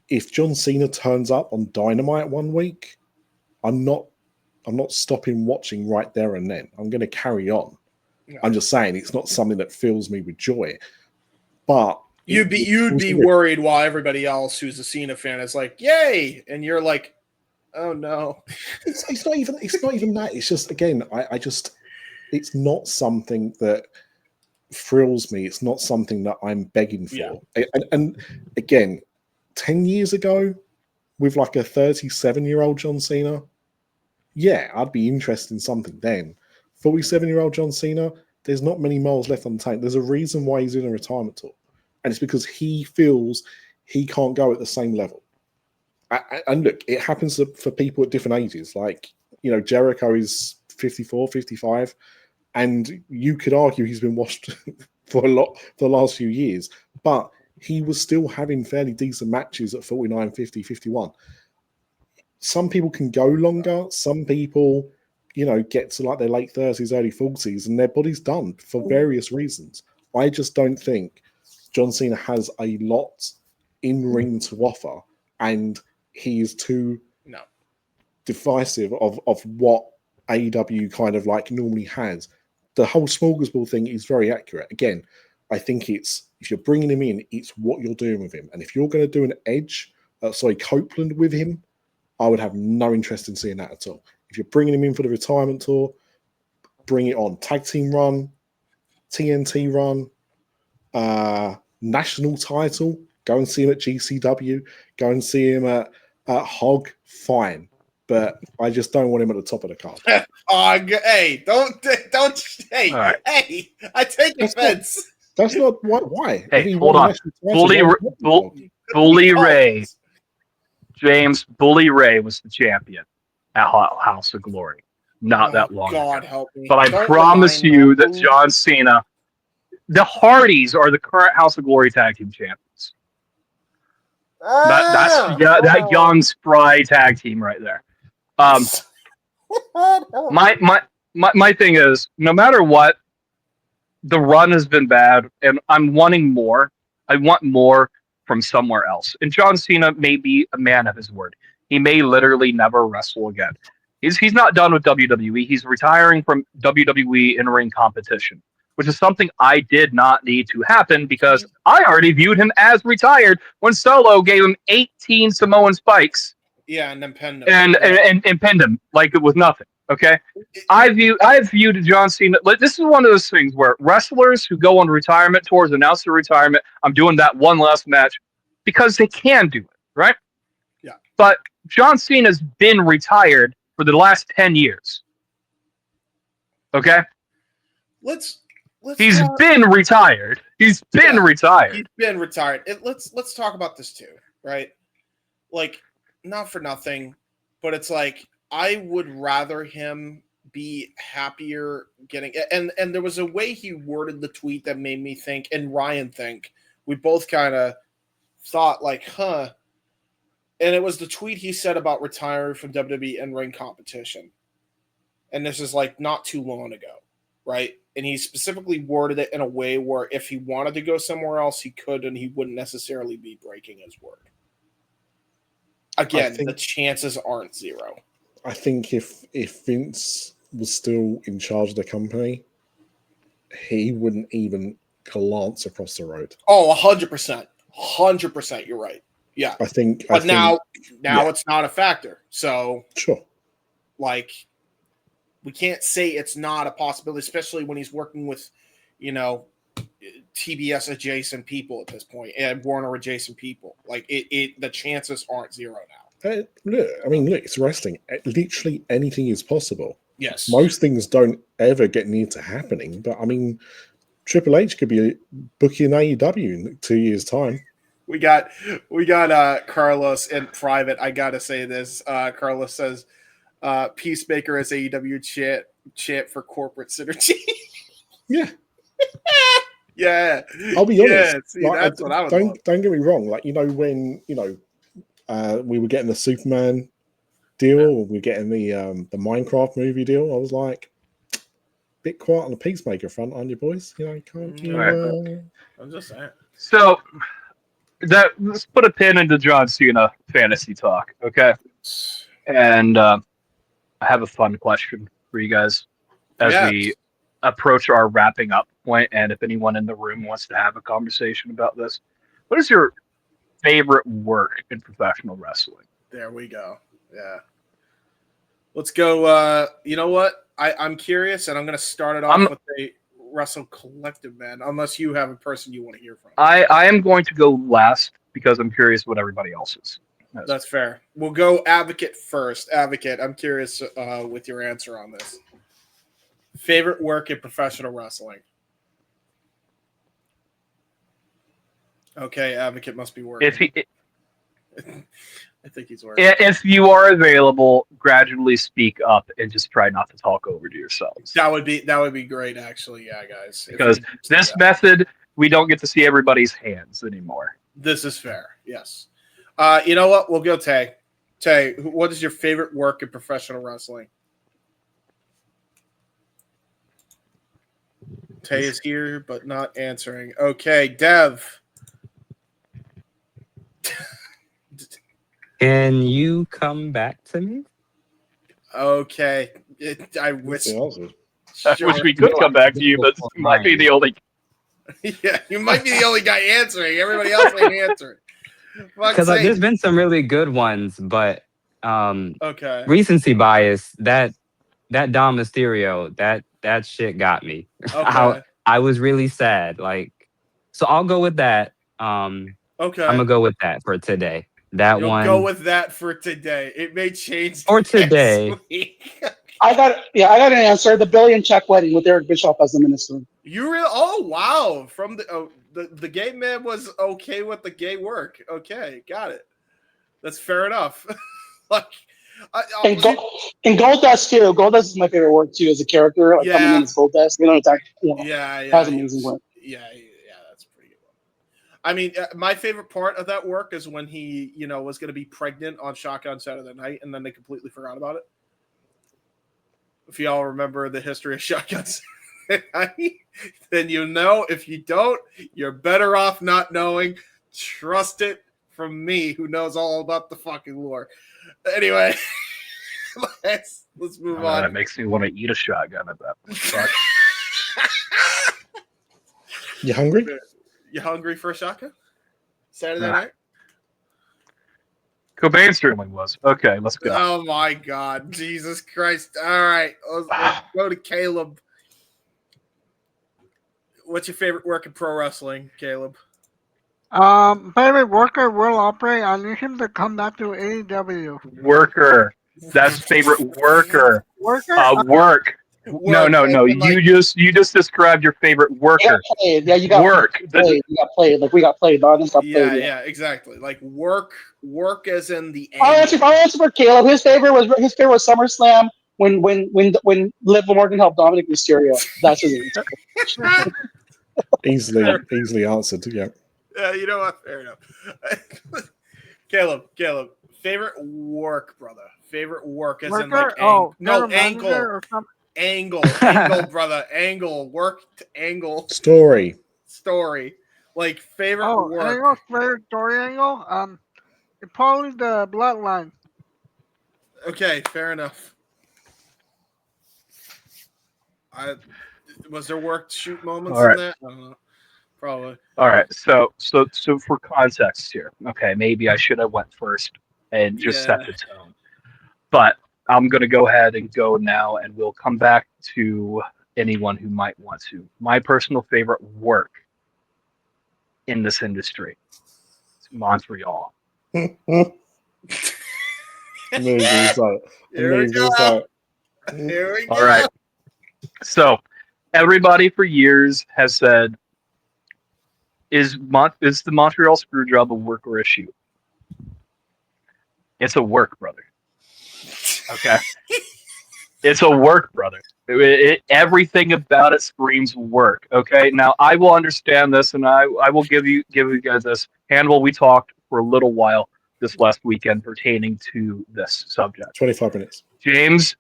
If John Cena turns up on Dynamite one week, I'm not stopping watching right there and then. I'm going to carry on. Yeah. I'm just saying it's not something that fills me with joy. But you'd be worried while everybody else who's a Cena fan is like, "Yay!" and you're like, "Oh no." It's not even that. It's just, again, it's not something that thrills me. It's not something that I'm begging for. Yeah. And again, 10 years ago, with like a 37-year-old John Cena, yeah, I'd be interested in something then. 47-year-old John Cena, there's not many miles left on the tank. There's a reason why he's in a retirement tour. And it's because he feels he can't go at the same level. And look, it happens for people at different ages. Like, you know, Jericho is 54, 55, and you could argue he's been washed for the last few years, but he was still having fairly decent matches at 49, 50, 51. Some people can go longer. Some people, you know, get to like their late 30s, early 40s, and their body's done for various reasons. I just don't think John Cena has a lot in ring to offer, and he is too divisive of what AEW kind of like normally has. The whole smorgasbord thing is very accurate. Again, I think it's, if you're bringing him in, it's what you're doing with him. And if you're going to do an Edge, Copeland with him, I would have no interest in seeing that at all. If you're bringing him in for the retirement tour, bring it on. Tag team run, TNT run, national title, go and see him at GCW, go and see him at Hog, fine. But I just don't want him at the top of the card. Hey, don't, hey, right. Hey, I take offense. That's not why. Hey, hold on. Bully Ray. James Bully Ray was the champion at House of Glory not that long God ago. Help me. But I promise you that John Cena, the Hardys are the current House of Glory tag team champions. That young, spry tag team right there. My thing is, no matter what, the run has been bad, and I'm wanting more. I want more from somewhere else. And John Cena may be a man of his word. He may literally never wrestle again. He's not done with WWE. He's retiring from WWE in-ring competition, which is something I did not need to happen because I already viewed him as retired when Solo gave him 18 Samoan spikes. Yeah, and then pinned him. And pinned him like it was nothing. Okay, I've viewed John Cena. Like, this is one of those things where wrestlers who go on retirement tours announce their retirement. I'm doing that one last match because they can do it, right? Yeah. But John Cena's been retired for the last 10 years. Okay. He's been retired. He's been retired. He's been retired. Let's talk about this too, right? Like, not for nothing, but it's like I would rather him be happier getting and there was a way he worded the tweet that made me think, and Ryan think, we both kind of thought like, huh. And it was the tweet he said about retiring from WWE in-ring competition. And this is like not too long ago, right? And he specifically worded it in a way where if he wanted to go somewhere else, he could, and he wouldn't necessarily be breaking his word. Again, the chances aren't zero. I think if Vince was still in charge of the company, he wouldn't even glance across the road. Oh, 100%. 100%. You're right. Yeah. But now it's not a factor. So, sure. Like, we can't say it's not a possibility, especially when he's working with, TBS adjacent people at this point and Warner adjacent people. Like, the chances aren't zero now. Look, it's wrestling. Literally anything is possible. Yes. Most things don't ever get near to happening, but Triple H could be booking AEW in 2 years' time. We got Carlos in private. I gotta say this. Carlos says Peacemaker is AEW chant for corporate synergy. Yeah. Yeah. I'll be honest. Yeah, see, that's what I would love. Don't get me wrong. Like, when we were getting the Superman deal, or we were getting the Minecraft movie deal, I was like, bit quiet on the Peacemaker front, aren't you, boys? Can't you? I'm just saying. So let's put a pin into John Cena fantasy talk, okay? And I have a fun question for you guys as we approach our wrapping up point, and if anyone in the room wants to have a conversation about this. What is your favorite work in professional wrestling? There we go. Yeah. Let's go. You know what? I'm curious, and I'm going to start it off with a WrestleCollective, man, unless you have a person you want to hear from. I am going to go last because I'm curious what everybody else is. That's fair. We'll go Advocate first. Advocate, I'm curious with your answer on this. Favorite work in professional wrestling? Okay, Advocate must be working. I think he's working. If you are available, gradually speak up and just try not to talk over to yourselves. That would be great, actually. Yeah, guys. Because this method, we don't get to see everybody's hands anymore. This is fair. Yes. You know what? We'll go Tay. Tay, what is your favorite work in professional wrestling? Tay is here, but not answering. Okay, Dev. Can you come back to me? Okay. I wish. I wish we could come back to you, but you might be the only. Yeah, you might be the only guy answering. Everybody else ain't answering. Because there's been some really good ones, but okay. Recency bias, that Dom Mysterio, that shit got me. Okay. I was really sad. Like, so I'll go with that. Okay. I'm gonna go with that for today. You'll go with that for today. It may change for today. I got an answer. The billion check wedding with Eric Bischoff as the minister. You really? Oh wow! From the gay man was okay with the gay work. Okay, got it. That's fair enough. And Goldust too. Goldust is my favorite work too as a character. Like coming in as Goldust, it's actually has amazing work. Yeah, that's pretty good. I mean, my favorite part of that work is when he, was going to be pregnant on Shotgun Saturday Night, and then they completely forgot about it. If y'all remember the history of Shotgun then you know. If you don't, you're better off not knowing. Trust it from me, who knows all about the fucking lore. Anyway, let's move on. That makes me want to eat a shotgun at that point. Fuck. You hungry? You hungry for a shotgun? Saturday night? Cobain certainly was. Okay, let's go. Oh my God, Jesus Christ! All right, let's go to Caleb. What's your favorite work in pro wrestling, Caleb? Favorite worker will operate. I need him to come back to AEW. Worker. That's favorite worker. Worker? Work. No. You just described your favorite worker. Yeah, you got work. Played. You got played. Like we got played. Not got played. Yeah, exactly. Like work as in the. I'll answer for Caleb. His favorite was SummerSlam when Liv Morgan helped Dominic Mysterio. That's his answer. Easily answered. Yeah. Yeah, you know what? Fair enough. Caleb, favorite work, brother. Favorite work as in like angle, brother. Angle, work to angle. Story. Like favorite work. Angle's favorite story angle? It's probably the Bloodline. Okay, fair enough. Was there work shoot moments in that? I don't know. Probably. All right. So for context here, okay, maybe I should have went first and just set the tone. But I'm going to go ahead and go now, and we'll come back to anyone who might want to. My personal favorite work in this industry is Montreal. Here we go. All right. So everybody for years has said, is the Montreal Screwjob a work or a shoot? It's a work, brother. Okay. It's a work, brother. Everything about it screams work. Okay. Now I will understand this, and I will give you guys this. Hannibal, we talked for a little while this last weekend pertaining to this subject. 25 minutes. James,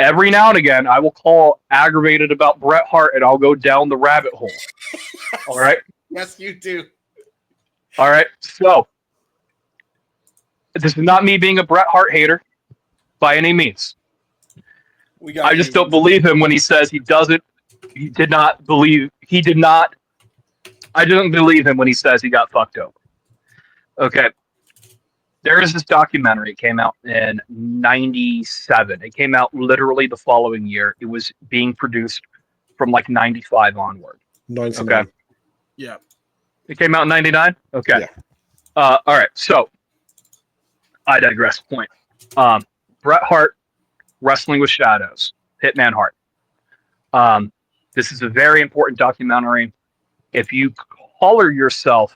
every now and again, I will call aggravated about Bret Hart, and I'll go down the rabbit hole. All right. Yes, you do. All right. So this is not me being a Bret Hart hater by any means. I just don't believe him when he says he did not believe I don't believe him when he says he got fucked over. Okay. There is this documentary. It came out in 97. It came out literally the following year. It was being produced from like 95 onward. 99. Okay. Yeah. It came out in 99? Okay. Yeah. All right. So I digress. Point. Bret Hart, Wrestling with Shadows, Hitman Hart. This is a very important documentary. If you call yourself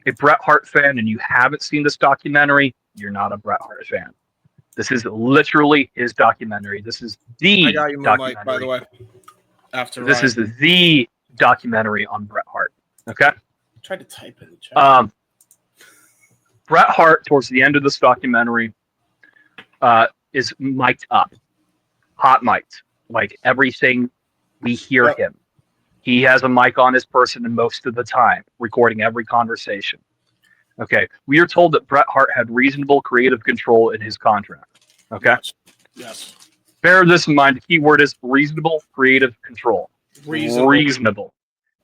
a Bret Hart fan and you haven't seen this documentary, you're not a Bret Hart fan. This is literally his documentary. This is the I got you my documentary. mic, by the way. This is the documentary on Bret Hart. Okay. I tried to type in the chat. Bret Hart, towards the end of this documentary, is mic'd up, hot mic'd, like everything we hear him. He has a mic on his person most of the time, recording every conversation. Okay. We are told that Bret Hart had reasonable creative control in his contract. Okay. Yes. Bear this in mind. The key word is reasonable creative control. Reasonable.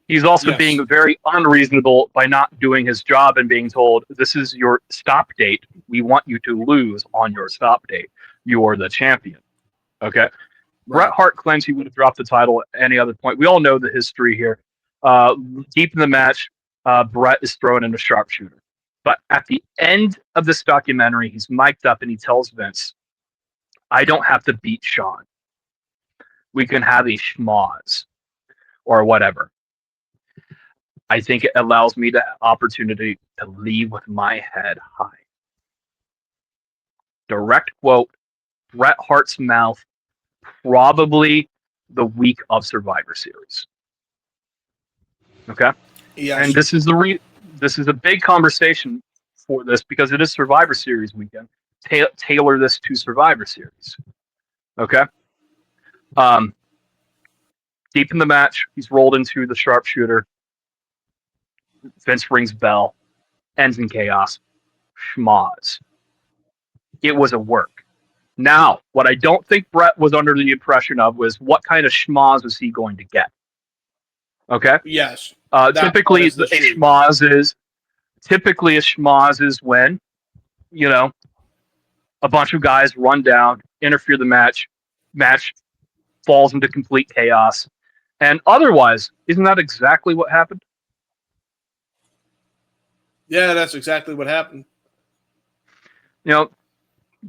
He's also being very unreasonable by not doing his job and being told, this is your stop date. We want you to lose on your stop date. You are the champion. Okay. Bret Hart claims he would have dropped the title at any other point. We all know the history here. Deep in the match, Bret is thrown in a sharpshooter. But at the end of this documentary, he's mic'd up and he tells Vince, I don't have to beat Shawn. We can have a schmoz or whatever. I think it allows me the opportunity to leave with my head high. Direct quote, Bret Hart's mouth, probably the week of Survivor Series. Okay? Yes. And this is a big conversation for this because it is Survivor Series weekend. Tailor this to Survivor Series. Okay? Deep in the match, he's rolled into the sharpshooter. Vince rings bell. Ends in chaos. Schmoz. It was a work. Now, what I don't think Brett was under the impression of was what kind of schmoz was he going to get. Okay? Yes. Typically, a schmoz is when, a bunch of guys run down, interfere the match falls into complete chaos. And otherwise, isn't that exactly what happened? Yeah, that's exactly what happened.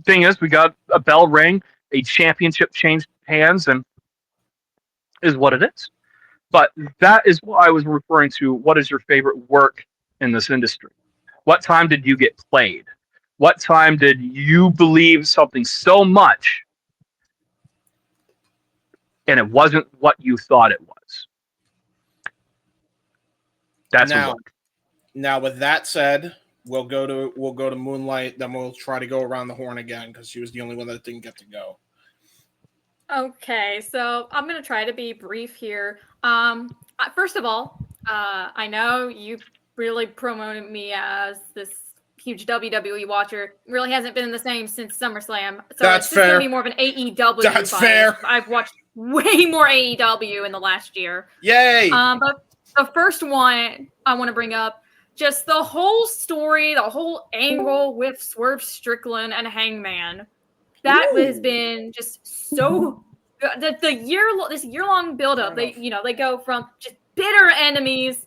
Thing is, we got a bell ring, a championship changed hands, and is what it is. But that is what I was referring to. What is your favorite work in this industry? What time did you get played? What time did you believe something so much and it wasn't what you thought it was? That's a work. Now, with that said, we'll go to Moonlight. Then we'll try to go around the horn again because she was the only one that didn't get to go. Okay, so I'm gonna try to be brief here. First of all, I know you really promoted me as this huge WWE watcher. Really hasn't been the same since SummerSlam. So That's it's just fair. gonna be more of an AEW. That's bias. fair. I've watched way more AEW in the last year. Yay! But the first one I want to bring up, just the whole story, the whole angle with Swerve Strickland and Hangman. That has been just so good. This year-long build-up. They go from just bitter enemies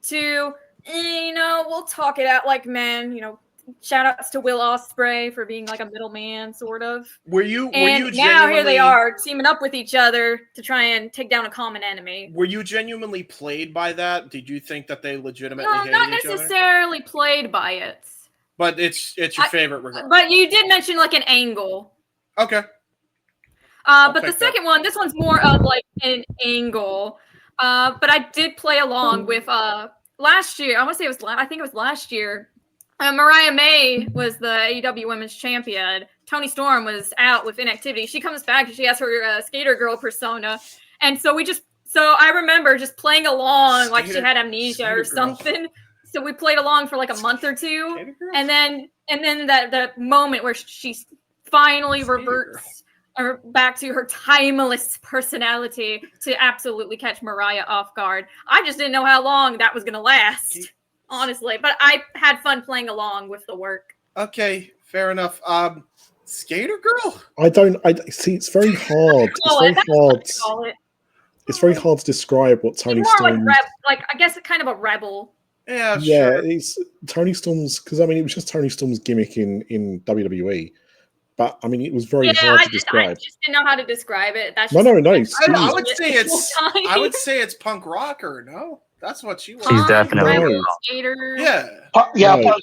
to we'll talk it out like men. Shout outs to Will Ospreay for being like a middleman, sort of. Were you now here they are teaming up with each other to try and take down a common enemy. Were you genuinely played by that? Did you think that they legitimately hated not each other? necessarily played by it. But it's your favorite regardless. But you did mention like an angle. Okay. But the second one, this one's more of like an angle. But I did play along with last year. I think it was last year. Mariah May was the AEW Women's Champion. Toni Storm was out with inactivity. She comes back and she has her skater girl persona. And so I remember just playing along like she had amnesia or something. So we played along for like a month or two. And then that moment where she finally reverts back to her timeless personality to absolutely catch Mariah off guard. I just didn't know how long that was going to last. Honestly, but I had fun playing along with the work. Okay, fair enough. Skater girl? I see. It's very hard. It's very hard to describe what Toni Storm. Like I guess kind of a rebel. Yeah, sure. It's Toni Storm's because it was just Toni Storm's gimmick in WWE. But it was very hard to describe. I just didn't know how to describe it. That's no. I would say it's punk rocker. No. That's what she was. She's definitely skater. Yeah. Punk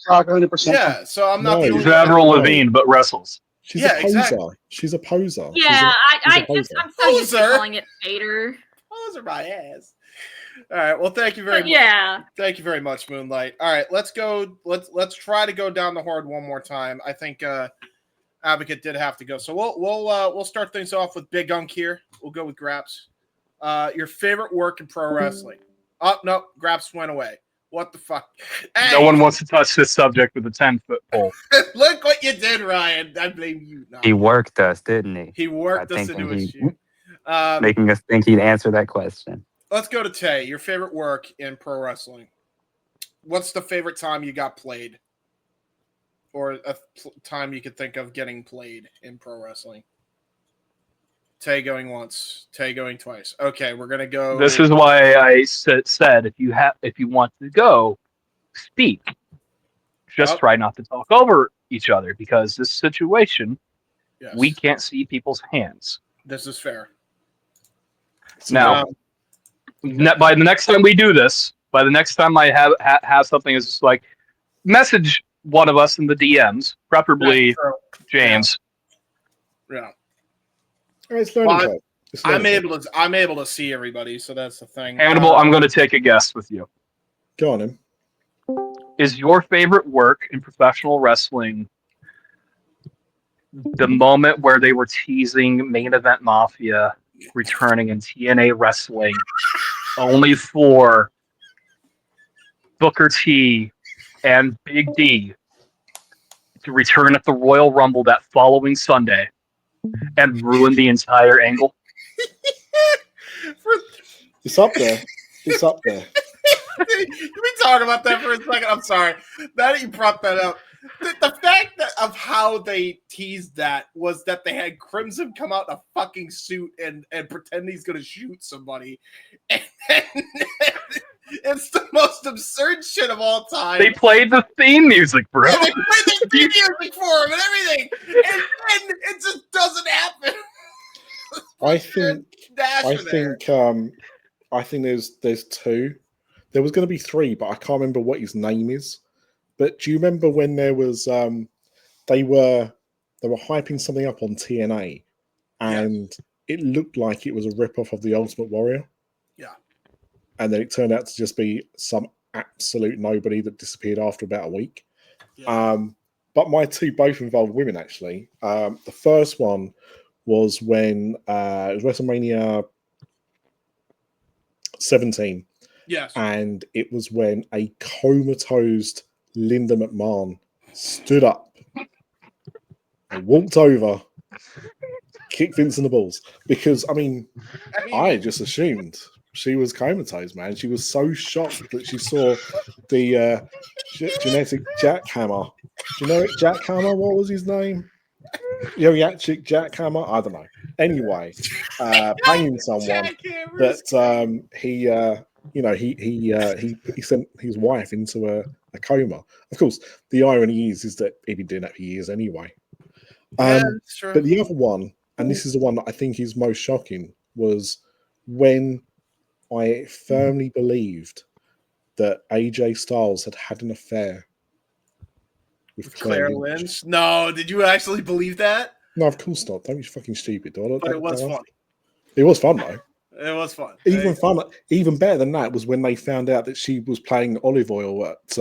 rock 100%. Yeah, so I'm not the only She's Avril Lavigne, but wrestles. She's a poser. Exactly. She's a poser. Yeah, I'm so used to calling it skater. Poser my ass. All right. Well, thank you very much. Yeah. Thank you very much, Moonlight. All right, let's go. Let's try to go down the horde one more time. I think Advocate did have to go, so we'll start things off with Big Unk here. We'll go with Graps. Your favorite work in pro wrestling. Oh, no, Graps went away. What the fuck? Hey. No one wants to touch this subject with a 10-foot pole. Look what you did, Ryan. I blame you. No. He worked us, didn't he? He worked us into a shoot. Making us think he'd answer that question. Let's go to Tay. Your favorite work in pro wrestling. What's the favorite time you got played? Or a time you could think of getting played in pro wrestling? Tay going once, Tay going twice. Okay, we're gonna go. This is why I said if you want to go, speak. Just try not to talk over each other because this situation, we can't see people's hands. This is fair. Now, by the next time we do this, by the next time I have something is just like message one of us in the DMs, preferably James. Yeah. Well, I'm able to see everybody, so that's the thing. Hannibal, I'm going to take a guess with you. Go on him. Is your favorite work in professional wrestling the moment where they were teasing Main Event Mafia returning in TNA Wrestling, only for Booker T and Big D to return at the Royal Rumble that following Sunday and ruin the entire angle. It's up there. It's up there. Can we talk about that for a second? I'm sorry. Now that you brought that up, the fact of how they teased that was that they had Crimson come out in a fucking suit and pretend he's going to shoot somebody. And it's the most absurd shit of all time. They played the theme music, bro. Yeah, they played the theme music for him and everything. And it just doesn't happen. I think there's two. There was going to be three, but I can't remember what his name is. But do you remember when there was they were hyping something up on TNA, and it looked like it was a ripoff of the Ultimate Warrior? Yeah. And then it turned out to just be some absolute nobody that disappeared after about a week. Yeah. But my two both involved women, actually. The first one was when it was WrestleMania 17. Yes. And it was when a comatose Linda McMahon stood up and walked over, kicked Vince in the balls. Because, I just assumed she was comatose, man. She was so shocked that she saw the genetic jackhammer. Generic jackhammer? What was his name? Yoyachic jackhammer? I don't know. Anyway, banging someone that he sent his wife into a coma. Of course, the irony is that he'd been doing that for years anyway. But the other one, and this is the one that I think is most shocking, was when I firmly believed that AJ Styles had an affair with Claire Lynch. No, did you actually believe that? No, of course not. Don't be fucking stupid. But it was funny. It was fun, though. It was fun. Even better than that was when they found out that she was playing Olive Oil at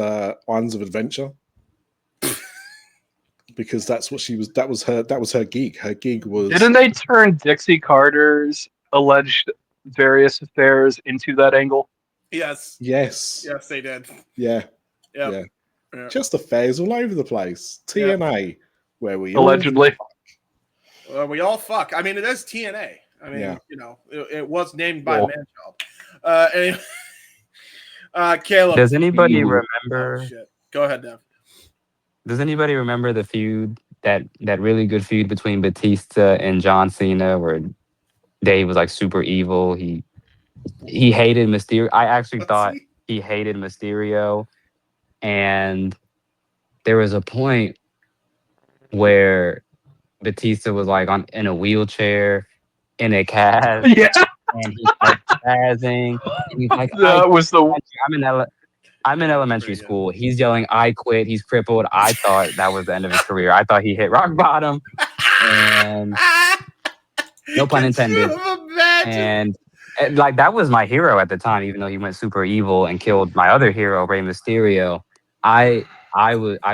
Islands of Adventure. Because that's what she was. That was her gig. Her gig was. Didn't they turn Dixie Carter's alleged various affairs into that angle? Yes. Yes. Yes, they did. Yeah. Yep. Yeah. Just affairs all over the place. TNA, where we allegedly. We all fuck. It is TNA. It was named by a man child. Anyway, Caleb. Does anybody remember? Oh, shit. Go ahead, Dev. Does anybody remember the feud, that really good feud between Batista and John Cena, where Dave was like super evil? He hated Mysterio. I actually thought he hated Mysterio, and there was a point where Batista was like in a wheelchair in a cast, and he started spazzing. And he's like, I'm in elementary school. He's yelling, "I quit." He's crippled. I thought that was the end of his career. I thought he hit rock bottom, and no pun intended. And like, that was my hero at the time, even though he went super evil and killed my other hero, Rey Mysterio. I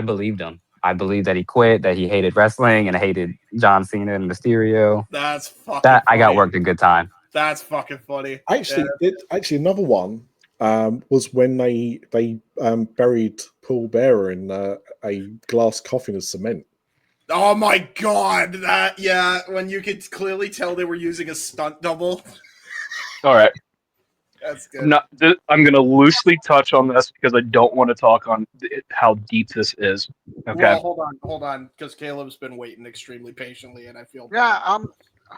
believed him. I believed that he quit, that he hated wrestling and hated John Cena and Mysterio. That's fucking funny. I got worked a good time. That's fucking funny. Actually, another one was when they buried Paul Bearer in a glass coffin of cement. Oh my god! When you could clearly tell they were using a stunt double. All right. That's good. I'm going to loosely touch on this because I don't want to talk on how deep this is. Okay. Well, hold on, because Caleb's been waiting extremely patiently, and I feel bad. Yeah.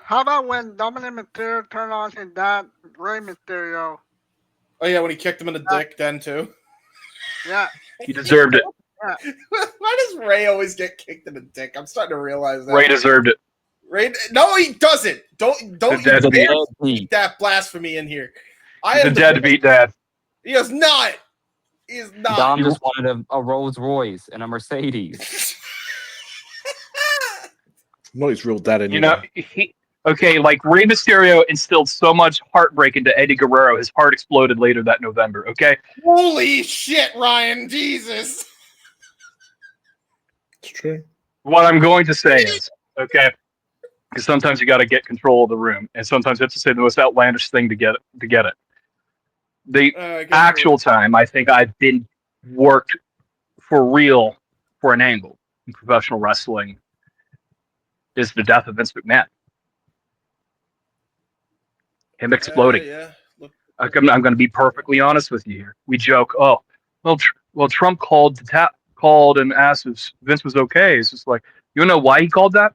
How about when Dominic Mysterio turned on his dad, Rey Mysterio? Oh yeah, when he kicked him in the dick, then too. Yeah. He deserved it. Yeah. Why does Ray always get kicked in the dick? I'm starting to realize that. Ray deserved it. No, he doesn't. Don't eat that blasphemy in here. He's a deadbeat dad. He is not. He is not. Dom just wanted a Rolls Royce and a Mercedes. Not his real dad anymore. Like Rey Mysterio instilled so much heartbreak into Eddie Guerrero, his heart exploded later that November. Okay. Holy shit, Ryan! Jesus. It's true. What I'm going to say is, okay, because sometimes you got to get control of the room, and sometimes you have to say the most outlandish thing to get it. The actual time I think I've been worked for real for an angle in professional wrestling is the death of Vince McMahon. Him exploding. I'm going to be perfectly honest with you here. We joke, oh, well, Trump called and asked if Vince was okay. It's just like, you know why he called that?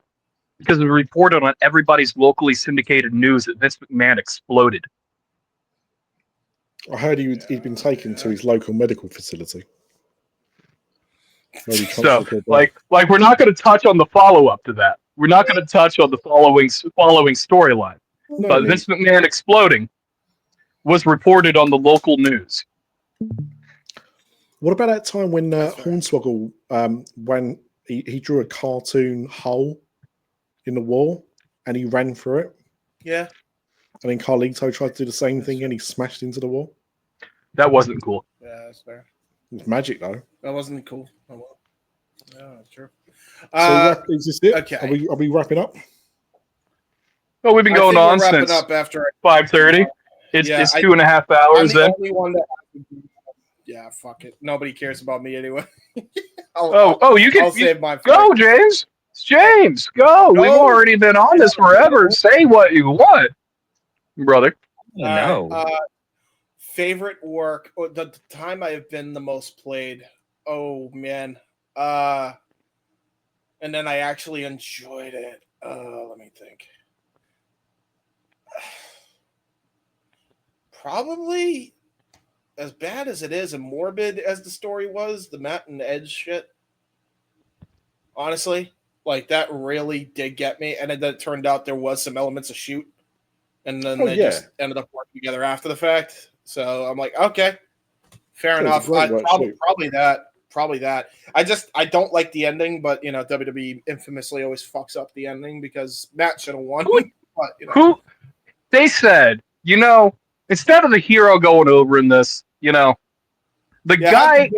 Because it was reported on everybody's locally syndicated news that Vince McMahon exploded. I heard he'd been taken to his local medical facility. So, like we're not going to touch on the follow-up to that. We're not going to touch on the following storyline. But Vince McMahon exploding was reported on the local news. What about that time when Hornswoggle, when he drew a cartoon hole in the wall and he ran through it? Yeah. And then Carlito tried to do the same thing and he smashed into the wall? That wasn't cool. Yeah, that's fair. It was magic, though. That wasn't cool. Oh, well. Yeah, that's true. So is this it? Okay. Are we wrapping up? Well, we've been going on since up after 5:30. It's 2.5 hours I'm the in. only one that yeah, fuck it. Nobody cares about me anyway. You can save my go, James. James, go. We've already been on this forever. Say what you want, brother. No. Favorite work, or the time I have been the most played. Oh man. And then I actually enjoyed it. Let me think. Probably as bad as it is and morbid as the story was, the Matt and Edge shit. Honestly, like that really did get me. And then it turned out there was some elements of shoot. And then they just ended up working together after the fact. So I'm like, okay, fair enough. Probably that. I don't like the ending, but you know, WWE infamously always fucks up the ending because Matt should have won. But, you know. Who they said, you know, instead of the hero going over in this, you know, the guy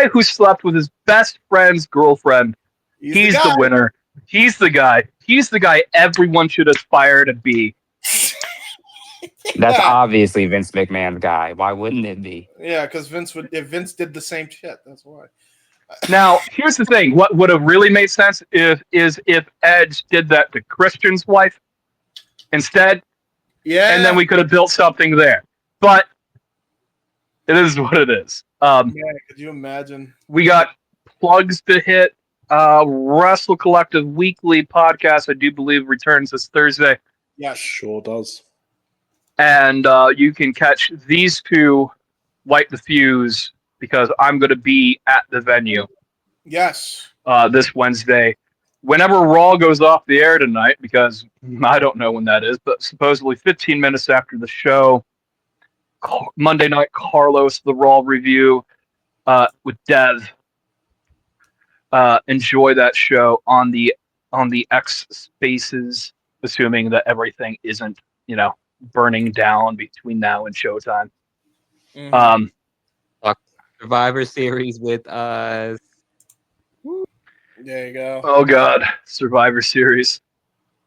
who slept with his best friend's girlfriend, he's the winner. He's the guy. He's the guy everyone should aspire to be. That's obviously Vince McMahon's guy. Why wouldn't it be? Yeah, because if Vince did the same shit, that's why. Now, here's the thing. What would have really made sense if Edge did that to Christian's wife instead. Yeah. And then we could have built something there. But it is what it is. Could you imagine? We got plugs to hit. WrestleCollective weekly podcast, I do believe, returns this Thursday. Yeah, sure does. And you can catch these two light the fuse because I'm going to be at the venue. Yes. This Wednesday. Whenever Raw goes off the air tonight, because I don't know when that is, but supposedly 15 minutes after the show, Monday Night Carlos, the Raw review with Dev. Enjoy that show on the X Spaces, assuming that everything isn't, you know, burning down between now and showtime. Mm-hmm. Survivor Series with us. There you go. Oh God, Survivor Series.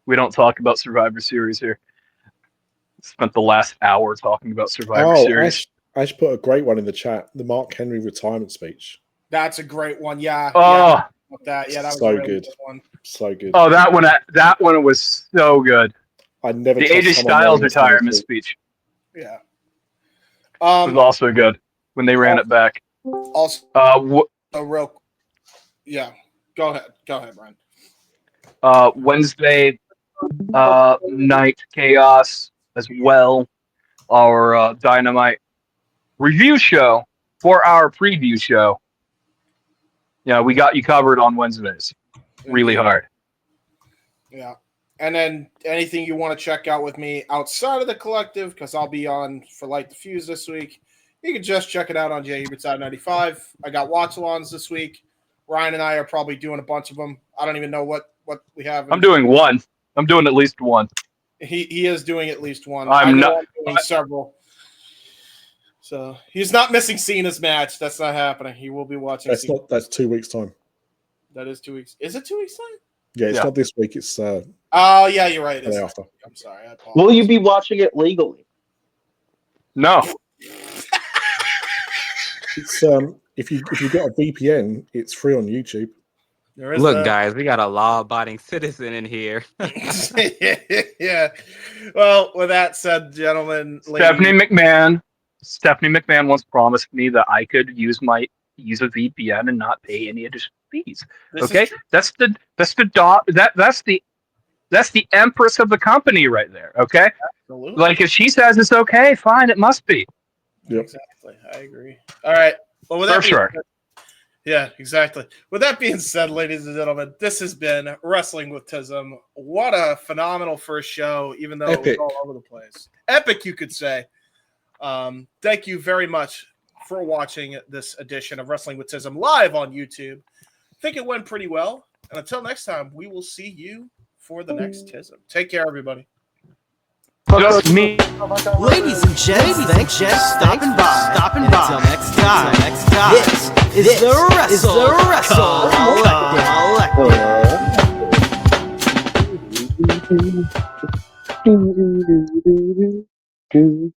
We don't talk about Survivor Series here. Spent the last hour talking about Survivor Series. Ash put a great one in the chat. The Mark Henry retirement speech. That's a great one. Yeah. Oh, that was so a really good. one. So good. Oh, that one was so good. I never. The AJ Styles retirement speech. Yeah. Was also good when they ran it back. Also, yeah. Go ahead, Brian. Wednesday night chaos as well. Our Dynamite review show for our preview show. Yeah, we got you covered on Wednesdays. Really hard. Yeah. And then anything you want to check out with me outside of the collective, because I'll be on for Light the Fuse this week, you can just check it out on Jay Hubert's Side 95. I got watch-alongs this week. Ryan and I are probably doing a bunch of them. I don't even know what we have. I'm doing one. I'm doing at least one. He is doing at least one. I'm not doing several. So he's not missing Cena's match. That's not happening. He will be watching. That's 2 weeks time. That is 2 weeks. Is it 2 weeks time? Yeah, it's Yeah. not this week. It's Oh, yeah, you're right. It the is. day after. I'm sorry. I apologize. Will you be watching it legally? No. It's if you got a VPN, it's free on YouTube. There is Look, that. guys, we got a law-abiding citizen in here. Yeah. Well, with that said, gentlemen, Stephanie ladies, McMahon once promised me that I could use a VPN and not pay any additional fees. this Okay, is true. that's the empress of the company right there. Okay, Absolutely. like if she says it's okay, fine, it must be. Yep. Exactly. I agree. All right. Well, with that being Surfshark. said, yeah, exactly. With that being said, ladies and gentlemen, this has been Wrestling with Tism. What a phenomenal first show, even though Epic. it was all over the place. Epic, you could say. Thank you very much for watching this edition of Wrestling with Tism live on YouTube. I think it went pretty well. And until next time, we will see you for the next Tism. Take care, everybody. Just me. Ladies and gents, thanks for stopping by. Until next time, this is the WrestleCollective.